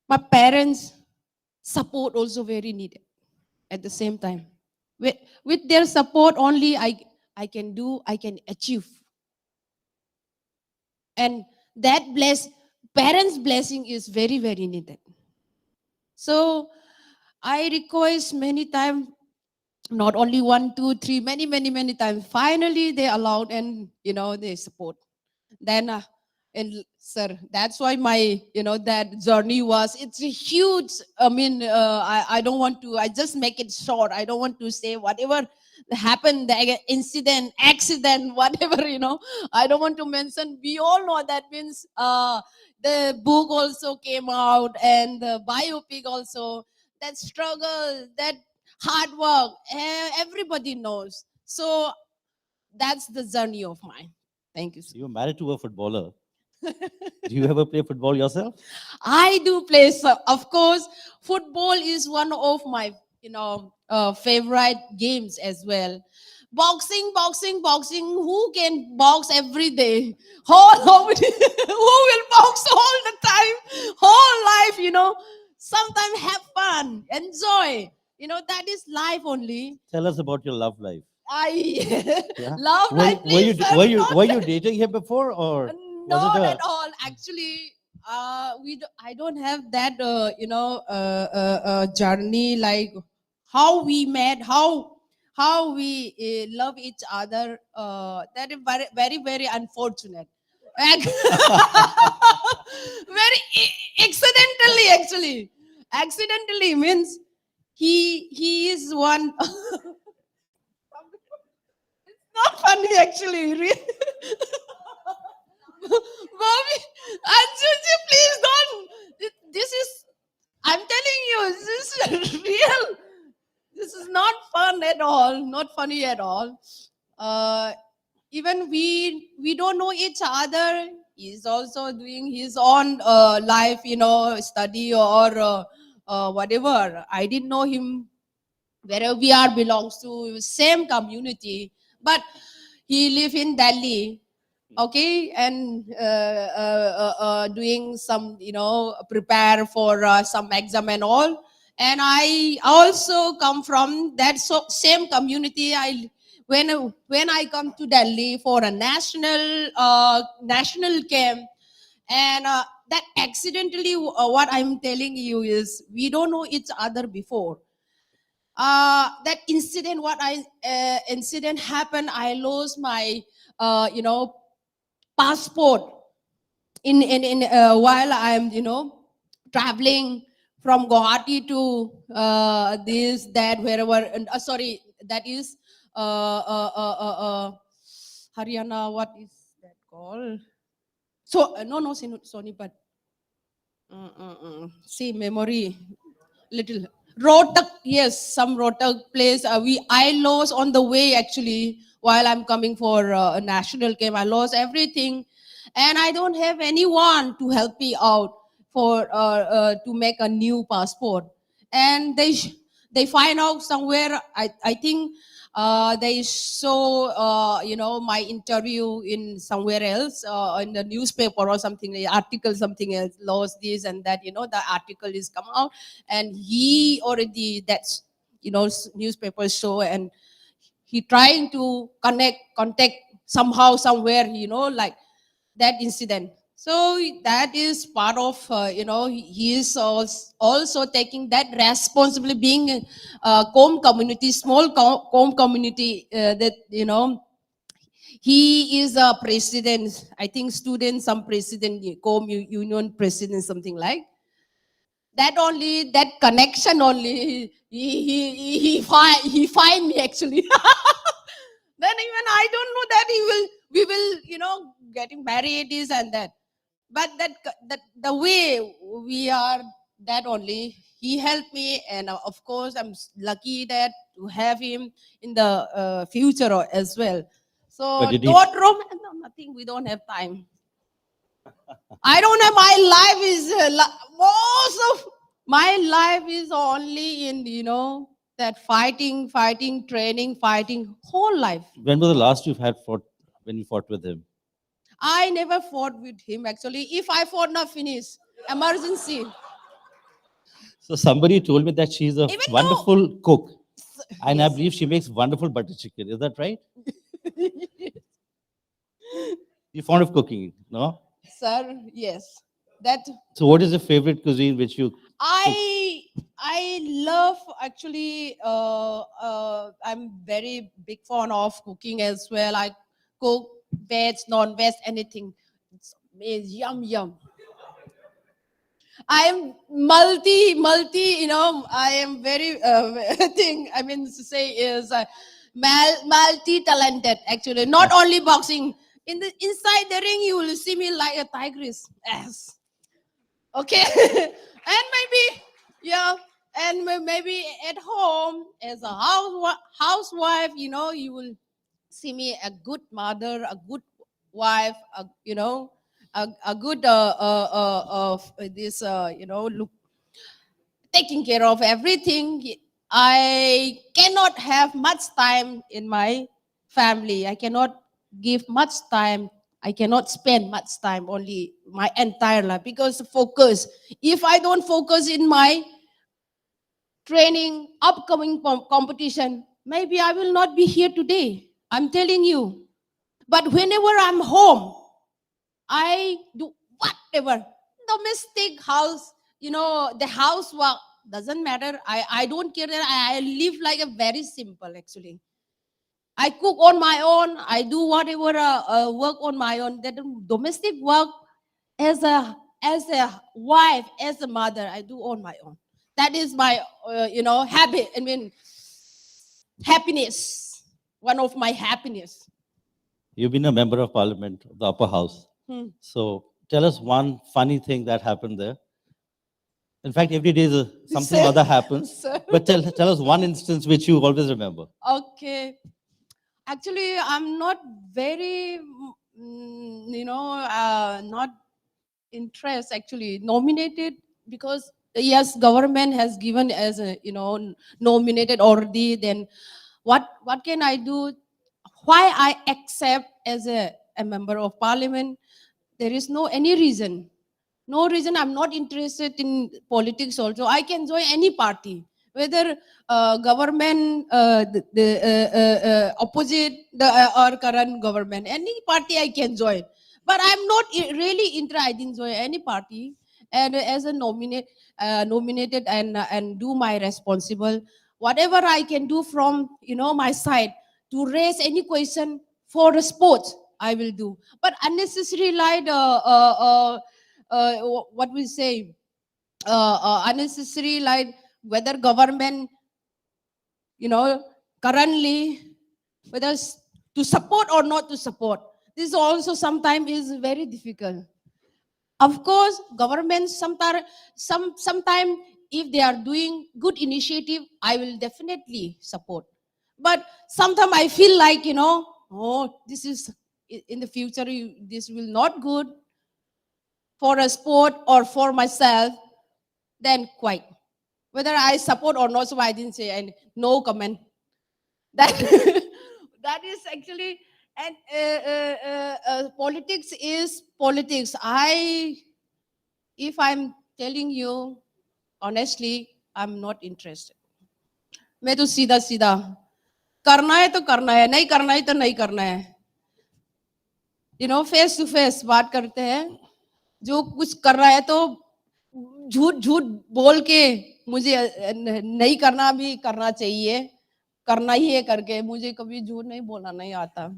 my parents' support also very needed at the same time. With their support only, I can achieve. And that parents' blessing is very needed. So I request many times, not only 1, 2, 3, many times. Finally, they allowed, and they support. Then, and sir, that's why my that journey was. It's a huge. I don't want to. I just make it short. I don't want to say whatever happened, the incident, accident, whatever. I don't want to mention. We all know that means. The book also came out, and the biopic also. That struggle, that hard work, everybody knows. So that's the journey of mine. Thank you, sir. You're married to a footballer. Do you ever play football yourself? I do play, sir. Of course, football is one of my, favorite games as well. Boxing. Who can box every day? Nobody. Who will box all the time? Whole life, Sometimes have fun, enjoy. that is life only. Tell us about your love life. I Yeah. love Were, life. were you Please, sir, were you not were you that. dating him before, or was Not it at a? all. Actually, I don't have that, journey like how we met, how we love each other. That is very, very, very unfortunate. And very accidentally, actually. Accidentally means he is one. Not funny, actually. Mommy, Anjuji, please don't. This is, I'm telling you, this is real. This is not fun at all, not funny at all. Even we don't know each other. He's also doing his own life, study or whatever. I didn't know him wherever we are belongs to same community, but he live in Delhi, okay, and doing some, prepare for some exam and all. And I also come from that same community. When I come to Delhi for a national camp, and that accidentally, what I'm telling you is we don't know each other before. That incident, incident happened, I lost my, passport in while I'm, traveling from Guwahati to that, wherever, and, sorry, that is Haryana, what is that called? So, no, Sonipat. See, memory, little. Rohtak, yes, some Rohtak place. I lost on the way, actually, while I'm coming for a national camp. I lost everything, and I don't have anyone to help me out for to make a new passport. And they find out somewhere. I think they show my interview in somewhere else, in the newspaper or something, the article, something else, lost this and that. The article is come out, and he already, that's newspaper show, and he trying to contact somehow, somewhere, like that incident. So that is part of, he is also taking that responsibility, being a Kom community, small Kom community, that, he is a president, I think student, some president, Kom union president, something like that. Only that connection only, he find me, actually. Then even I don't know that we will, getting married, this and that. But that the way we are, that only he helped me, and of course I'm lucky that to have him in the future as well. So But did he- not romance, no, nothing. We don't have time. I don't have, my life is most of my life is only in that fighting, training, fighting whole life. When was the last you've had fought when you fought with him? I never fought with him, actually. If I fought, not finish. Emergency. So somebody told me that she's a Even wonderful cook, and I Yes. believe she makes wonderful butter chicken. Is that right? You're fond of cooking, no? Sir, yes. That So what is your favorite cuisine which you? I love, actually, I'm very big fan of cooking as well. I cook veg, non-veg, anything. It's amazing, yum. I am multi, I am very, thing, I mean to say is multi-talented, actually. Not only boxing. Inside the ring, you will see me like a tigress. Yes. Okay. And maybe, yeah, and maybe at home as a housewife, you will see me a good mother, a good wife, a good look, taking care of everything. I cannot have much time in my family. I cannot give much time. I cannot spend much time, only my entire life, because focus. If I don't focus in my training, upcoming competition, maybe I will not be here today. I'm telling you. But whenever I'm home, I do whatever. Domestic house, the housework doesn't matter. I don't care that I live like a very simple actually. I cook on my own. I do whatever work on my own. That domestic work as a wife, as a mother, I do on my own. That is my habit. I mean, happiness. One of my happiness. You've been a member of parliament of the upper house. So tell us one funny thing that happened there. In fact, every day something Sir, other happens. sir. But tell us one instance which you always remember. Okay. Actually, I'm not very, not interest actually nominated because yes, government has given as a, nominated already. Then what can I do? Why I accept as a member of parliament? There is no any reason. No reason. I'm not interested in politics also. I can join any party, whether government, the opposite, or current government. Any party I can join. But I'm not really interested in join any party. And as a nominated and do my responsible, whatever I can do from my side to raise any question for the sports, I will do. But unnecessary like what we say, unnecessary like whether government, currently, whether to support or not to support. This also sometimes is very difficult. Of course, government sometime if they are doing good initiative, I will definitely support. But sometimes I feel like, oh, this is in the future, this will not good for a sport or for myself, then quite. Whether I support or not, so I didn't say, and no comment. That, that is actually, and politics is politics. If I'm telling you, honestly, I'm not interested. मैं तो सीधा सीधा करना है तो करना है, नहीं करना है तो नहीं करना है. फेस टू फेस बात करते हैं. जो कुछ कर रहा है तो झूठ झूठ बोल के मुझे नहीं करना भी करना चाहिए, करना ही है करके मुझे कभी झूठ नहीं बोलना नहीं आता.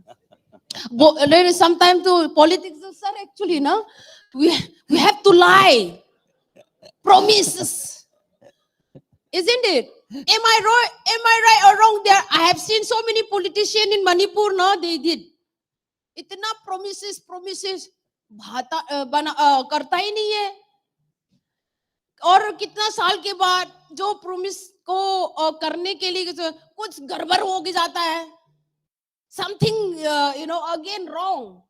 Sometimes to politics, sir, actually, no, we have to lie, promises, isn't it? Am I right or wrong? There, I have seen so many politicians in Manipur. No, they did. इतना promises करता ही नहीं है. और कितना साल के बाद जो promise को करने के लिए कुछ गड़बड़ हो जाता है. Something, again wrong.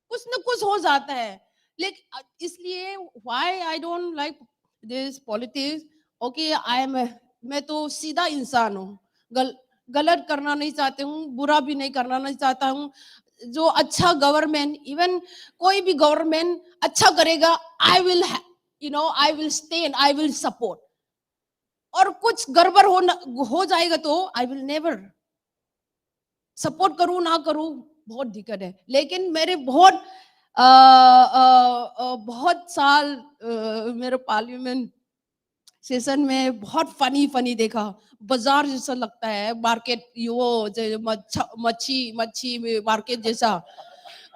कुछ न कुछ हो जाता है. लेकिन इसलिए why I don't like this politics? Okay, मैं तो सीधा इंसान हूँ. गलत करना नहीं चाहती हूँ, बुरा भी नहीं करना नहीं चाहता हूँ. जो अच्छा गवर्नमेंट, इवन कोई भी गवर्नमेंट अच्छा करेगा, I will stay and I will support. और कुछ गड़बड़ हो जाएगा तो I will never सपोर्ट करूं ना करूं, बहुत दिक्कत है. लेकिन मेरे बहुत साल मेरे पार्लियामेंट सेशन में बहुत फनी देखा. बाजार जैसा लगता है, मार्केट, मच्छी मार्केट जैसा.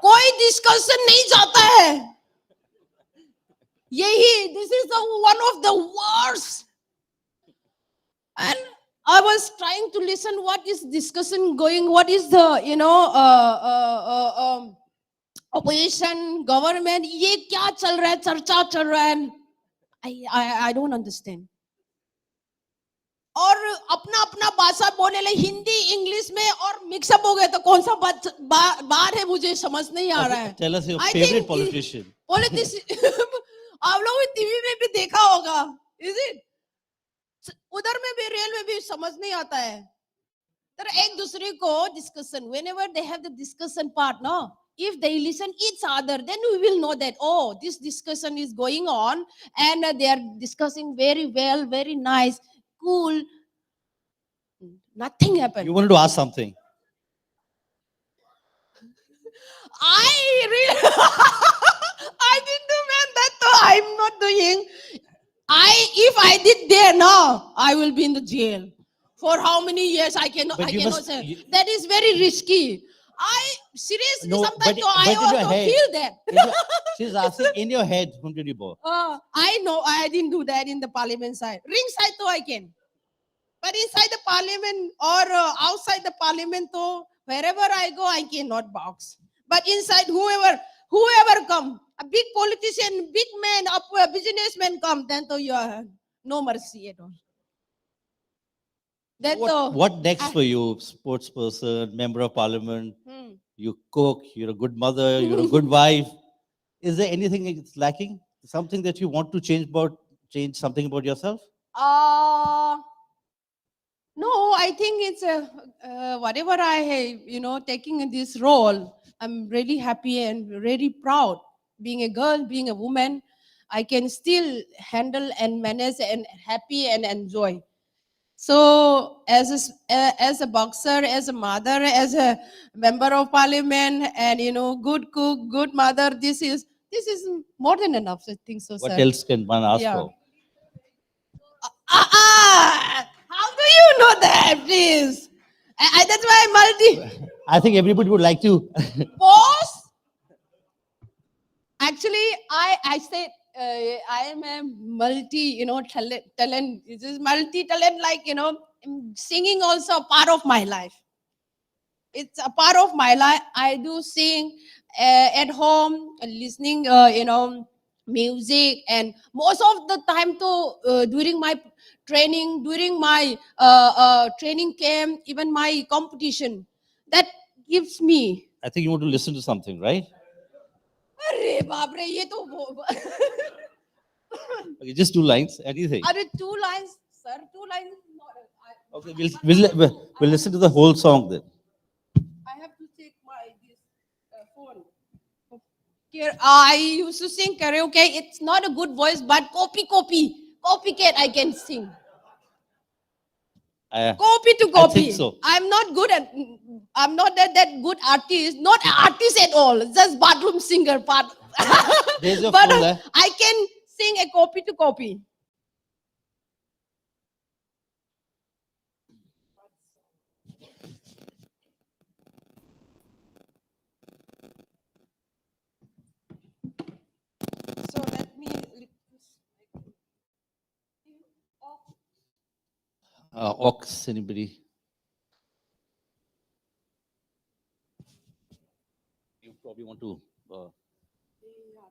कोई डिस्कशन नहीं जाता है. यही, this is one of the worst. And I was trying to listen what is discussion going, what is the, opposition, government, ये क्या चल रहा है, चर्चा चल रहा है. I don't understand. और अपना भाषा बोलने लगे, हिंदी इंग्लिश में और मिक्सअप हो गए तो कौन सा बात है मुझे समझ नहीं आ रहा है. Tell us your favorite politician. आप लोगों ने टीवी में भी देखा होगा, is it? उधर में भी रेल में भी समझ नहीं आता है. तर एक दूसरे को discussion, whenever they have the discussion part, no, if they listen each other, then we will know that, oh, this discussion is going on and they are discussing very well, very nice. school, nothing happened. You wanted to ask something. I really, I didn't do man that though. I'm not doing. If I did there now, I will be in the jail. For how many years I cannot, But I you cannot must- say. you- That is very risky. I seriously No, sometimes but- though, I but in your also head- feel that. She's asking in your head, whom did you borrow? I know I didn't do that in the parliament side. Ring side though I can. But inside the parliament or outside the parliament though, wherever I go, I cannot box. But inside whoever come, a big politician, big man, a businessman come, then though you are no mercy at all. That though, What next for you? Sports person, member of parliament, you cook, you're a good mother, you're a good wife. Is there anything that's lacking? Something that you want to change something about yourself? no, I think it's whatever I have, taking this role, I'm really happy and really proud. Being a girl, being a woman, I can still handle and manage and happy and enjoy. So as a boxer, as a mother, as a member of parliament, and good cook, good mother, this is more than enough. I think so, What sir. else can one ask Yeah. for? How do you know that, please? That's why multi. I think everybody would like to. Boss? Actually, I said I am a multi, talent. It is multi-talent, like, singing also a part of my life. It's a part of my life. I do sing at home, listening, music, and most of the time too, during my training, during my training camp, even my competition, that gives me. I think you want to listen to something, right? Arre baap re, ye to Okay, just 2 lines, anything. Are 2 lines, sir? 2 lines. Okay, we'll listen to the whole song then. I have to take my phone. Here, I used to sing karaoke. It's not a good voice, but copycat I can sing. Copy to I copy. think so. I'm not that good artist. Not artist at all. Just bathroom singer part. There's your But phone there. I can sing a copy to copy. So let me. Ox, anybody? You probably want to. Yeah,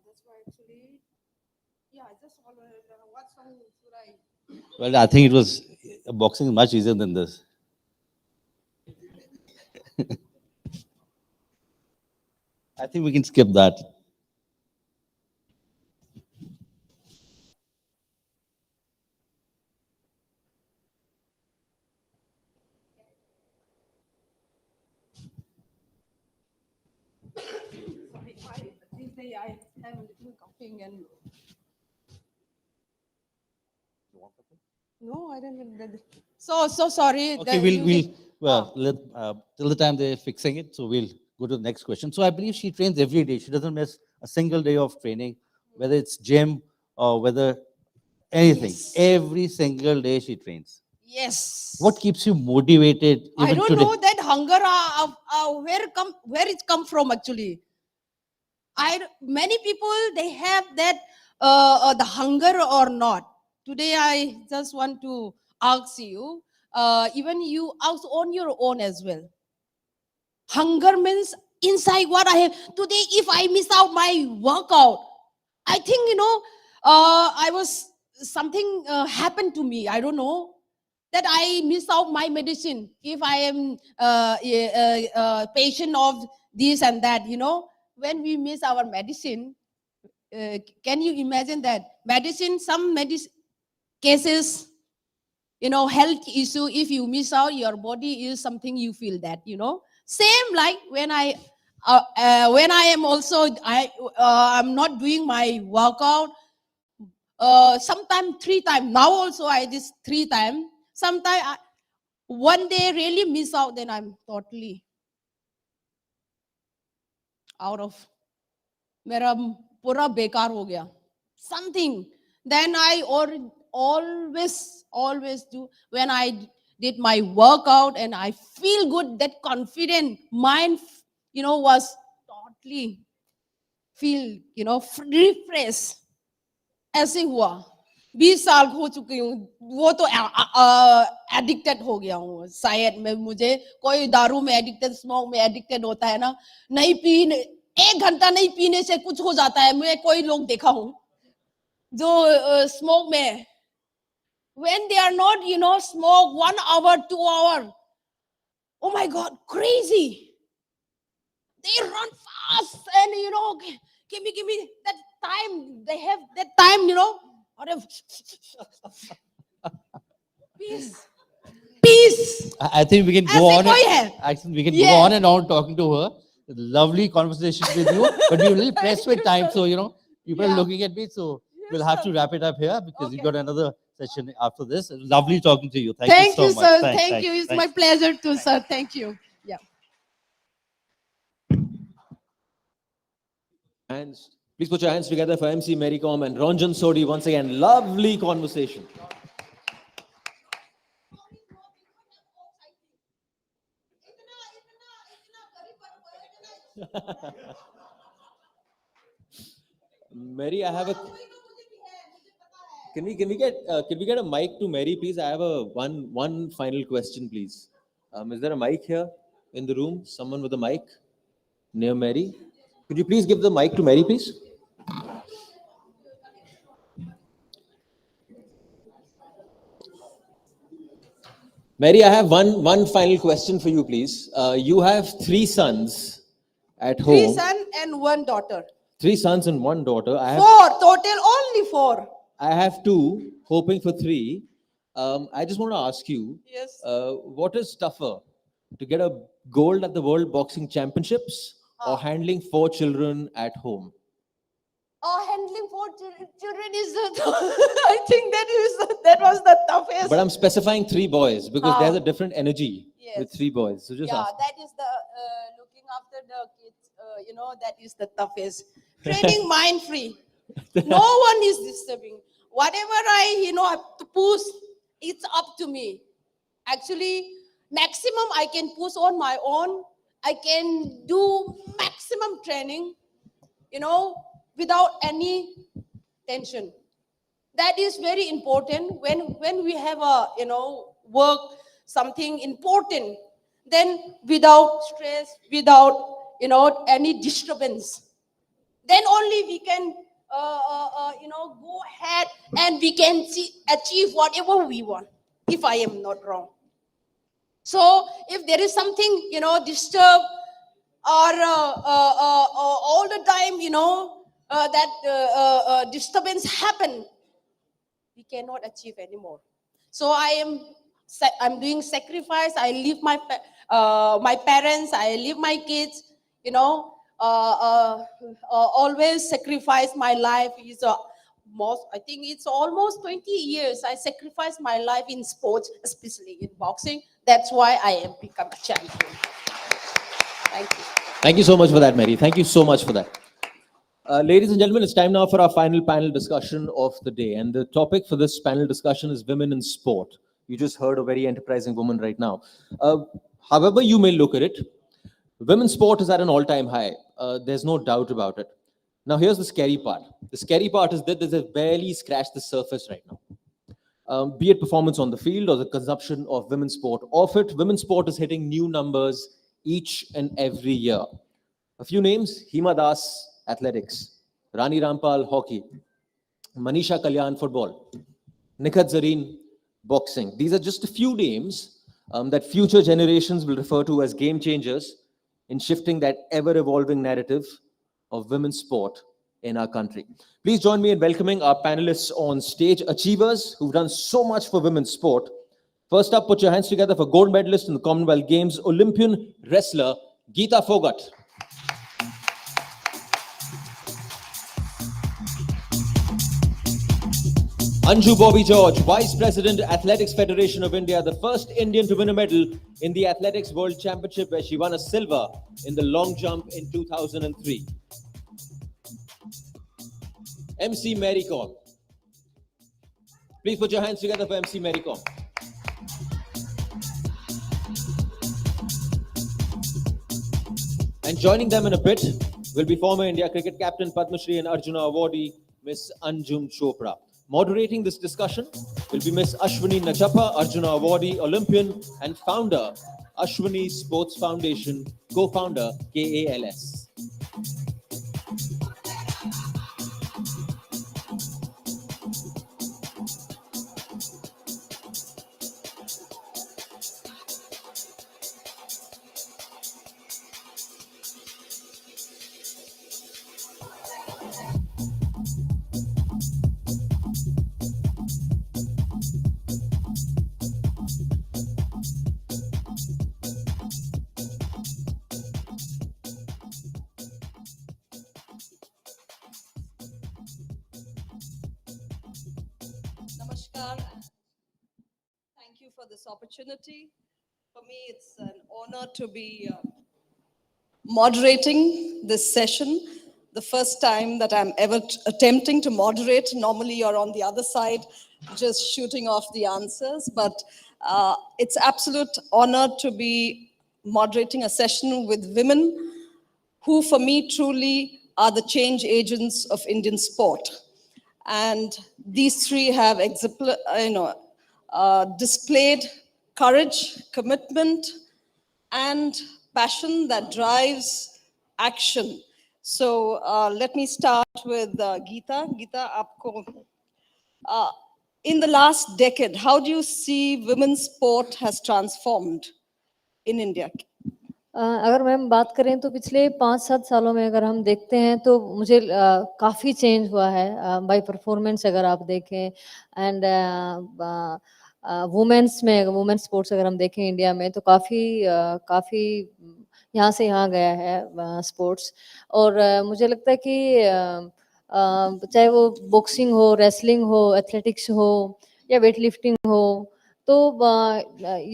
that's why actually. Yeah, I just want what song should I? Well, I think it was boxing is much easier than this. I think we can skip that. Sorry, this day I have a little coughing and. No, I didn't. So sorry. Okay, till the time they're fixing it, so we'll go to the next question. So I believe she trains every day. She doesn't miss a single day of training, whether it's gym or whether anything. Yes. Every single day she trains. Yes. What keeps you motivated I even don't today? know that hunger where it come from actually. Many people they have that the hunger or not. Today I just want to ask you, even you ask on your own as well. Hunger means inside what I have. Today if I miss out my workout, I think I was something happened to me. I don't know that I miss out my medicine. If I am patient of this and that, when we miss our medicine, can you imagine that medicine? Some medicine cases, health issue. If you miss out, your body is something you feel that. Same like when I am also I'm not doing my workout. Sometimes 3 times. Now also I this 3 times. Sometimes one day really miss out, then I'm totally out of, मेरा पूरा बेकार हो गया. Something. Then I always do, when I did my workout and I feel good, that confident mind, was totally feel, refresh. ऐसे हुआ. 20 साल हो चुकी हूँ, वो तो एडिक्टेड हो गया हूँ. शायद मैं, मुझे कोई दारू में एडिक्टेड, स्मोक में एडिक्टेड होता है ना, नहीं पीने, 1 घंटा नहीं पीने से कुछ हो जाता है. मैं कोई लोग देखा हूँ जो स्मोक में, when they are not, smoke 1 hour, 2 hour, oh my God, crazy. They run fast and, give me that time. They have that time, Peace. Peace. I think we can go ऐसे on. कोई है? I think we can Yeah. go on and on talking to her. Lovely conversation with you, but we're a little pressed with time, so people are looking at me, so we'll have to wrap it up here because we got another session after this. Lovely talking to you. Thank you so much. Sir. Thanks, Thank you. thanks, It's thanks. my pleasure too, sir. Thank you. Yeah. Hands. Please put your hands together for MC Mary Kom and Ranjan Sodhi once again. Lovely conversation. Mary, I have a. Can we get a mic to Mary, please? I have a one final question, please. Is there a mic here in the room? Someone with a mic near Mary? Could you please give the mic to Mary, please? Mary, I have one final question for you, please. You have 3 sons at home. 3 sons and 1 daughter. 3 sons and 1 daughter. I have 4 total, only 4. I have 2, hoping for 3. I just want to ask you, Yes. what is tougher, to get a gold at the World Boxing Championships or handling 4 children at home? Handling 4 children is, I think that was the toughest. But I'm specifying 3 boys because there's a different energy with 3 boys. So just ask. that is the looking after the kids. That is the toughest. Training mind free. No one is disturbing. Whatever I have to push, it's up to me. Actually, maximum I can push on my own. I can do maximum training, without any tension. That is very important when we have a, work, something important, then without stress, without, any disturbance, then only we can, go ahead and we can achieve whatever we want, if I am not wrong. So if there is something, disturb or all the time, that disturbance happen, we cannot achieve anymore. So I'm doing sacrifice. I leave my parents. I leave my kids. Always sacrifice my life. I think it's almost 20 years. I sacrificed my life in sports, especially in boxing. That's why I have become a champion. Thank you. Thank you so much for that, Mary. Thank you so much for that. Ladies and gentlemen, it's time now for our final panel discussion of the day. And the topic for this panel discussion is women in sport. You just heard a very enterprising woman right now. However you may look at it, women's sport is at an all-time high. There's no doubt about it. Now, here's the scary part. The scary part is that they've barely scratched the surface right now. Be it performance on the field or the consumption of women's sport off it, women's sport is hitting new numbers each and every year. A few names: Hima Das, athletics; Rani Rampal, hockey; Manisha Kalyan, football; Nikhat Zareen, boxing. These are just a few names that future generations will refer to as game changers in shifting that ever-evolving narrative of women's sport in our country. Please join me in welcoming our panelists on stage, achievers who've done so much for women's sport. First up, put your hands together for gold medalist in the Commonwealth Games, Olympian wrestler Geeta Fogart. Anju Bobby George, Vice President, Athletics Federation of India, the first Indian to win a medal in the Athletics World Championship, where she won a silver in the long jump in 2003. MC Mary Kom. Please put your hands together for MC Mary Kom. And joining them in a bit will be former India cricket captain Padma Shri and Arjuna awardee Miss Anjum Chopra. Moderating this discussion will be Miss Ashwini Nachappa, Arjuna awardee, Olympian and founder Ashwini Sports Foundation, co-founder KALS. Namaskar. Thank you for this opportunity. For me, it's an honor to be moderating this session. The first time that I'm ever attempting to moderate. Normally, you're on the other side, just shooting off the answers. But it's absolute honor to be moderating a session with women who, for me, truly are the change agents of Indian sport. And these three have displayed courage, commitment, and passion that drives action. So let me start with Geeta. Geeta, in the last decade, how do you see women's sport has transformed in India? अगर ma'am बात करें तो पिछले 5-7 सालों में अगर हम देखते हैं तो मुझे काफ़ी चेंज हुआ है बाय परफॉर्मेंस अगर आप देखें एंड वुमेन्स में वुमेन्स स्पोर्ट्स अगर हम देखें इंडिया में तो काफ़ी यहाँ से यहाँ गया है स्पोर्ट्स और मुझे लगता है कि चाहे वो बॉक्सिंग हो, रेसलिंग हो, एथलेटिक्स हो या वेट लिफ्टिंग हो तो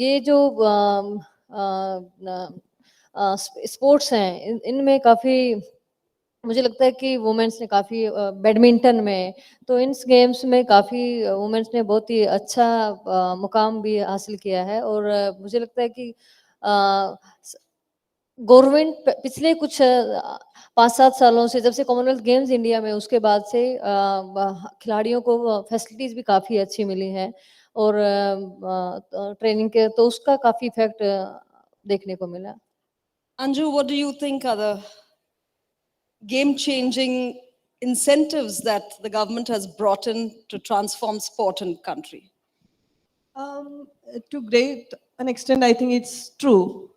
ये जो स्पोर्ट्स हैं इनमें काफ़ी मुझे लगता है कि वुमेन्स ने काफ़ी बैडमिंटन में तो इन गेम्स में काफ़ी वुमेन्स ने बहुत ही अच्छा मुकाम भी हासिल किया है और मुझे लगता है कि गवर्नमेंट पिछले कुछ 5-7 सालों से जब से कॉमनवेल्थ गेम्स इंडिया में उसके बाद से खिलाड़ियों को फैसिलिटीज़ भी काफ़ी अच्छी मिली हैं और ट्रेनिंग के तो उसका काफ़ी इफेक्ट देखने को मिला. Anju, what do you think are the game-changing incentives that the government has brought in to transform sport in the country? To great an extent, I think it's true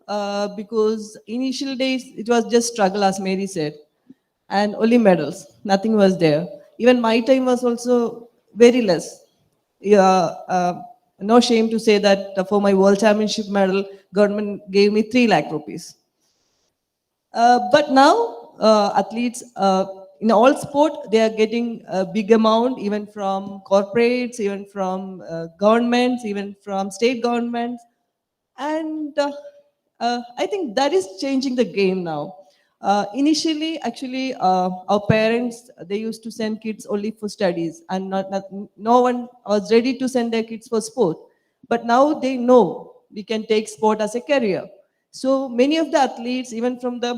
because initial days it was just struggle, as Mary said, and only medals. Nothing was there. Even my time was also very less. No shame to say that for my World Championship medal, government gave me 3 lakh rupees. But now athletes in all sport, they are getting a big amount, even from corporates, even from governments, even from state governments. And I think that is changing the game now. Initially, actually, our parents, they used to send kids only for studies and no one was ready to send their kids for sport. But now they know we can take sport as a career. So many of the athletes, even from the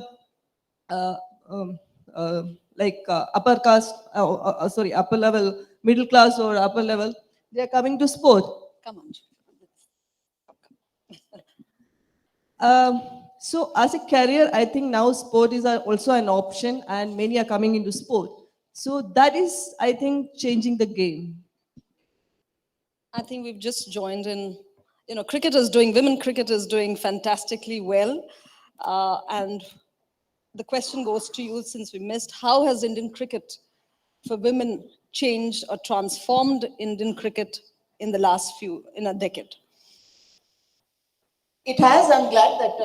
upper caste, upper level, middle class or upper level, they are coming to sport. Come on. So as a career, I think now sport is also an option and many are coming into sport. So that is, I think, changing the game. I think we've just joined in, women cricket is doing fantastically well. And the question goes to you since we missed, how has Indian cricket for women changed or transformed Indian cricket in the in a decade? It has. I'm glad that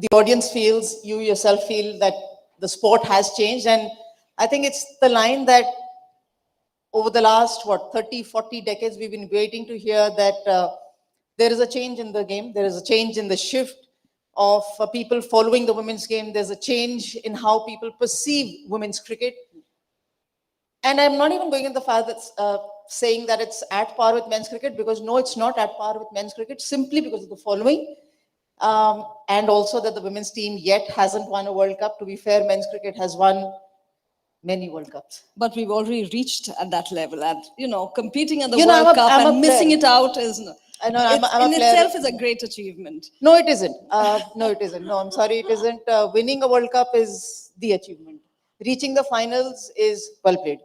the audience feels, you yourself feel that the sport has changed. And I think it's the line that over the last, 30, 40 decades, we've been waiting to hear that there is a change in the game. There is a change in the shift of people following the women's game. There's a change in how people perceive women's cricket. And I'm not even going in the far that's saying that it's at par with men's cricket, because no, it's not at par with men's cricket, simply because of the following. And also that the women's team yet hasn't won a World Cup. To be fair, men's cricket has won many World Cups. But we've already reached at that level, and competing at the You know, World I'm a- Cup I'm a and missing player. it out is I know, I'm a in player. itself is a great achievement. No, it isn't. No, it isn't. No, I'm sorry, it isn't. Winning a World Cup is the achievement. Reaching the finals is well played.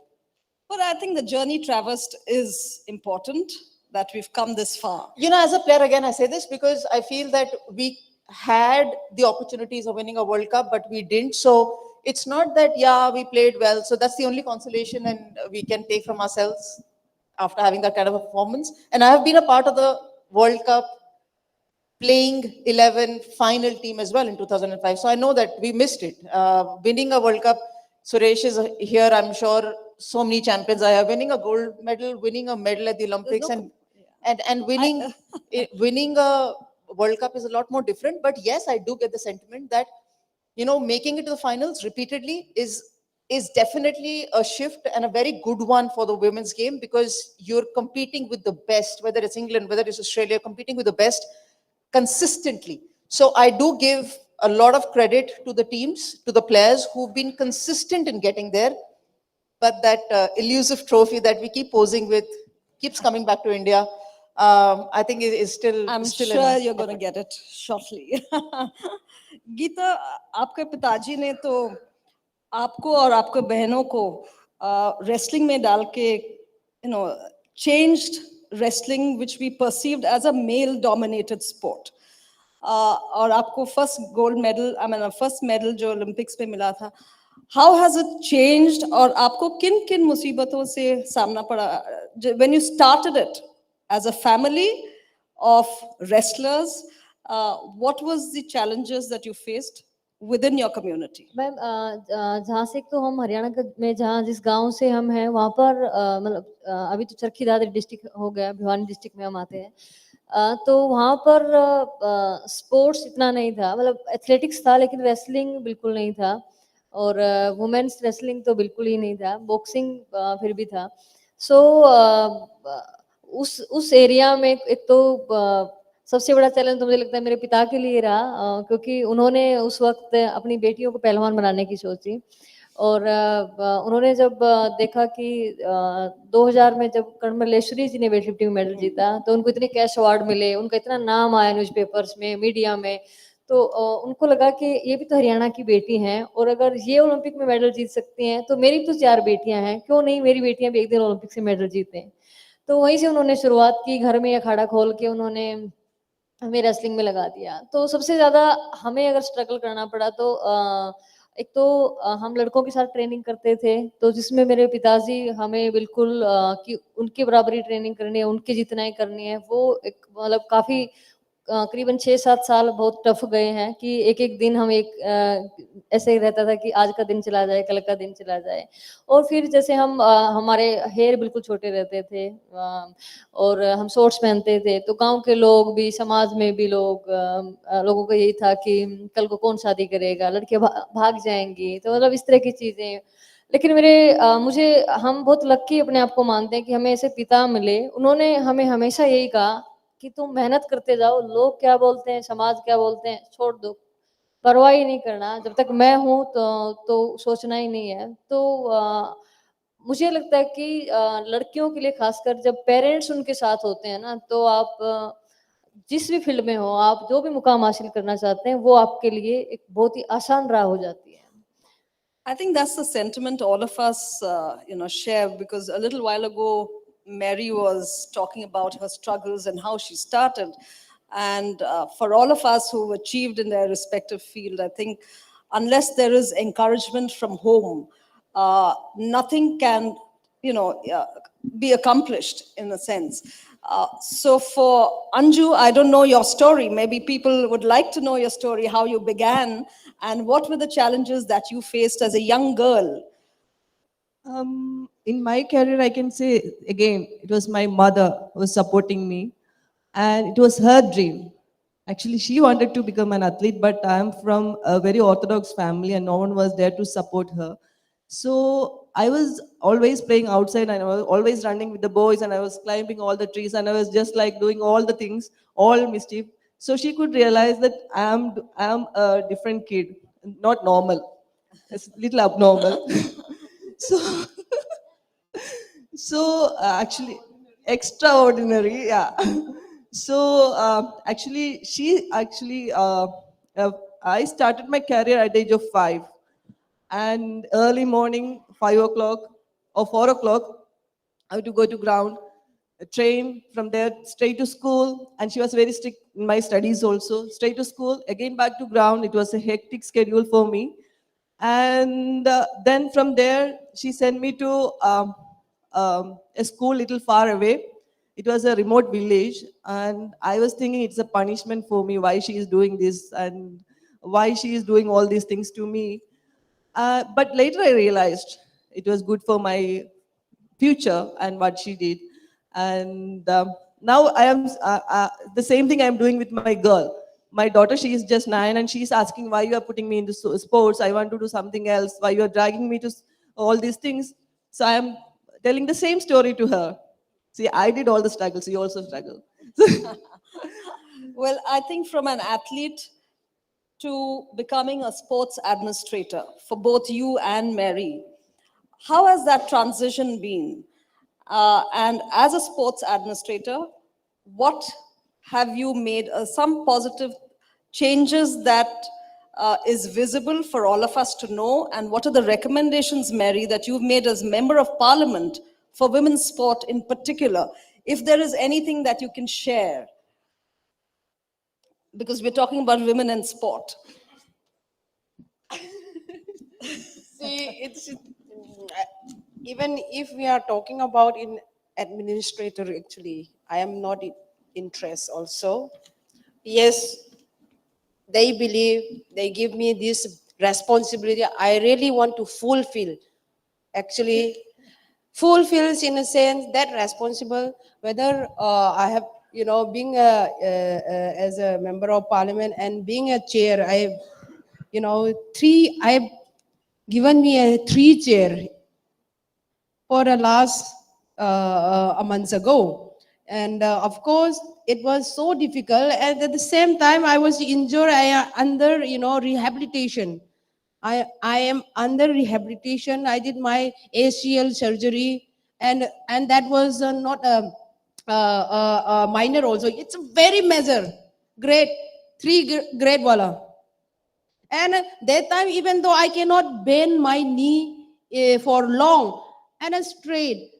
But I think the journey traversed is important, that we've come this far. You know, as a player, again, I say this because I feel that we had the opportunities of winning a World Cup, but we didn't. So it's not that, yeah, we played well. So that's the only consolation and we can take from ourselves after having that kind of a performance. And I have been a part of the World Cup playing 11 final team as well in 2005. So I know that we missed it. Winning a World Cup, Suresh is here, I'm sure so many champions are here. Winning a gold medal, winning a medal at the Olympics, and winning winning a World Cup is a lot more different. But yes, I do get the sentiment that, making it to the finals repeatedly is definitely a shift, and a very good one for the women's game, because you're competing with the best, whether it's England, whether it's Australia, competing with the best consistently. So I do give a lot of credit to the teams, to the players who've been consistent in getting there. But that elusive trophy that we keep posing with keeps coming back to India. I think it is still. I'm still sure you're going to get it shortly. Geeta, आपके पिताजी ने तो आपको और आपके बहनों को wrestling में डाल के, changed wrestling, which we perceived as a male-dominated sport. और आपको first gold medal, first medal जो Olympics में मिला था. How has it changed? और आपको किन मुसीबतों से सामना पड़ा when you started it as a family of wrestlers? What was the challenges that you faced within your community? Ma'am, जहाँ से तो हम हरियाणा में जहाँ जिस गांव से हम हैं वहाँ पर मतलब अभी तो चरखी दादरी डिस्ट्रिक्ट हो गया, भिवानी डिस्ट्रिक्ट में हम आते हैं, तो वहाँ पर स्पोर्ट्स इतना नहीं था, मतलब एथलेटिक्स था लेकिन रेसलिंग बिल्कुल नहीं था, और वुमेन्स रेसलिंग तो बिल्कुल ही नहीं था, बॉक्सिंग फिर भी था. सो उस एरिया में एक तो सबसे बड़ा चैलेंज तो मुझे लगता है मेरे पिता के लिए रहा, क्योंकि उन्होंने उस वक्त अपनी बेटियों को पहलवान बनाने की सोची, और उन्होंने जब देखा कि 2000 में जब कर्मलेश्वरी जी ने वेट लिफ्टिंग मेडल जीता तो उनको इतने कैश अवार्ड मिले, उनका इतना नाम आया न्यूज़पेपर्स में, मीडिया में, तो उनको लगा कि ये भी तो हरियाणा की बेटी हैं, और अगर ये ओलंपिक में मेडल जीत सकती हैं तो मेरी तो 4 बेटियां हैं, क्यों नहीं मेरी बेटियां भी एक दिन ओलंपिक से मेडल जीतें. तो वहीं से उन्होंने शुरुआत की, घर में अखाड़ा खोल के उन्होंने हमें रेसलिंग में लगा दिया. तो सबसे ज़्यादा हमें अगर स्ट्रगल करना पड़ा तो एक तो हम लड़कों के साथ ट्रेनिंग करते थे, तो जिसमें मेरे पिताजी हमें बिल्कुल कि उनके बराबरी ट्रेनिंग करनी है, उनके जितना ही करनी है, वो एक मतलब काफ़ी करीबन 6-7 साल बहुत टफ गए हैं कि एक दिन हम ऐसे ही रहता था कि आज का दिन चला जाए, कल का दिन चला जाए. और फिर जैसे हम हमारे हेयर बिल्कुल छोटे रहते थे और हम शॉर्ट्स पहनते थे, तो गांव के लोग भी, समाज में भी लोगों को यही था कि कल को कौन शादी करेगा, लड़कियां भाग जाएंगी, तो मतलब इस तरह की चीज़ें. लेकिन हम बहुत लकी अपने आप को मानते हैं कि हमें ऐसे पिता मिले, उन्होंने हमें हमेशा यही कहा कि तुम मेहनत करते जाओ, लोग क्या बोलते हैं, समाज क्या बोलते हैं, छोड़ दो, परवाह ही नहीं करना, जब तक मैं हूँ तो सोचना ही नहीं है. तो मुझे लगता है कि लड़कियों के लिए खासकर जब पेरेंट्स उनके साथ होते हैं ना, तो आप जिस भी फील्ड में हो, आप जो भी मुकाम हासिल करना चाहते हैं, वो आपके लिए एक बहुत ही आसान राह हो जाती है. I think that's the sentiment all of us, share, because a little while ago, Mary was talking about her struggles and how she started. And for all of us who've achieved in their respective field, I think unless there is encouragement from home, nothing can, be accomplished in a sense. So for Anju, I don't know your story. Maybe people would like to know your story, how you began, and what were the challenges that you faced as a young girl? In my career, I can say again, it was my mother who was supporting me, and it was her dream. Actually, she wanted to become an athlete, but I'm from a very orthodox family, and no one was there to support her. So I was always playing outside, and I was always running with the boys, and I was climbing all the trees, and I was just like doing all the things, all mischief. So she could realize that I am a different kid, not normal. It's a little abnormal. So, actually, extraordinary, yeah. So actually, I started my career at the age of 5, and early morning, 5 o'clock or 4 o'clock, I had to go to ground, train from there straight to school, and she was very strict in my studies also. Straight to school, again back to ground. It was a hectic schedule for me. And then from there, she sent me to a school little far away. It was a remote village, and I was thinking it's a punishment for me, why she is doing this and why she is doing all these things to me. But later I realized it was good for my future and what she did. And now I am the same thing I'm doing with my girl. My daughter, she is just 9, and she's asking why you are putting me into sports. I want to do something else. Why you are dragging me to all these things? So I am telling the same story to her. See, I did all the struggles. You also struggle. Well, I think from an athlete to becoming a sports administrator for both you and Mary, how has that transition been? And as a sports administrator, what have you made some positive changes that is visible for all of us to know? And what are the recommendations, Mary, that you've made as Member of Parliament for women's sport in particular? If there is anything that you can share, because we're talking about women in sport. See, it's even if we are talking about in administrator, actually, I am not interest also. Yes, they believe, they give me this responsibility. I really want to fulfill. Actually, fulfills in a sense that responsible, whether I have, being as a member of parliament and being a chair, I have given me a 3 chair for the last a month ago. And of course, it was so difficult. And at the same time, I was injured. I am under, rehabilitation. I am under rehabilitation. I did my ACL surgery, and that was not a minor also. It's a very major, grade 3 grade wala. And that time, even though I cannot bend my knee for long and straight,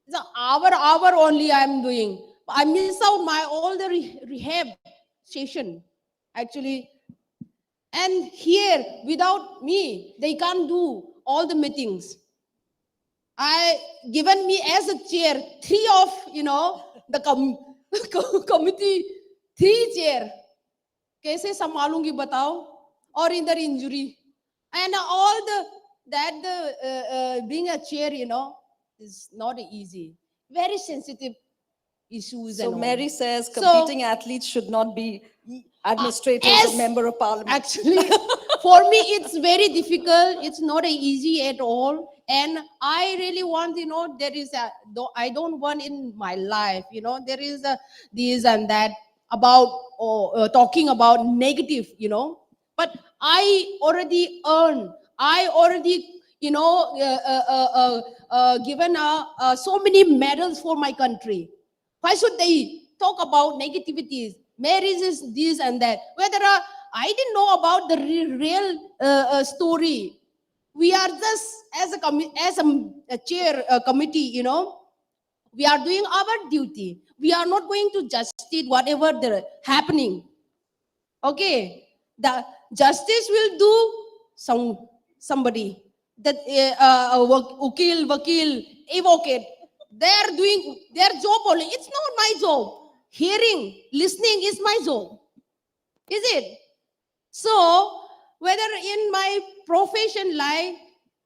it's an hour only I'm doing. I miss out my all the rehab session, actually. And here, without me, they can't do all the meetings. I given me as a chair 3 of the committee 3 chair. कैसे संभालूंगी बताओ? Or in the injury, and all being a chair, is not easy. Very sensitive issues. So and Mary all. says So, competing athletes should not be administrators yes, or member of parliament. Actually, for me, it's very difficult. It's not easy at all. And I really want, I don't want in my life, there is this and that about talking about negative, But I already earned, I already, given so many medals for my country. Why should they talk about negativities? Marriage is this and that. Whether I didn't know about the real story. We are just as a chair committee, we are doing our duty. We are not going to justify whatever they're happening. Okay. The justice will do somebody that wakil, advocate. They are doing their job only. It's not my job. Hearing, listening is my job. Is it? So whether in my profession life,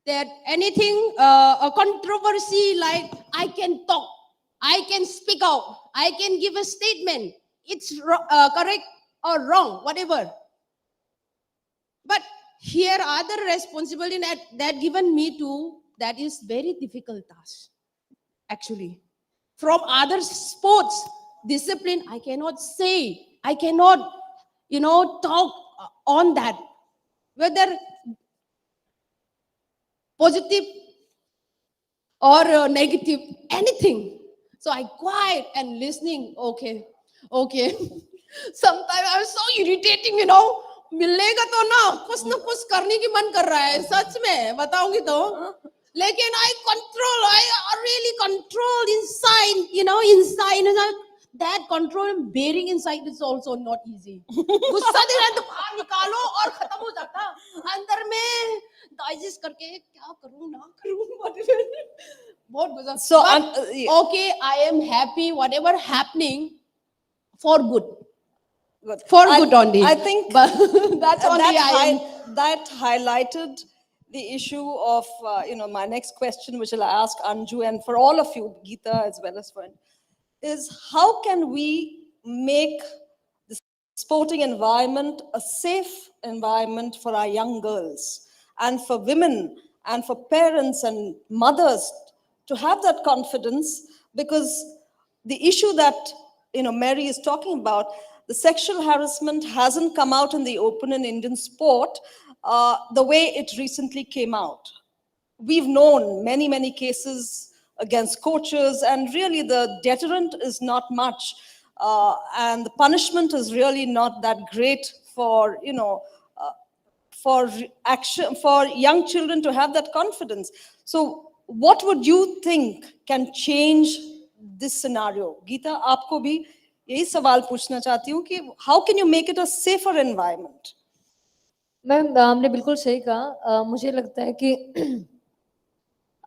that anything, a controversy, like I can talk, I can speak out, I can give a statement. It's correct or wrong, whatever. But here other responsibility that given me to, that is very difficult task, actually. From other sports discipline, I cannot say, I cannot, talk on that, whether positive or negative, anything. So I quiet and listening. Okay. Sometimes I'm so irritating, मिलेगा तो ना कुछ करने की मन कर रहा है, सच में बताऊंगी तो. लेकिन I really control inside, that control bearing inside is also not easy. गुस्सा दे रहा है तो बाहर निकालो और खत्म हो जाता. अंदर में digest करके क्या करूं ना करूं, whatever. बहुत गुस्सा. So, okay, I am happy, whatever happening, for good. Good. For good only. I think But that's only that highlighted the issue of my next question, which I'll ask Anju and for all of you, Geeta as well as friend, is how can we make the sporting environment a safe environment for our young girls and for women and for parents and mothers to have that confidence, because the issue that Mary is talking about, the sexual harassment hasn't come out in the open in Indian sport the way it recently came out. We've known many cases against coaches, and really the deterrent is not much, and the punishment is really not that great for for young children to have that confidence. So what would you think can change this scenario? Geeta, आपको भी यही सवाल पूछना चाहती हूँ कि how can you make it a safer environment? Ma'am आपने बिल्कुल सही कहा. मुझे लगता है कि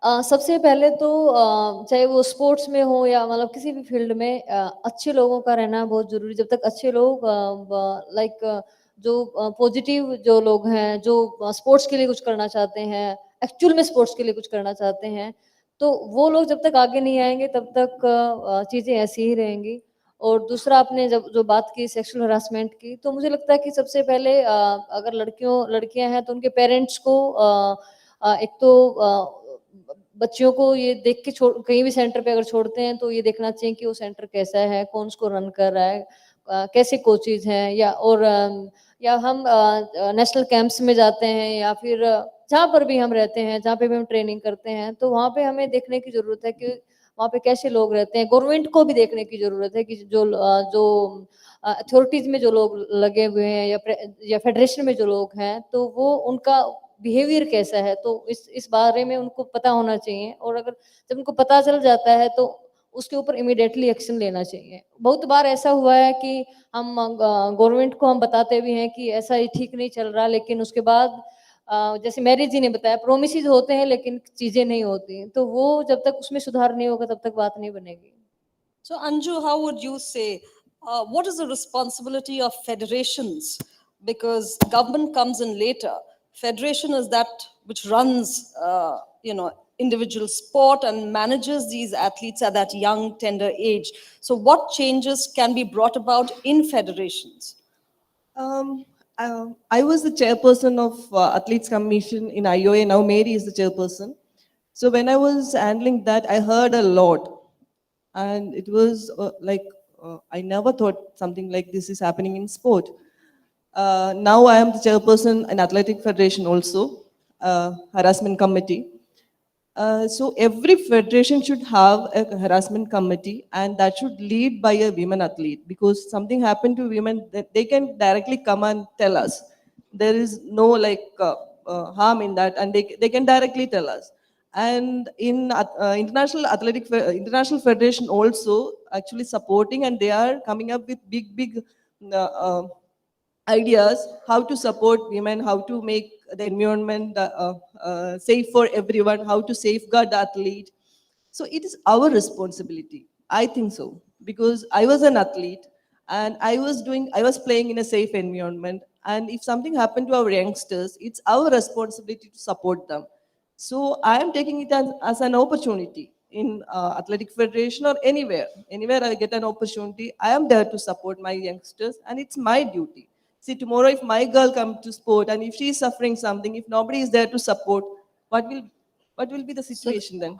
सबसे पहले तो चाहे वो स्पोर्ट्स में हो या मतलब किसी भी फील्ड में अच्छे लोगों का रहना बहुत जरूरी. जब तक अच्छे लोग लाइक जो पॉजिटिव जो लोग हैं, जो स्पोर्ट्स के लिए कुछ करना चाहते हैं, एक्चुअल में स्पोर्ट्स के लिए कुछ करना चाहते हैं, तो वो लोग जब तक आगे नहीं आएंगे तब तक चीज़ें ऐसी ही रहेंगी. और दूसरा आपने जो बात की सेक्सुअल हरासमेंट की, तो मुझे लगता है कि सबसे पहले अगर लड़कियां हैं तो उनके पेरेंट्स को एक तो बच्चियों को ये देख के कहीं भी सेंटर पे अगर छोड़ते हैं तो ये देखना चाहिए कि वो सेंटर कैसा है, कौन उसको रन कर रहा है, कैसे कोचेज हैं, या हम नेशनल कैंप्स में जाते हैं या फिर जहाँ पर भी हम रहते हैं, जहाँ पे भी हम ट्रेनिंग करते हैं, तो वहाँ पे हमें देखने की जरूरत है कि वहाँ पे कैसे लोग रहते हैं. गवर्नमेंट को भी देखने की जरूरत है कि जो अथॉरिटीज में जो लोग लगे हुए हैं या फेडरेशन में जो लोग हैं, तो वो उनका बिहेवियर कैसा है, तो इस बारे में उनको पता होना चाहिए. और अगर जब उनको पता चल जाता है तो उसके ऊपर इमीडिएटली एक्शन लेना चाहिए. बहुत बार ऐसा हुआ है कि हम गवर्नमेंट को हम बताते भी हैं कि ऐसा ही ठीक नहीं चल रहा, लेकिन उसके बाद जैसे मैरी जी ने बताया, प्रोमिसेस होते हैं लेकिन चीजें नहीं होती, तो वो जब तक उसमें सुधार नहीं होगा तब तक बात नहीं बनेगी. So Anju, how would you say, what is the responsibility of federations? Because government comes in later. Federation is that which runs, individual sport and manages these athletes at that young, tender age. So what changes can be brought about in federations? I was the chairperson of Athletes Commission in IOA. Now Mary is the chairperson. So when I was handling that, I heard a lot. And it was I never thought something like this is happening in sport. Now I am the chairperson in Athletic Federation also, harassment committee. So every federation should have a harassment committee, and that should lead by a women athlete, because something happened to women, they can directly come and tell us. There is no harm in that, and they can directly tell us. And in International Federation also actually supporting, and they are coming up with big ideas how to support women, how to make the environment safe for everyone, how to safeguard the athlete. So it is our responsibility, I think so, because I was an athlete and I was playing in a safe environment, and if something happened to our youngsters, it's our responsibility to support them. So I am taking it as an opportunity in athletic federation or anywhere. Anywhere I get an opportunity, I am there to support my youngsters, and it's my duty. See, tomorrow if my girl comes to sport and if she is suffering something, if nobody is there to support, what will be the situation then?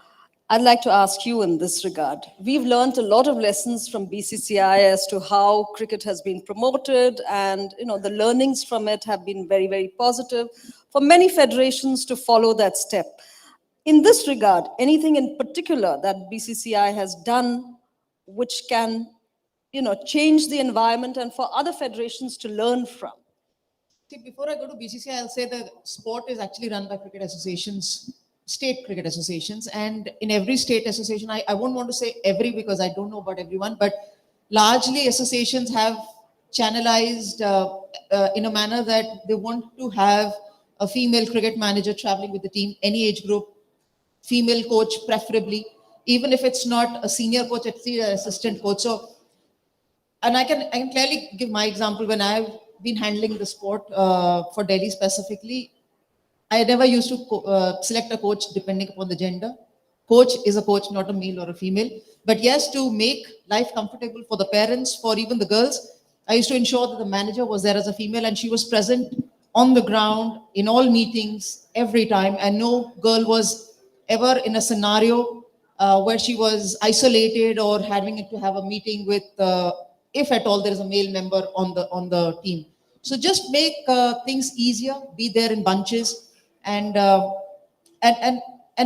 I'd like to ask you in this regard. We've learned a lot of lessons from BCCI as to how cricket has been promoted, and the learnings from it have been very, very positive for many federations to follow that step. In this regard, anything in particular that BCCI has done which can, change the environment and for other federations to learn from? See, before I go to BCCI, I'll say the sport is actually run by cricket associations, state cricket associations, and in every state association, I won't want to say every because I don't know about everyone, but largely associations have channelized in a manner that they want to have a female cricket manager traveling with the team, any age group, female coach preferably, even if it's not a senior coach, it's the assistant coach. So, and I can clearly give my example. When I've been handling the sport for Delhi specifically, I never used to select a coach depending upon the gender. Coach is a coach, not a male or a female. But yes, to make life comfortable for the parents, for even the girls, I used to ensure that the manager was there as a female and she was present on the ground in all meetings every time, and no girl was ever in a scenario where she was isolated or having to have a meeting with, if at all there is a male member on the team. So just make things easier, be there in bunches, and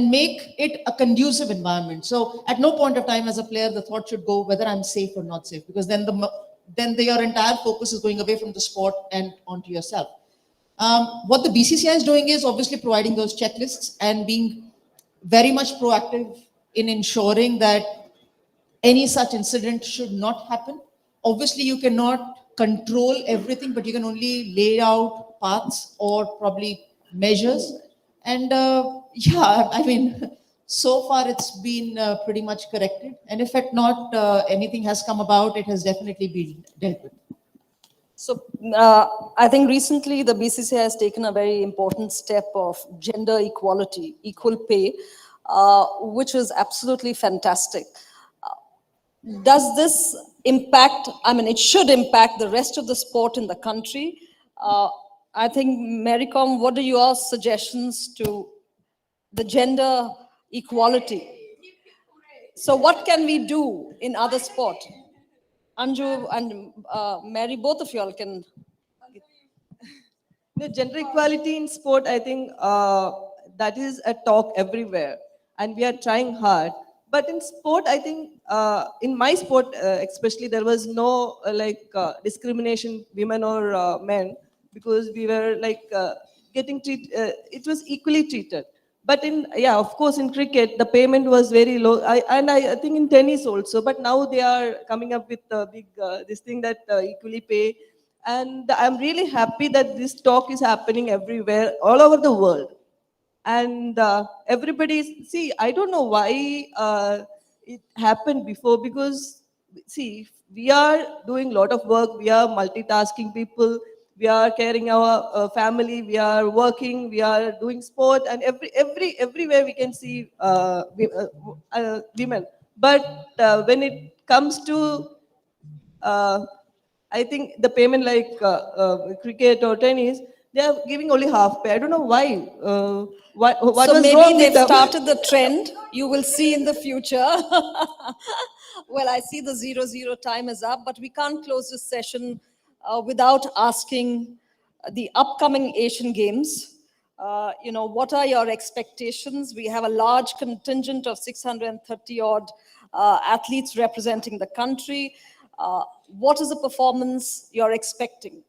make it a conducive environment. So at no point of time as a player, the thought should go whether I'm safe or not safe, because then your entire focus is going away from the sport and onto yourself. What the BCCI is doing is obviously providing those checklists and being very much proactive in ensuring that any such incident should not happen. Obviously, you cannot control everything, but you can only lay out paths or probably measures. And yeah, I mean, so far it's been pretty much corrected. And if at not anything has come about, it has definitely been dealt with. So I think recently the BCCI has taken a very important step of gender equality, equal pay, which is absolutely fantastic. Does this impact, I mean, it should impact the rest of the sport in the country. I think, Mary Kom, what are your suggestions to the gender equality? So what can we do in other sport? Anju and Mary, both of you all can. The gender equality in sport, I think that is a talk everywhere, and we are trying hard. But in sport, I think in my sport especially, there was no discrimination, women or men, because we were getting treated. It was equally treated. But of course, in cricket, the payment was very low. I think in tennis also. But now they are coming up with a big this thing that equally pay. And I'm really happy that this talk is happening everywhere, all over the world. And everybody, see, I don't know why it happened before, because, see, we are doing a lot of work. We are multitasking people. We are caring our family. We are working. We are doing sport, and everywhere we can see women. But when it comes to I think the payment like cricket or tennis, they are giving only half pay. I don't know why. What So was maybe wrong they've with them? started the trend. You will see in the future. Well, I see the 0-0 time is up, but we can't close this session without asking the upcoming Asian Games. What are your expectations? We have a large contingent of 630 odd athletes representing the country. What is the performance you're expecting?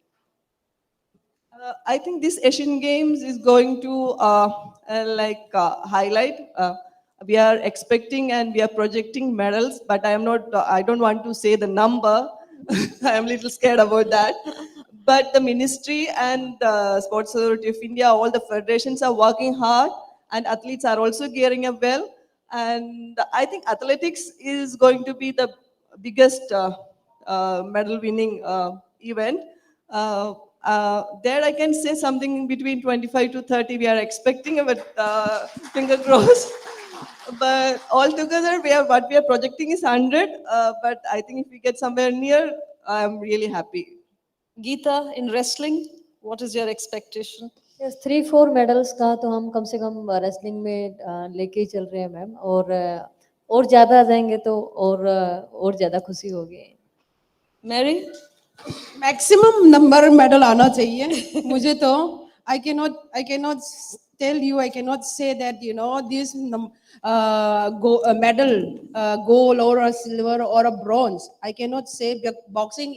I think this Asian Games is going to highlight. We are expecting and we are projecting medals, but I am not. I don't want to say the number. I am a little scared about that. But the ministry and the Sports Authority of India, all the federations are working hard, and athletes are also gearing up well. And I think athletics is going to be the biggest medal winning event. There I can say something between 25 to 30 we are expecting, but finger crossed. But altogether, what we are projecting is 100. But I think if we get somewhere near, I'm really happy. Geeta, in wrestling, what is your expectation? Yes, 3-4 medals का तो हम कम से कम wrestling में लेके ही चल रहे हैं ma'am और ज़्यादा आ जाएंगे तो और ज़्यादा खुशी होगी. Mary? Maximum number medal आना चाहिए. मुझे तो I cannot tell you, I cannot say that, you know, this medal, gold or a silver or a bronze. I cannot say. Boxing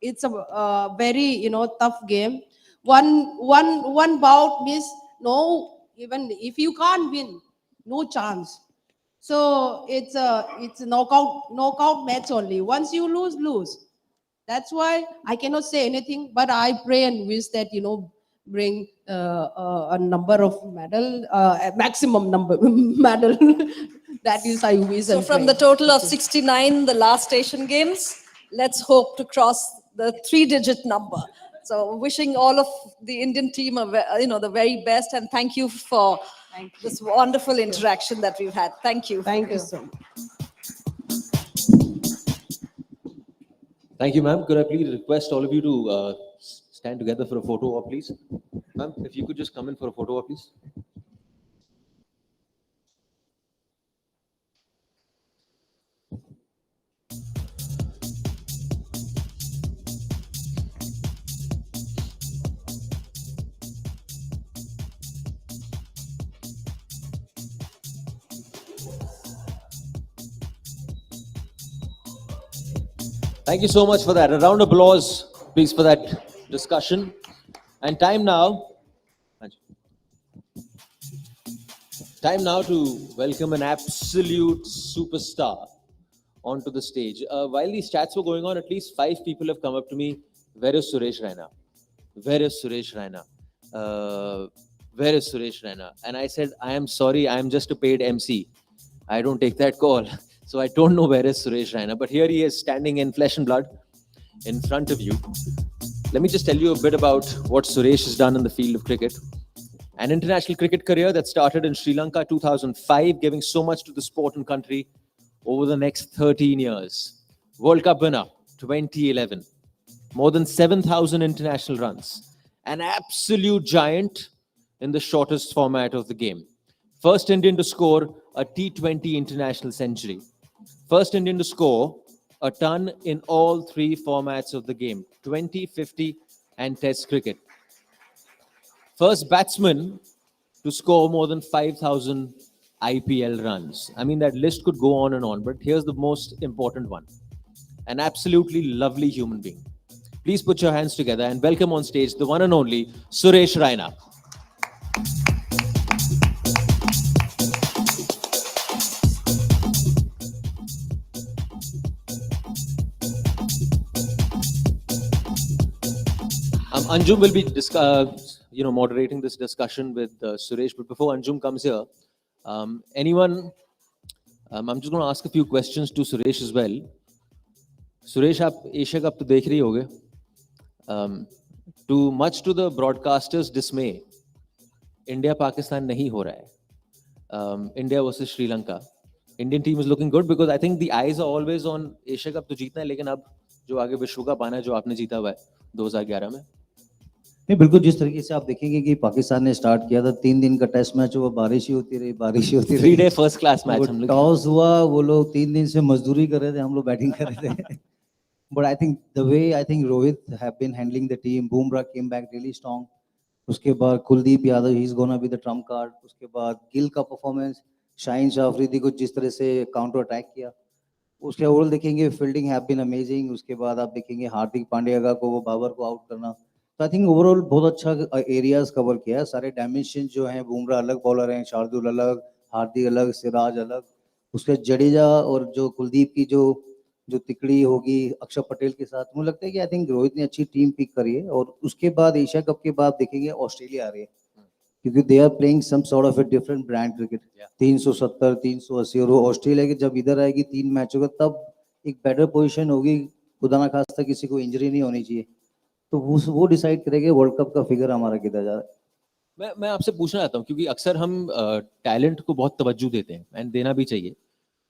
it's a very, you know, tough game. One bout means no, even if you can't win, no chance. So it's a knockout match only. Once you lose. That's why I cannot say anything, but I pray and wish that, you know, bring a number of medal, maximum number medal. That is I wish. So and from pray. the total of 69, the last Asian Games, let's hope to cross the 3-digit number. So wishing all of the Indian team, the very best, and thank you for this wonderful interaction that we've had. Thank you. Thank you so much. Thank you, ma'am. Could I please request all of you to stand together for a photo op, please? Ma'am, if you could just come in for a photo op, please. Thank you so much for that. A round of applause, please, for that discussion. And time now to welcome an absolute superstar onto the stage. While these chats were going on, at least 5 people have come up to me. Where is Suresh Raina? Where is Suresh Raina? Where is Suresh Raina? And I said, I am sorry, I am just a paid MC. I don't take that call. So I don't know where is Suresh Raina, but here he is standing in flesh and blood in front of you. Let me just tell you a bit about what Suresh has done in the field of cricket. An international cricket career that started in Sri Lanka 2005, giving so much to the sport and country over the next 13 years. World Cup winner 2011. More than 7,000 international runs. An absolute giant in the shortest format of the game. First Indian to score a T20 international century. First Indian to score a ton in all 3 formats of the game, 20, 50 and Test cricket. First batsman to score more than 5,000 IPL runs. I mean, that list could go on and on, but here's the most important one. An absolutely lovely human being. Please put your hands together and welcome on stage the one and only Suresh Raina. Anjum will be moderating this discussion with Suresh. But before Anjum comes here, I'm just going to ask a few questions to Suresh as well. Suresh, आप Asia cup तो देख रही होगे. Much to the broadcasters' dismay, India Pakistan नहीं हो रहा है. India versus Sri Lanka. Indian team is looking good because I think the eyes are always on Asia cup तो जीतना है, लेकिन अब जो आगे विश्व कप आना है, जो आपने जीता हुआ है 2011 में. नहीं, बिल्कुल जिस तरीके से आप देखेंगे कि पाकिस्तान ने स्टार्ट किया था, 3 दिन का टेस्ट मैच हुआ, बारिश ही होती रही 3-day first class match. Toss हुआ, वो लोग 3 दिन से मजदूरी कर रहे थे, हम लोग बैटिंग कर रहे थे. But I think the way Rohit have been handling the team, Bumrah came back really strong. उसके बाद Kuldeep Yadav, he's gonna be the trump card. उसके बाद गिल का परफॉर्मेंस, शाहीन शाह अफरीदी को जिस तरह से काउंटर अटैक किया, उसके ओवरऑल देखेंगे फील्डिंग हैव बीन अमेजिंग. उसके बाद आप देखेंगे हार्दिक पांड्या को, वो बाबर को आउट करना. तो आई थिंक ओवरऑल बहुत अच्छा एरियाज कवर किया है. सारे डायमेंशन जो हैं, बुमराह अलग बॉलर हैं, शार्दुल अलग, हार्दिक अलग, सिराज अलग. उसके जडेजा और जो कुलदीप की जो तिकड़ी होगी अक्षर पटेल के साथ, मुझे लगता है कि आई थिंक रोहित ने अच्छी टीम पिक करी है. और उसके बाद एशिया कप के बाद देखेंगे ऑस्ट्रेलिया आ रही है, क्योंकि they are playing some sort of a different brand cricket. 370, 380, और वो ऑस्ट्रेलिया की जब इधर आएगी 3 मैचों का, तब एक बेटर पोजीशन होगी. खुदा ना खास्ता किसी को इंजरी नहीं होनी चाहिए. तो वो डिसाइड करेगा वर्ल्ड कप का फिगर हमारा कितना जा रहा है। मैं आपसे पूछना चाहता हूँ क्योंकि अक्सर हम टैलेंट को बहुत तवज्जो देते हैं एंड देना भी चाहिए,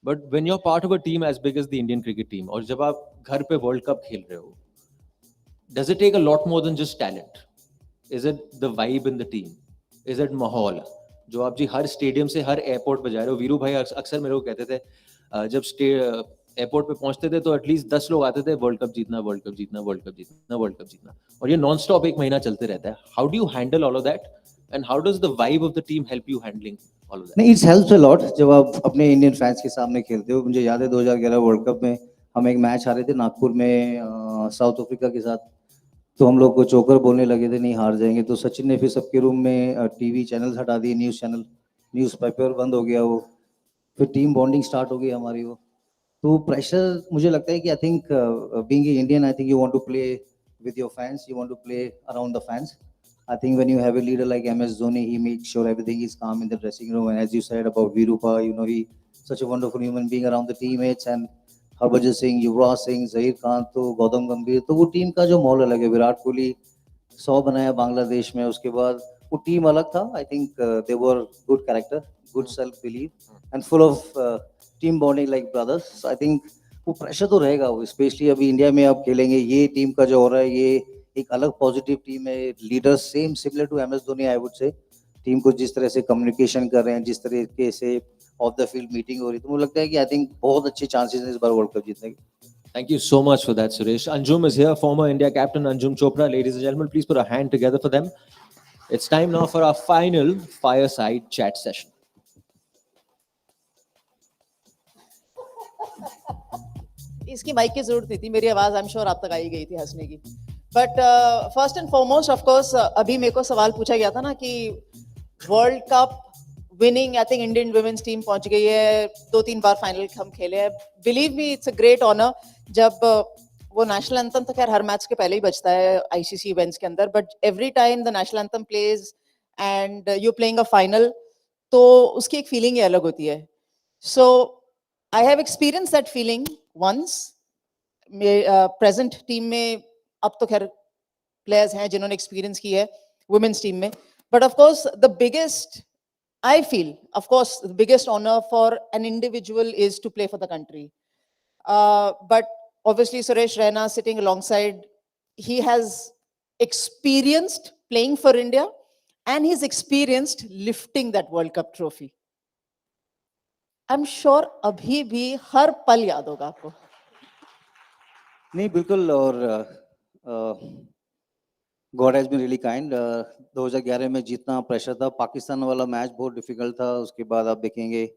but when you are part of a team as big as the Indian cricket team और जब आप घर पे वर्ल्ड कप खेल रहे हो, does it take a lot more than just talent? Is it the vibe in the team? Is it माहौल? जो आप जी हर स्टेडियम से हर एयरपोर्ट पे जा रहे हो, वीरू भाई अक्सर मेरे को कहते थे जब एयरपोर्ट पे पहुंचते थे तो एटलीस्ट 10 लोग आते थे, वर्ल्ड कप जीतना, वर्ल्ड कप जीतना, वर्ल्ड कप जीतना, वर्ल्ड कप जीतना, और ये नॉन स्टॉप एक महीना चलते रहता है. How do you handle all of that and how does the vibe of the team help you handling all of that? नहीं, इट्स हेल्प्स अ लॉट जब आप अपने इंडियन फैंस के सामने खेलते हो. मुझे याद है 2011 वर्ल्ड कप में हम एक मैच हारे थे नागपुर में साउथ अफ्रीका के साथ. तो हम लोग को चोकर बोलने लगे थे नहीं हार जाएंगे. तो सचिन ने फिर सबके रूम में टीवी चैनल हटा दिए, न्यूज़ चैनल, न्यूज़ पेपर बंद हो गया वो. फिर टीम बॉन्डिंग स्टार्ट हो गई हमारी वो. तो प्रेशर मुझे लगता है कि I think being a Indian, I think you want to play with your fans, you want to play around the fans. I think when you have a leader like MS Dhoni, he makes sure everything is calm in the dressing room. And as you said about Virupa, you know, he such a wonderful human being around the teammates. And Harbhajan Singh, Yuvraj Singh, Zaheer Khan, तो गौतम गंभीर, तो वो team का जो माहौल अलग है. विराट कोहली 100 बनाया बांग्लादेश में, उसके बाद वो टीम अलग था. आई think they were good character, good self believe and full of team bonding like brothers. I think वो प्रेशर तो रहेगा वो, स्पेशली अभी इंडिया में आप खेलेंगे. ये टीम का जो हो रहा है ये एक अलग पॉजिटिव टीम है. Leader same similar to MS Dhoni I would say. Team को जिस तरह से कम्युनिकेशन कर रहे हैं, जिस तरीके से ऑफ द फील्ड मीटिंग हो रही है, तो मुझे लगता है कि आई थिंक बहुत अच्छे चांसेस हैं इस बार वर्ल्ड कप जीतने के. Thank you so much for that, Suresh. Anjum is here, former India captain Anjum Chopra. Ladies and gentlemen, please put a hand together for them. It's time now for our final Fireside chat session. इसकी mic की जरूरत नहीं थी, मेरी आवाज आई am sure आप तक आई गई थी हंसने की. But first and foremost of course अभी मेरे को सवाल पूछा गया था ना कि world cup winning, I think Indian women's team पहुंच गई है, 2-3 बार फाइनल हम खेले हैं. Believe me it's a great honour. जब वो नेशनल एंथम तो खैर हर मैच के पहले ही बजता है आईसीसी इवेंट्स के अंदर, but every time the national anthem plays and you playing a final, तो उसकी एक फीलिंग ही अलग होती है. So I have experience that feeling once. Present team में अब तो खैर प्लेयर्स हैं जिन्होंने एक्सपीरियंस की है वुमेन्स टीम में, but of course the biggest, I feel, of course, the biggest honor for an individual is to play for the country. But obviously, Suresh Raina sitting alongside, he has experienced playing for India and he's experienced lifting that World Cup trophy. I'm sure abhi bhi har pal yaad hoga aapko. नहीं बिल्कुल. और God has been really kind. 2011 में जितना pressure था, पाकिस्तान वाला match बहुत difficult था. उसके बाद आप देखेंगे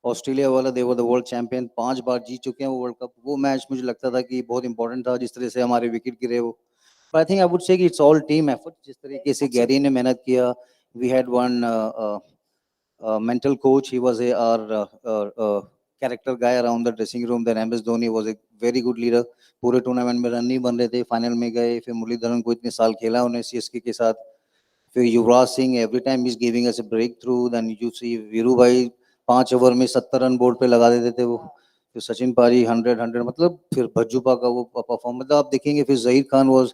ऑस्ट्रेलिया वाला, दे वर द वर्ल्ड चैंपियन, 5 बार जीत चुके हैं वो वर्ल्ड कप. वो मैच मुझे लगता था कि बहुत इंपॉर्टेंट था, जिस तरह से हमारे विकेट गिरे वो. But I think I would से कि इट्स ऑल टीम एफर्ट. जिस तरीके से गैरी ने मेहनत किया, we had one mental coach. He was our character guy around the dressing room. Then MS Dhoni was a very good leader. पूरे tournament में रन नहीं बन रहे थे, फाइनल में गए. फिर मुरलीधरन को इतने साल खेला उन्हें CSK के साथ. फिर Yuvraj Singh, every time is giving us a breakthrough. Then you see Viru भाई 5 ओवर में 70 रन बोर्ड पे लगा देते थे वो. फिर सचिन पाजी 100, मतलब फिर भज्जूपा का वो परफॉर्म, मतलब आप देखेंगे. फिर Zaheer Khan was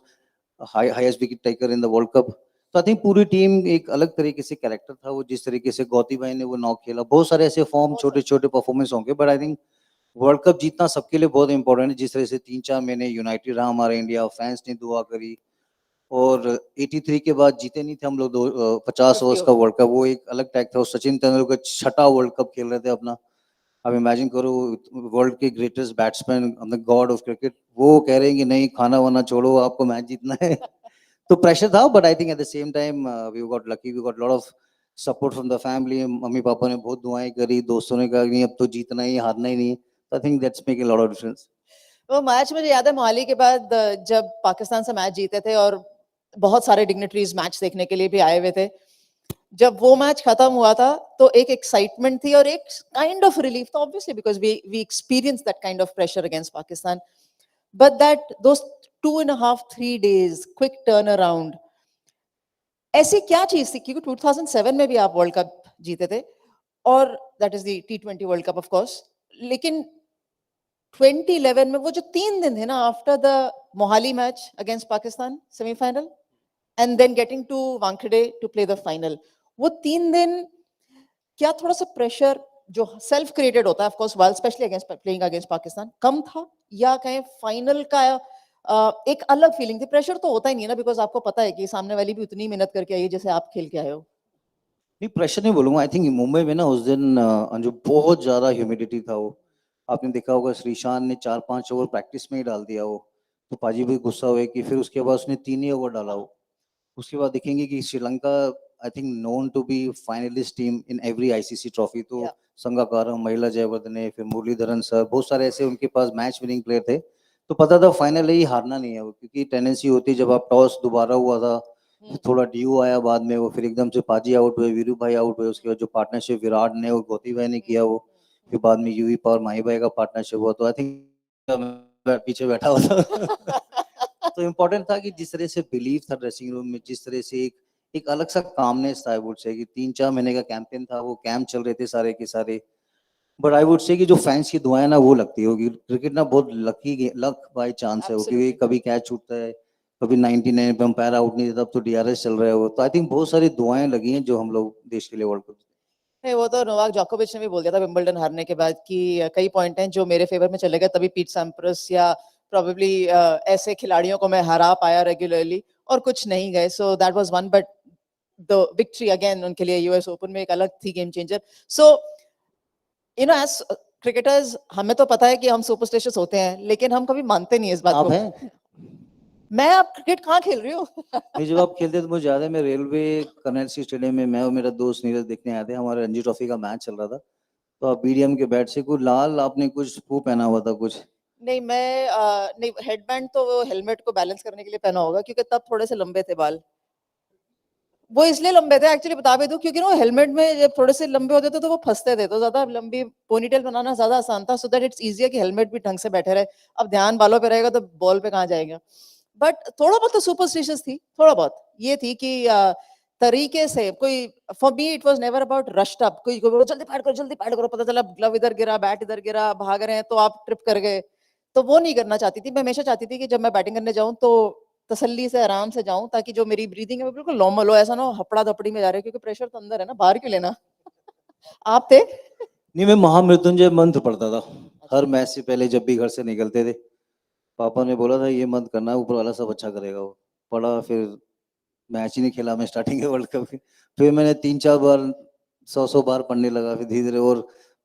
highest wicket taker in the world cup. तो आई थिंक पूरी टीम एक अलग तरीके से कैरेक्टर था वो. जिस तरीके से गौती भाई ने वो नॉक खेला, बहुत सारे ऐसे फॉर्म, छोटे छोटे परफॉर्मेंस होंगे, but I think world cup जीतना सबके लिए बहुत इंपॉर्टेंट है. जिस तरह से 3-4 महीने यूनाइटेड रहा हमारा इंडिया, फैंस ने दुआ करी. और 83 के बाद जीते नहीं थे हम लोग 50 ओवर्स का वर्ल्ड कप. वो एक अलग टैग था. और सचिन तेंदुलकर 6ठा वर्ल्ड कप खेल रहे थे अपना. अब इमेजिन करो, वर्ल्ड के greatest batsman, the God of cricket, वो कह रहे हैं कि नहीं खाना वाना छोड़ो, आपको मैच जीतना है. तो प्रेशर था, but I think at the same time we got lucky. We got lot of support from the family. Mummy papa ने बहुत दुआएं करी, दोस्तों ने कहा नहीं अब तो जीतना ही, हारना ही नहीं. I think that's make a lot of difference. वो मैच मुझे याद है मोहाली के बाद जब पाकिस्तान से मैच जीते थे और बहुत सारे डिग्निटरीज मैच देखने के लिए भी आए हुए थे. जब वो मैच खत्म हुआ था तो एक एक्साइटमेंट थी और एक काइंड ऑफ रिलीफ था, obviously because we experience that kind of pressure against Pakistan. But that those 2.5-3 days quick turn around, ऐसी क्या चीज थी? क्योंकि 2007 में भी आप वर्ल्ड कप जीते थे और that is the T20 world cup of course, लेकिन 2011 में वो जो 3 दिन थे ना, after the Mohali match against Pakistan semifinal and then getting to Wankhede to play the final, वो 3 दिन क्या थोड़ा सा प्रेशर जो सेल्फ क्रिएटेड होता है of course while specially against playing against Pakistan कम था, या कहें फाइनल का एक अलग फीलिंग थी? प्रेशर तो होता ही नहीं है ना, बिकॉज आपको पता है कि सामने वाली भी उतनी मेहनत करके आई है जैसे आप खेल के आए हो। नहीं, प्रेशर नहीं बोलूंगा। आई थिंक मुंबई में ना उस दिन अंजू बहुत ज्यादा ह्यूमिडिटी था। वो आपने देखा होगा, श्रीशांत ने 4-5 ओवर प्रैक्टिस में ही डाल दिया वो, तो पाजी भी गुस्सा हुए कि फिर उसके बाद उसने 3 ही ओवर डाला वो। उसके बाद देखेंगे कि Sri Lanka I think known to be finalist team in every ICC trophy, तो संगाकारा, महिला जयवर्धने, फिर मुरलीधरन सर, बहुत सारे ऐसे उनके पास मैच विनिंग प्लेयर थे, तो पता था फाइनल ही हारना नहीं है वो, क्योंकि टेंडेंसी होती है जब आप टॉस दोबारा हुआ था, फिर थोड़ा ड्यू आया बाद में, वो फिर एकदम से पाजी आउट हुए, वीरू भाई आउट हुए, उसके बाद जो पार्टनरशिप विराट ने और गौती भाई ने किया वो, फिर बाद में यूवी और माही भाई का पार्टनरशिप हुआ, तो आई थिंक पीछे बैठा हुआ था तो इम्पोर्टेंट था कि जिस तरह से बिलीव था ड्रेसिंग रूम में, जिस तरह से एक अलग सा कामनेस था, आई वुड से कि 3-4 महीने का कैंपेन था, वो कैंप चल रहे थे सारे के सारे, बट आई वुड से कि जो फैंस की दुआएं ना वो लगती होगी। क्रिकेट ना बहुत लक बाय चांस है वो, क्योंकि कभी कैच छूटता है, कभी 99 पे अंपायर आउट नहीं देता, अब तो डीआरएस चल रहा है वो, तो आई थिंक बहुत सारी दुआएं लगी हैं जो हम लोग देश के लिए वर्ल्ड कप। नहीं, वो तो नोवाक जोकोविच ने भी बोल दिया था विंबलडन हारने के बाद कि कई पॉइंट हैं जो मेरे फेवर में चले गए, तभी पीट सैम्प्रस या प्रोबेबली ऐसे खिलाड़ियों को मैं हरा पाया रेगुलरली, और कुछ नहीं गए, so that was one, but the victory again उनके लिए यूएस ओपन में एक अलग थी game changer. So you know as cricketers हमें तो पता है कि हम सुपरस्टिशियस होते हैं, लेकिन हम कभी मानते नहीं इस बात आप को। हैं? मैं अब क्रिकेट कहाँ खेल रही हूँ नहीं, जब आप खेलते तो मुझे याद है, मैं रेलवे कर्नल सी स्टेडियम में मैं और मेरा दोस्त नीरज देखने आए थे, हमारे रणजी ट्रॉफी का मैच चल रहा था, तो आप बीडीएम के बैट से कुछ लाल आपने कुछ वो पहना हुआ था कुछ। नहीं, मैं नहीं, हेडबैंड तो वो हेलमेट को बैलेंस करने के लिए पहना होगा, क्योंकि तब थोड़े से लंबे थे बाल। वो इसलिए लंबे थे एक्चुअली, बता भी दूं, क्योंकि ना हेलमेट में जब थोड़े से लंबे होते थे तो वो फंसते थे, तो ज्यादा लंबी पोनीटेल बनाना ज्यादा आसान था, सो दैट इट्स इजियर कि हेलमेट भी ढंग से बैठे रहे। अब ध्यान बालों पे रहेगा तो बॉल पे कहाँ जाएगा। बट थोड़ा बहुत तो सुपरस्टिशियस थी, थोड़ा बहुत ये थी कि तरीके से कोई, for me it was never about rushed up, कोई कोई जल्दी पैड करो, पता चला ग्लव इधर गिरा, बैट इधर गिरा, भाग रहे हैं तो आप ट्रिप कर गए, तो वो नहीं करना चाहती थी। मैं हमेशा चाहती थी कि जब मैं बैटिंग करने जाऊं तो तसल्ली से आराम से जाऊं, ताकि जो मेरी ब्रीदिंग है वो बिल्कुल नॉर्मल हो, ऐसा ना हो हपड़ा धपड़ी में जा रहे हो, क्योंकि प्रेशर तो अंदर है ना, बाहर क्यों लेना आप थे? नहीं, मैं महामृत्युंजय मंत्र पढ़ता था हर मैच से पहले, जब भी घर से निकलते थे। पापा ने बोला था ये मत करना, ऊपर वाला सब अच्छा करेगा, वो पढ़ा, फिर मैच ही नहीं खेला मैं स्टार्टिंग के वर्ल्ड कप के, फिर मैंने 3-4 बार 100 बार पढ़ने लगा, फिर धीरे धीरे और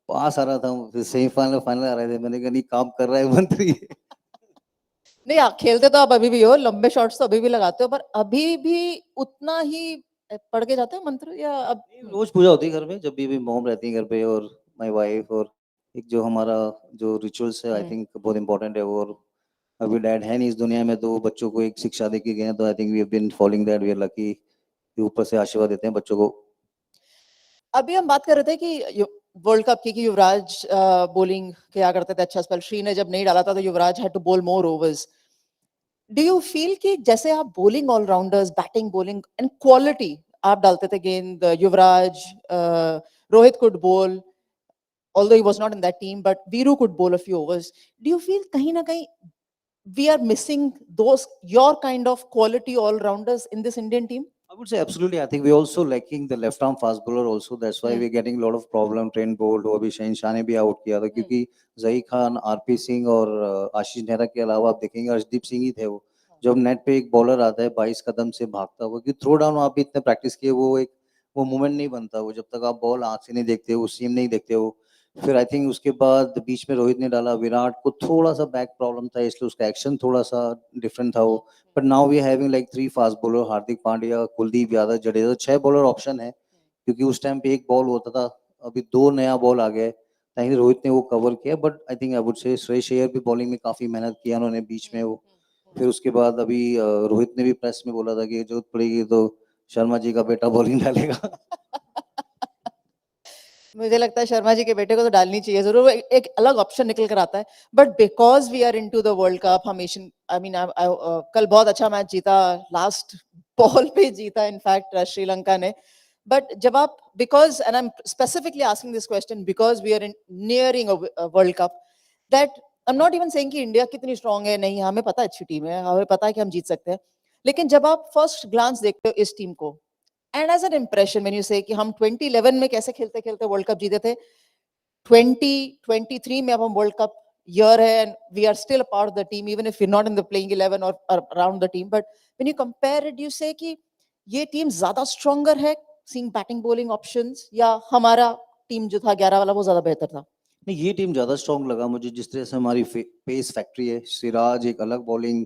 पास आ रहा था, फिर सेमीफाइनल फाइनल आ रहे थे, मैंने कहा नहीं काम कर रहा है मंत्र ये। नहीं, आप खेलते तो आप अभी भी हो, लंबे शॉट्स तो अभी भी लगाते हो, पर अभी भी उतना ही पढ़ के जाते हो मंत्र, या अब? रोज पूजा होती है घर में, जब भी मॉम रहती है घर पे और माय वाइफ, और एक जो हमारा जो रिचुअल्स है आई थिंक बहुत इंपॉर्टेंट है वो, और अभी डैड है नहीं इस दुनिया में, तो बच्चों को एक शिक्षा दे के गए हैं, तो I think we have been following that, we are lucky कि ऊपर से आशीर्वाद देते हैं बच्चों को। अभी हम बात कर रहे थे कि वर्ल्ड कप की कि युवराज बॉलिंग क्या करते थे अच्छा स्पेल, श्री ने जब नहीं डाला था तो युवराज हैड टू बोल मोर ओवर्स। डू यू फील कि जैसे आप bowling allrounders, batting, bowling and quality आप डालते थे गेंद, युवराज, रोहित कुड बोल, although he was not in that team, but Viru could bowl a few overs. Do you feel kahin na kahin we are missing those your kind of quality all-rounders in this Indian team? I would say absolutely. I think we're also lacking the left arm fast bowler also. That's why we're getting a lot of problem. Trent Bolt, वो अभी शहीन शाह ने भी out किया था, क्योंकि जही Khan, RP Singh और आशीष नेहरा के अलावा आप देखेंगे अर्शदीप सिंह ही थे वो। जब नेट पे एक बॉलर आता है 22 कदम से भागता हुआ, क्योंकि थ्रो डाउन आप भी इतने प्रैक्टिस किए, वो मूवमेंट नहीं बनता वो, जब तक आप बॉल आंख से नहीं देखते हो, सीम नहीं देखते हो। फिर आई थिंक उसके बाद बीच में रोहित ने डाला, विराट को थोड़ा सा बैक प्रॉब्लम था, इसलिए उसका एक्शन थोड़ा सा डिफरेंट था वो। But now we having like 3 fast bowler, Hardik Pandya, Kuldeep Yadav, Jadeja, 6 bowler option है, क्योंकि उस टाइम पे एक बॉल होता था, अभी 2 नया बॉल आ गए। आई थिंक रोहित ने वो कवर किया, but I think I would से सुरेश अय्यर भी बॉलिंग में काफी मेहनत किया उन्होंने बीच में वो। फिर उसके बाद अभी रोहित ने भी प्रेस में बोला था कि जरूरत पड़ेगी तो शर्मा जी का बेटा बॉलिंग डालेगा। मुझे लगता है शर्मा जी के बेटे को तो डालनी चाहिए जरूर, एक अलग ऑप्शन निकल कर आता है, but because we are into the world cup, हम एशियन, आई मीन कल बहुत अच्छा मैच जीता, लास्ट बॉल पे जीता इनफैक्ट श्रीलंका ने, बट जब आप, because and I am specifically asking this question because we are in nearing a world cup, that I am not even saying कि इंडिया कितनी स्ट्रांग है, नहीं, हमें पता है अच्छी टीम है, हमें पता है कि हम जीत सकते हैं, लेकिन जब आप फर्स्ट ग्लांस देखते हो इस टीम को, and as an impression when you say कि हम 2011 में कैसे खेलते खेलते वर्ल्ड कप जीते थे, 2023 में अब हम वर्ल्ड कप ईयर है and we are still a part of the team even if we not in the playing 11 और around the team, but when you compare it you say कि ये team ज्यादा स्ट्रॉन्गर है seeing batting bowling options, या हमारा team जो था 11 वाला वो ज्यादा बेहतर था? नहीं, ये टीम ज्यादा स्ट्रॉन्ग लगा मुझे, जिस तरह से हमारी पेस फैक्ट्री है। सिराज एक अलग बॉलिंग,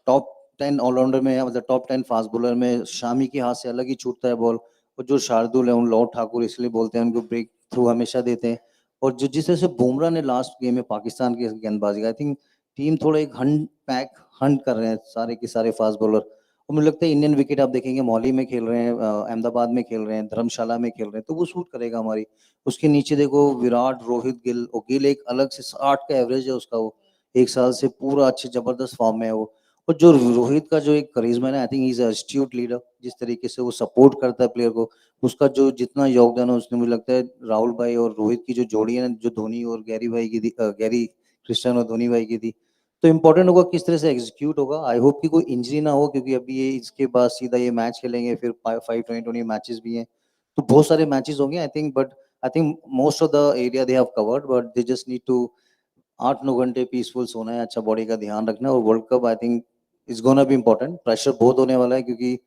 टॉप 10 ऑलराउंडर में है, मतलब टॉप 10 फास्ट बॉलर में। शामी के हाथ से अलग ही छूटता है बॉल, और जो शार्दुल है, उन लॉर्ड ठाकुर इसलिए बोलते हैं, उनको ब्रेक थ्रू हमेशा देते हैं। और जो जिस तरह से बुमराह ने लास्ट गेम में पाकिस्तान की गेंदबाजी, आई थिंक टीम थोड़ा एक हंट कर रहे हैं सारे के सारे फास्ट बॉलर। और मुझे लगता है इंडियन विकेट आप देखेंगे, मौली में खेल रहे हैं, अहमदाबाद में खेल रहे हैं, धर्मशाला में खेल रहे हैं, तो वो सूट करेगा हमारी। उसके नीचे देखो विराट, रोहित, गिल, और गिल एक अलग से 60 का एवरेज है उसका, वो एक साल से पूरा अच्छे जबरदस्त फॉर्म में है वो। और जो रोहित का जो एक करिश्मा है, I think he is astute leader, जिस तरीके से वो सपोर्ट करता है प्लेयर को, उसका जो जितना योगदान है उसने, मुझे लगता है राहुल भाई और रोहित की जो जोड़ी है ना, जो धोनी और गैरी भाई की थी, गैरी क्रिस्टियन और धोनी भाई की थी, तो इम्पोर्टेंट होगा किस तरह से एग्जीक्यूट होगा। आई होप कि कोई इंजरी ना हो, क्योंकि अभी ये इसके बाद सीधा ये मैच खेलेंगे, फिर 5 2020 मैचेस भी हैं, तो बहुत सारे मैचेस होंगे I think. But I think most of the area they have covered, but they just need to 8-9 घंटे पीसफुल सोना है, अच्छा बॉडी का ध्यान रखना है। और world cup I think is gonna be important, pressure बहुत होने वाला है, क्योंकि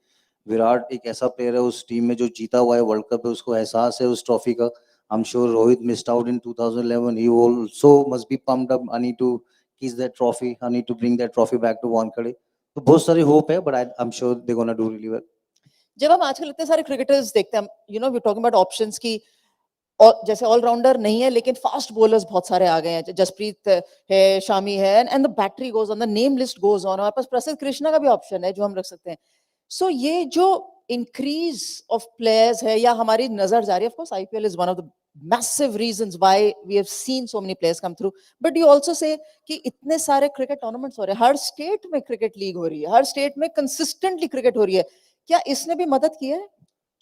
विराट एक ऐसा प्लेयर है उस टीम में जो जीता हुआ है वर्ल्ड कप है, उसको एहसास है उस ट्रॉफी का। I am sure Rohit missed out in 2011, he also must be pumped up, I need to kiss that trophy, I need to bring that trophy back to Wankhede. तो बहुत सारी होप है, but I am sure they gonna do really well. जब हम आजकल इतने सारे cricketers देखते हैं, you know we talking about options की, और जैसे ऑलराउंडर नहीं है लेकिन फास्ट बॉलर्स बहुत सारे आ गए हैं, जसप्रीत है, शामी है, and the battery goes on, the name list goes on. हमारे पास प्रसिद्ध कृष्णा का भी ऑप्शन है जो हम रख सकते हैं। सो ये जो इंक्रीज ऑफ प्लेयर्स है, या हमारी नजर जा रही है, of course IPL is one of the massive reasons why we have seen so many players come through, but you also say कि इतने सारे क्रिकेट टूर्नामेंट्स हो रहे हैं, हर स्टेट में क्रिकेट लीग हो रही है, हर स्टेट में कंसिस्टेंटली क्रिकेट हो रही है, क्या इसने भी मदद की है?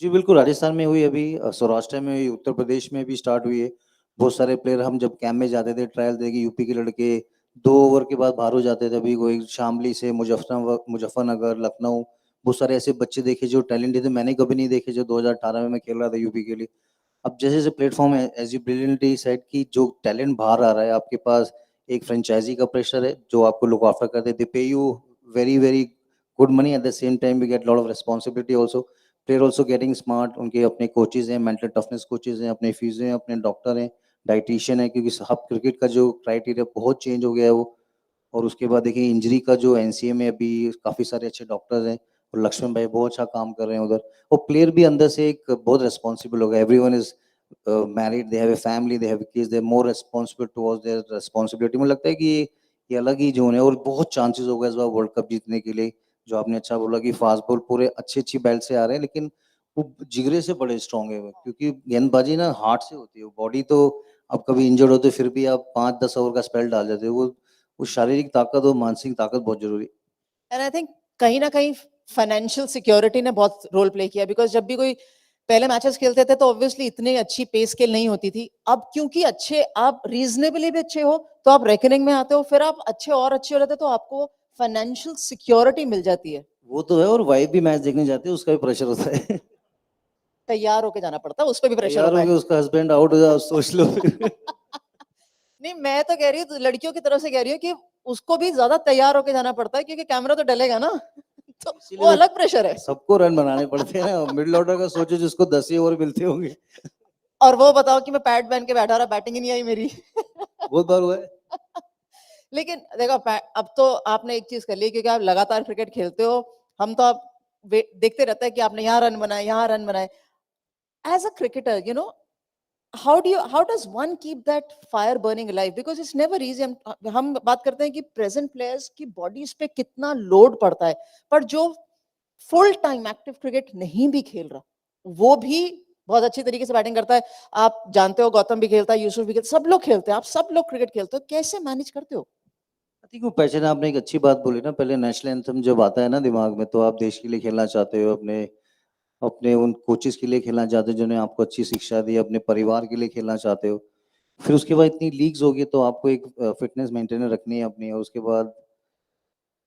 जी बिल्कुल, राजस्थान में हुई अभी, सौराष्ट्र में हुई, उत्तर प्रदेश में भी स्टार्ट हुई है। बहुत सारे प्लेयर, हम जब कैंप में जाते थे ट्रायल देके, यूपी के लड़के 2 ओवर के बाद बाहर हो जाते थे। अभी कोई शामली से मुजफ्फरनगर, लखनऊ, बहुत सारे ऐसे बच्चे देखे जो टैलेंटेड थे, मैंने कभी नहीं देखे, जो 2018 में मैं खेल रहा था यूपी के लिए। अब जैसे जैसे प्लेटफॉर्म है, एज यू ब्रिलियंटली सेड, कि जो टैलेंट बाहर आ रहा है, आपके पास एक फ्रेंचाइजी का प्रेशर है जो आपको लुक आफ्टर करते हैं, they pay you very very good money, at the same time we get lot of responsibility also. Player also getting smart, उनके अपने कोचेज हैं, मेंटल टफनेस कोचेज हैं, अपने फिजियो हैं, अपने डॉक्टर हैं, डाइटिशियन है, क्योंकि सब क्रिकेट का जो क्राइटेरिया बहुत चेंज हो गया है वो। और उसके बाद देखिए इंजरी का जो एनसीए में अभी काफी सारे अच्छे डॉक्टर्स हैं, और लक्ष्मण भाई बहुत अच्छा काम कर रहे हैं उधर। और प्लेयर भी अंदर से एक बहुत रिस्पॉन्सिबल हो गया, everyone is married, they have a family, they have kids, they are more responsible towards their responsibility. मुझे लगता है कि ये अलग ही जोन है, और बहुत चांसेस हो गए इस बार वर्ल्ड कप जीतने के लिए। जो आपने अच्छा बोला कि फास्ट बॉल पूरे अच्छी बेल्ट से आ रहे हैं, लेकिन वो जिगरे से बड़े स्ट्रॉन्ग है वो, क्योंकि गेंदबाजी ना हार्ट से होती है, बॉडी तो आप कभी इंजर्ड होते फिर भी आप 5-10 ओवर का स्पेल डाल देते हो। वो शारीरिक ताकत और मानसिक ताकत बहुत जरूरी है। एंड आई थिंक कहीं ना कहीं फाइनेंशियल सिक्योरिटी ने बहुत रोल प्ले किया, बिकॉज जब भी कोई पहले मैचेस खेलते थे तो ऑब्वियसली इतनी अच्छी पे स्केल नहीं होती थी। अब क्योंकि अच्छे, आप रीजनेबली भी अच्छे हो तो आप रेकनिंग में आते हो, फिर आप अच्छे और अच्छे हो जाते हो तो आपको फाइनेंशियल सिक्योरिटी मिल जाती है। वो तो है, और वाइफ भी मैच देखने जाती है, उसका भी प्रेशर होता है। तैयार होके जाना पड़ता है, उस पर भी प्रेशर तैयार होता हो है। गया, उसका हस्बैंड आउट हो जाए, सोच लो। नहीं, मैं तो कह रही हूँ, लड़कियों की तरफ से कह रही हूँ कि उसको भी ज्यादा तैयार होके जाना पड़ता है, क्योंकि कैमरा तो डलेगा ना। तो वो अलग प्रेशर है। सबको रन बनाने पड़ते हैं ना, मिडिल ऑर्डर का सोचो जिसको 10 ही ओवर मिलते होंगे। और वो बताओ कि मैं पैड पहन के बैठा रहा, बैटिंग ही नहीं आई मेरी। बहुत बार हुआ है। लेकिन देखो, अब तो आपने एक चीज कर ली, क्योंकि आप लगातार क्रिकेट खेलते हो, हम तो आप देखते रहते हैं कि आपने यहाँ रन बनाए, यहाँ रन बनाए। As a cricketer, you know, how does one keep that fire burning alive, because it's never easy। हम बात करते हैं कि प्रेजेंट प्लेयर्स की बॉडीज पे कितना लोड पड़ता है, पर जो फुल टाइम एक्टिव क्रिकेट नहीं भी खेल रहा, वो भी बहुत अच्छी तरीके से बैटिंग करता है। आप जानते हो, गौतम भी खेलता है, यूसुफ भी खेलता है, सब लोग खेलते हैं, आप सब लोग क्रिकेट खेलते हो, कैसे मैनेज करते हो? आई थिंक वो पैशन, आपने एक अच्छी बात बोली ना, पहले नेशनल एंथम जब आता है ना दिमाग में, तो आप देश के लिए खेलना चाहते हो, अपने अपने उन कोचेस के लिए खेलना चाहते हो जिन्होंने आपको अच्छी शिक्षा दी, अपने परिवार के लिए खेलना चाहते हो। फिर उसके बाद इतनी लीग्स हो गई तो आपको एक फिटनेस मेंटेन रखनी है अपनी, और उसके बाद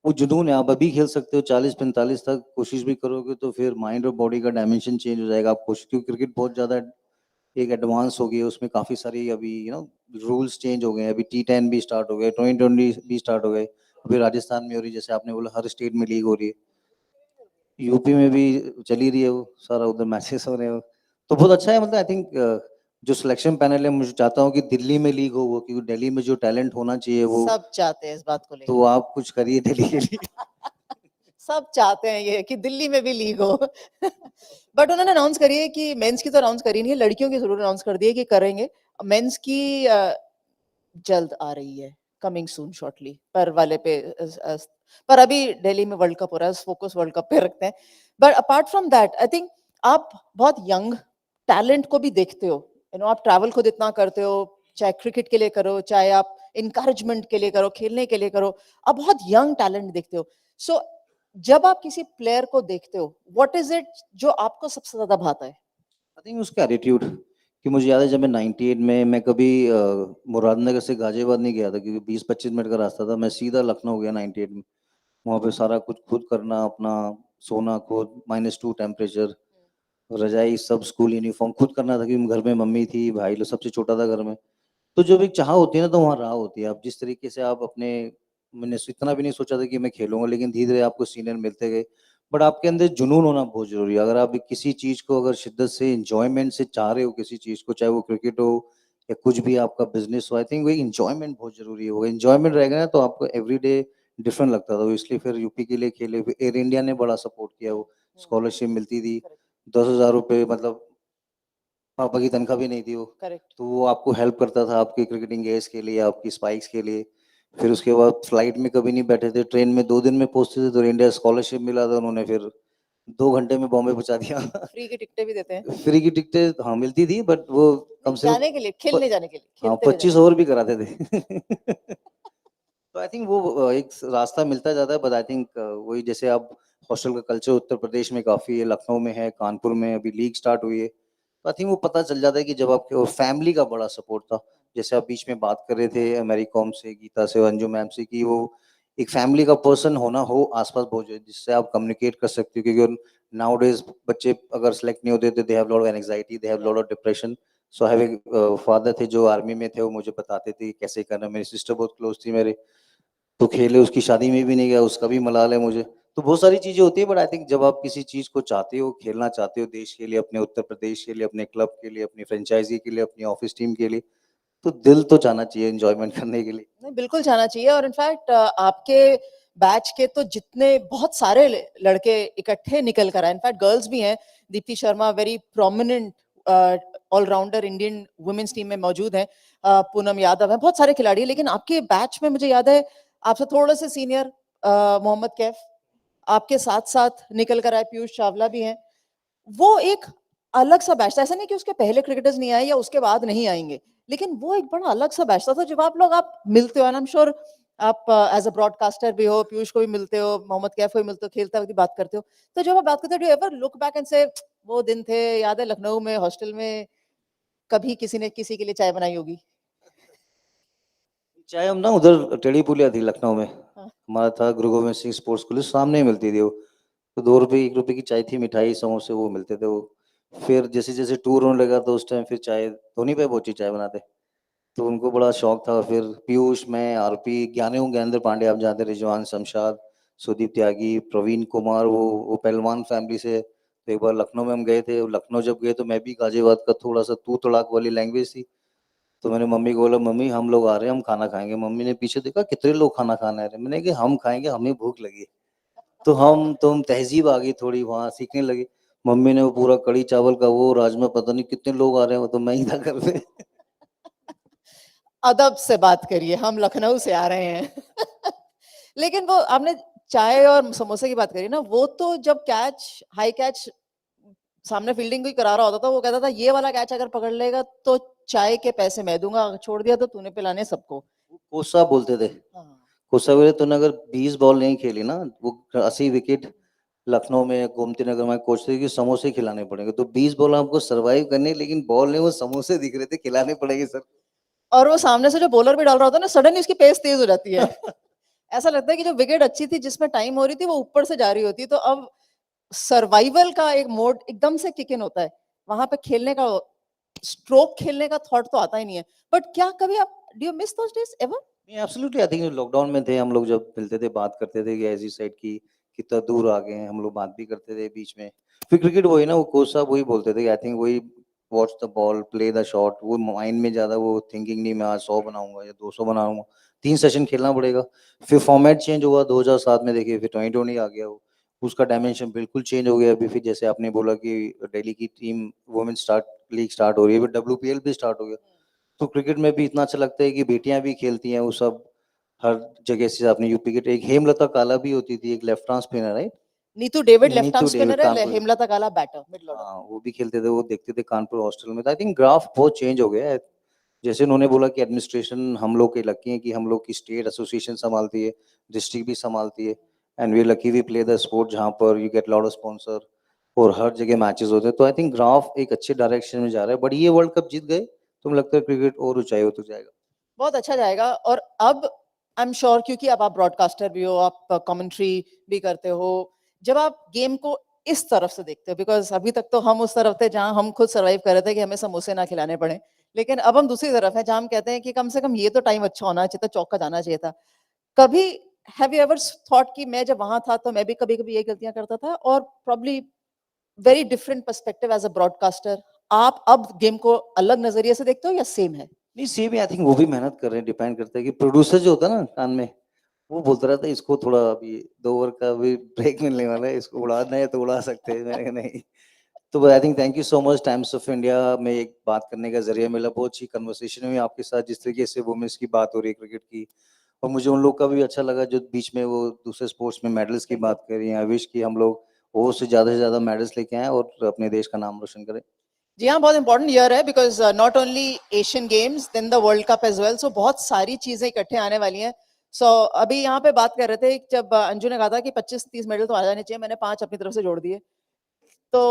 वो जुनून है, आप अभी खेल सकते हो 40-45 तक, कोशिश भी करोगे तो फिर माइंड और बॉडी का डायमेंशन चेंज हो जाएगा। आप कोशिश, क्योंकि क्रिकेट बहुत ज़्यादा एक एडवांस हो गई है, उसमें काफ़ी सारी अभी रूल्स चेंज हो गए हैं। अभी T10 भी स्टार्ट हो गए, 2020 भी स्टार्ट हो गए, अभी राजस्थान में हो रही है, जैसे आपने बोला हर स्टेट में लीग हो रही है, यूपी में भी चली रही है, वो सारा उधर मैचेस हो रहे हो, तो बहुत अच्छा है। मतलब आई थिंक जो सिलेक्शन पैनल है, मुझे चाहता हूँ कि दिल्ली में लीग हो वो, क्योंकि दिल्ली में जो टैलेंट होना चाहिए वो, सब चाहते हैं इस बात को लेकर। तो आप कुछ करिए दिल्ली के लिए। सब चाहते हैं ये कि दिल्ली में भी लीग हो। बट उन्होंने अनाउंस करी है कि मेंस की तो अनाउंस करी नहीं है, लड़कियों की जरूर अनाउंस कर दी है कि करेंगे। मेंस की जल्द आ रही है, कमिंग सून शॉर्टली, पर वाले पे पर अभी दिल्ली में वर्ल्ड कप हो रहा है, फोकस वर्ल्ड कप पे रखते हैं। But apart from that I think आप बहुत यंग टैलेंट को भी देखते हो, आप ट्रैवल खुद इतना करते हो, चाहे क्रिकेट के लिए करो, चाहे आप इंकरेजमेंट के लिए करो, खेलने के लिए करो, आप बहुत यंग टैलेंट देखते हो। सो जब आप किसी प्लेयर को देखते हो, व्हाट इज इट जो आपको सबसे ज्यादा भाता है? आई थिंक उसका एटीट्यूड, कि मुझे याद है जब मैं 98 में, मैं कभी मुरादनगर से गाजियाबाद नहीं गया था, क्योंकि 20-25 मिनट का रास्ता था, मैं सीधा लखनऊ गया 98 में। वहाँ पे सारा कुछ खुद करना, अपना सोना खुद, -2 टेम्परेचर, रजाई सब, स्कूल यूनिफॉर्म खुद करना था, क्योंकि घर में मम्मी थी, भाई लोग, सबसे छोटा था घर में। तो जब एक चाह होती है ना, तो वहाँ राह होती है। आप जिस तरीके से आप अपने, मैंने इतना भी नहीं सोचा था कि मैं खेलूंगा, लेकिन धीरे धीरे आपको सीनियर मिलते गए। बट आपके अंदर जुनून होना बहुत जरूरी है। अगर आप किसी चीज को अगर शिद्दत से, इंजॉयमेंट से चाह रहे हो किसी चीज को, चाहे वो क्रिकेट हो या कुछ भी आपका बिजनेस हो, आई थिंक वो इंजॉयमेंट बहुत जरूरी है। वो इंजॉयमेंट रहेगा ना, तो आपको एवरीडे डिफरेंट लगता था। तो इसलिए फिर यूपी के लिए खेले, फिर एयर इंडिया ने बड़ा सपोर्ट किया, वो स्कॉलरशिप मिलती थी, 10,000 रुपये, मतलब पापा की तनख्वाह भी नहीं थी वो। करेक्ट। तो वो आपको हेल्प करता था आपकी क्रिकेटिंग गेयर्स के लिए, आपकी स्पाइक्स के लिए। फिर उसके बाद फ्लाइट में कभी नहीं बैठे थे, ट्रेन में 2 दिन में पहुंचते थे, तो इंडिया स्कॉलरशिप मिला था, उन्होंने फिर 2 घंटे में बॉम्बे पहुंचा दिया। फ्री की टिकटें भी देते हैं फ्री की टिकटें हाँ मिलती थी, बट वो कम से कम जाने के लिए, खेलने जाने के लिए, हाँ खेलते हुए 25 ओवर भी कराते थे। तो आई थिंक वो एक रास्ता मिलता जाता है। बट आई थिंक वही, जैसे आप हॉस्टल का कल्चर उत्तर प्रदेश में काफी है, लखनऊ में है, कानपुर में अभी लीग स्टार्ट हुई है, तो आई थिंक वो पता चल जाता है कि जब आपके, और फैमिली का बड़ा सपोर्ट था। जैसे आप बीच में बात कर रहे थे मैरी कॉम से, गीता से, अंजू मैम से, कि वो एक फैमिली का पर्सन होना हो आसपास बहुत, जिससे आप कम्युनिकेट कर सकते हो। क्योंकि नाउ डेज बच्चे अगर सेलेक्ट नहीं होते, they have lot of anxiety, they have lot of depression. So I have एक फादर थे जो आर्मी में थे, वो मुझे बताते थे कैसे करना। मेरी सिस्टर बहुत क्लोज थी मेरे, तो खेले, उसकी शादी में भी नहीं गया, उसका भी मलाल है मुझे। तो बहुत सारी चीजें होती है। बट आई थिंक जब आप किसी चीज को चाहते हो, खेलना चाहते हो देश के लिए, अपने उत्तर प्रदेश के लिए, अपने क्लब के लिए, अपनी फ्रेंचाइजी के लिए, अपनी ऑफिस टीम के लिए, तो दिल तो चाहना चाहिए एंजॉयमेंट करने के लिए। नहीं, बिल्कुल जाना चाहिए। और इनफैक्ट आपके बैच के तो जितने बहुत सारे लड़के इकट्ठे निकल कर आए, इनफैक्ट गर्ल्स भी हैं, Deepti Sharma very prominent allrounder Indian women's team में मौजूद हैं, पूनम यादव है, बहुत सारे खिलाड़ी हैं। लेकिन आपके बैच में मुझे याद है आपसे थोड़े से सीनियर मोहम्मद कैफ आपके साथ साथ निकल कर आए, पीयूष चावला भी हैं। वो एक अलग सा बैच था, ऐसा नहीं कि उसके पहले क्रिकेटर्स नहीं आए या उसके बाद नहीं आएंगे, लेकिन वो एक बड़ा अलग सा बैच था। तो जब आप मिलते हो, एंड आई एम श्योर आप एज अ ब्रॉडकास्टर भी हो, पीयूष को भी मिलते हो, मोहम्मद कैफ को भी मिलते हो, खेलते वक्त भी बात करते हो, तो जब आप बात करते हो, do you ever look back and से वो दिन थे, याद है लखनऊ में हॉस्टल में कभी किसी ने किसी के लिए चाय बनाई होगी? चाहे हम ना उधर टेढ़ी पुलिया थी लखनऊ में, हाँ। हमारा था गुरु गोविंद सिंह स्पोर्ट्स कॉलेज, सामने ही मिलती थी वो। तो 2 रुपए 1 रुपए की चाय थी, मिठाई समोसे वो मिलते थे वो। फिर जैसे जैसे टूर होने लगा, तो उस टाइम फिर चाय धोनी पे बहुत चाय बनाते, तो उनको बड़ा शौक था। फिर पीयूष, मैं, आरपी, ज्ञानेंद्र पांडे, आप जानते, रिजवान, शमशाद, सुदीप त्यागी, प्रवीण कुमार, वो पहलवान फैमिली से। तो एक बार लखनऊ में हम गए थे, लखनऊ जब गए तो मैं भी गाजियाबाद का, थोड़ा सा तू तड़ाक वाली लैंग्वेज थी। तो मैंने मम्मी को बोला, मम्मी हम लोग आ रहे हैं, हम खाना खाएंगे। मम्मी ने पीछे देखा, कितने लोग खाना खाने आ रहे हैं। मैंने कहा हम खाएंगे, हमें भूख लगी है। तो हम तहजीब आ गई थोड़ी, वहां सीखने लगे। मम्मी ने वो पूरा कड़ी चावल का वो राजमा, पता नहीं कितने लोग आ रहे हैं, वो तो मैं ही था घर पे। अदब से बात करिए, हम लखनऊ से आ रहे हैं। लेकिन वो आपने चाय और समोसे की बात करी ना, वो तो जब कैच, हाई कैच सामने फील्डिंग कोई करा रहा होता था, वो कहता था ये वाला कैच अगर पकड़ लेगा तो चाय के पैसे मैं दूंगा, छोड़ दिया तो तूने पिलाने सबको। कोसा बोलते थे, कोसा बोले, तूने अगर 20 बॉल नहीं खेली ना, वो 80 विकेट लखनऊ में, गोमती नगर में कोच थे कि समोसे खिलाने पड़ेंगे। तो 20 बॉल आपको सरवाइव करने, लेकिन बॉल नहीं, वो समोसे दिख रहे थे, खिलाने पड़ेंगे सर। और वो सामने से जो बॉलर भी डाल रहा होता है ना, सडनली उसकी पेस तेज हो जाती है। ऐसा लगता है कि जो विकेट अच्छी थी, जिसमें टाइम हो रही थी, वो ऊपर से जा रही होती है। तो अब सर्वाइवल का एक मोड एकदम से किक इन होता है। वहां पे खेलने का, स्ट्रोक खेलने का थॉट तो आता ही नहीं है। बट क्या कभी आप, do you miss those days ever? नहीं, एब्सोल्युटली। आई थिंक लॉकडाउन में थे हम लोग, जब मिलते थे बात करते थे कि ऐसी साइड की कितना दूर आ गए हैं हम लोग, बात भी करते थे बीच में। फिर क्रिकेट वही ना, वो कोच साहब वही बोलते थे कि आई थिंक वही watch the ball, play the shot, वो माइंड में ज्यादा वो थिंकिंग नहीं मैं आज 100 बनाऊंगा या 200 बनाऊंगा, 3 सेशन खेलना पड़ेगा। फिर फॉर्मेट चेंज हुआ 2007 में, देखिए फिर 2020 आ गया, वो उसका डायमेंशन बिल्कुल चेंज हो गया। अभी फिर जैसे आपने बोला कि दिल्ली की team women start league start हो रही है, फिर WPL भी स्टार्ट हो गया। तो क्रिकेट में भी इतना अच्छा लगता है कि बेटियां भी खेलती हैं, वो सब हर जगह से। आपने यूपी के एक हेमलता काला भी होती थी, एक left arm spinner, right? Neetu David left Neetu arm David spinner है, कानपुर। हेमलता काला बैटर मिड ऑर्डर। हाँ, वो भी खेलते थे, वो देखते थे कानपुर हॉस्टल में। तो आई थिंक ग्राफ बहुत चेंज हो गया है। जैसे उन्होंने बोला कि एडमिनिस्ट्रेशन हम लोग के लकी है कि हम लोग की स्टेट एसोसिएशन संभालती है, डिस्ट्रिक्ट भी संभालती है, and we lucky we play the sport जहाँ पर you get lot of sponsor और हर जगह मैचेस होते हैं। तो आई थिंक ग्राफ एक अच्छे डायरेक्शन में जा रहा है। बट ये वर्ल्ड कप जीत गए तो मुझे लगता है क्रिकेट और ऊंचाई होता जाएगा। बहुत अच्छा जाएगा। और अब आई एम श्योर, क्योंकि अब आप ब्रॉडकास्टर भी हो, आप कमेंट्री भी करते हो, जब आप गेम को इस तरफ से देखते हो, बिकॉज अभी तक तो हम उस तरफ थे जहां हम खुद सर्वाइव कर रहे थे कि हमें समोसे ना खिलाने पड़े, लेकिन अब हम दूसरी तरफ है जहां हम कहते हैं कि कम से कम ये तो टाइम अच्छा होना चाहिए था, चौका जाना चाहिए था। कभी हैव यू एवर थॉट कि मैं जब वहां था तो मैं भी कभी कभी ये गलतियां करता था, और probably very different perspective as a broadcaster, आप अब गेम को अलग नजरिए से देखते हो या सेम है? नहीं, सेम ही। आई थिंक वो भी मेहनत कर रहे हैं। डिपेंड करता है कि प्रोड्यूसर जो होता है ना कान में, वो बोलता रहता है इसको थोड़ा अभी 2 ओवर का भी ब्रेक मिलने वाला है, इसको उड़ाना है तो उड़ा सकते हैं। मैंने कहा नहीं। तो I think thank you so much, times of India में एक बात करने का जरिया मिला। बहुत अच्छी कन्वर्सेशन हुई आपके साथ, जिस तरीके से वुमेन्स की बात हो रही है क्रिकेट की, और मुझे उन लोग का भी अच्छा लगा जो बीच में वो दूसरे स्पोर्ट्स में मेडल्स की बात कर रही हैं। आई विश कि हम लोग वो से ज्यादा मेडल्स लेके आए और अपने देश का नाम रोशन करें। जी हाँ, बहुत इंपॉर्टेंट ईयर है, because not only Asian games, then the world cup as well. So बहुत सारी चीजें इकट्ठे आने वाली हैं। सो अभी यहाँ पे बात कर रहे थे, जब अंजू ने कहा था कि 25-30 मेडल तो आ जाने चाहिए, मैंने 5 अपनी तरफ से जोड़ दिए। तो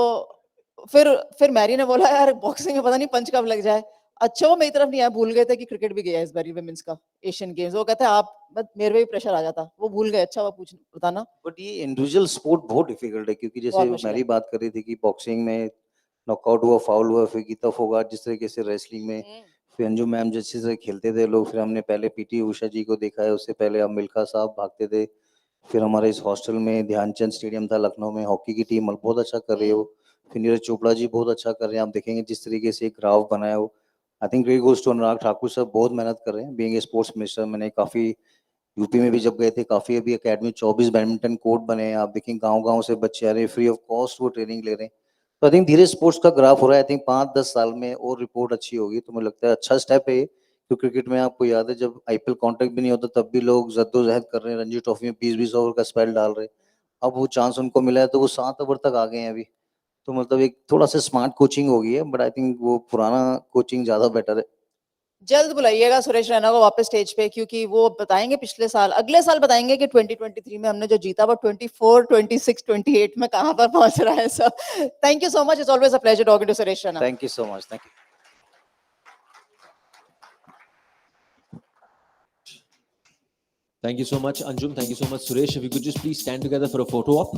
फिर मैरी ने बोला यार बॉक्सिंग में पता नहीं पंच कब लग जाए। अच्छा, वो मेरी तरफ नहीं आया, भूल गए थे कि क्रिकेट भी गया है इस बार वुमेन्स का एशियन गेम्स। वो कहते हैं आप, मेरे पे भी प्रेशर आ जाता, वो भूल गए। अच्छा, वो पूछ बताना। बट ये इंडिविजुअल स्पोर्ट बहुत डिफिकल्ट है, क्योंकि जैसे बहुत मुश्किल है। मैरी बात कर रही थी कि बॉक्सिंग में नॉकआउट हुआ, फाउल हुआ, फिर गीता फोगाट जिस तरीके से रेसलिंग में, फिर अंजू मैम जैसे से खेलते थे लोग, फिर हमने पहले पीटी उषा जी को देखा है, उससे पहले हम मिल्खा साहब भागते थे, फिर हमारे इस हॉस्टल में ध्यानचंद स्टेडियम था लखनऊ में, हॉकी की टीम बहुत अच्छा कर रही है वो, फिर नीरज चोपड़ा जी बहुत अच्छा कर रहे हैं। आप देखेंगे जिस तरीके से एक ग्राफ बनाया हो। I think credit goes to Anurag Thakur साहब, बहुत मेहनत कर रहे हैं बीइंग ए स्पोर्ट्स मिनिस्टर। मैंने काफी यूपी में भी जब गए थे, काफी अभी एकेडमी 24 बैडमिंटन कोर्ट बने हैं। आप देखेंगे गांव-गांव से बच्चे आ रहे हैं, फ्री ऑफ कॉस्ट वो ट्रेनिंग ले रहे हैं। तो आई थिंक धीरे स्पोर्ट्स का ग्राफ हो रहा है। आई थिंक 5-10 साल में और रिपोर्ट अच्छी होगी, तो मुझे लगता है अच्छा स्टेप है ये। तो क्रिकेट में आपको याद है जब आईपीएल कॉन्ट्रैक्ट भी नहीं होता तब भी लोग जद्दोजहद कर रहे हैं, रणजी ट्रॉफी में 20-20 ओवर का स्पेल डाल रहे हैं। अब वो चांस उनको मिला है तो वो 7 ओवर तक आ गए हैं अभी। तो मतलब एक थोड़ा सा स्मार्ट कोचिंग हो गई है, बट आई थिंक वो पुराना कोचिंग ज्यादा बेटर है। जल्द बुलाइएगा सुरेश रैना को वापस स्टेज पे, क्योंकि वो बताएंगे पिछले साल, अगले साल बताएंगे कि 2023 में हमने जो जीता वो 24, 26, 28 में कहां पर पहुंच रहा है सब। Thank you so much, it's always a pleasure talking to Suresh Raina. Thank you so much. Thank you. Thank you so much, Anjum. Thank you so much, Suresh. If you could just please stand together for a photo op.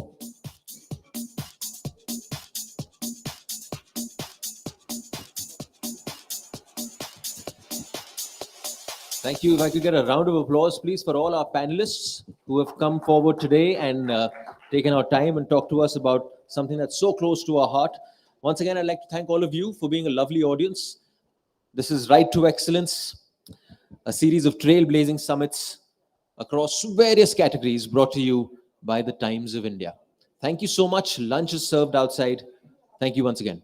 Thank you. If I could get a round of applause, please, for all our panelists who have come forward today and taken our time and talked to us about something that's so close to our heart. Once again, I'd like to thank all of you for being a lovely audience. This is Right to Excellence, a series of trailblazing summits across various categories brought to you by the Times of India. Thank you so much. Lunch is served outside. Thank you once again.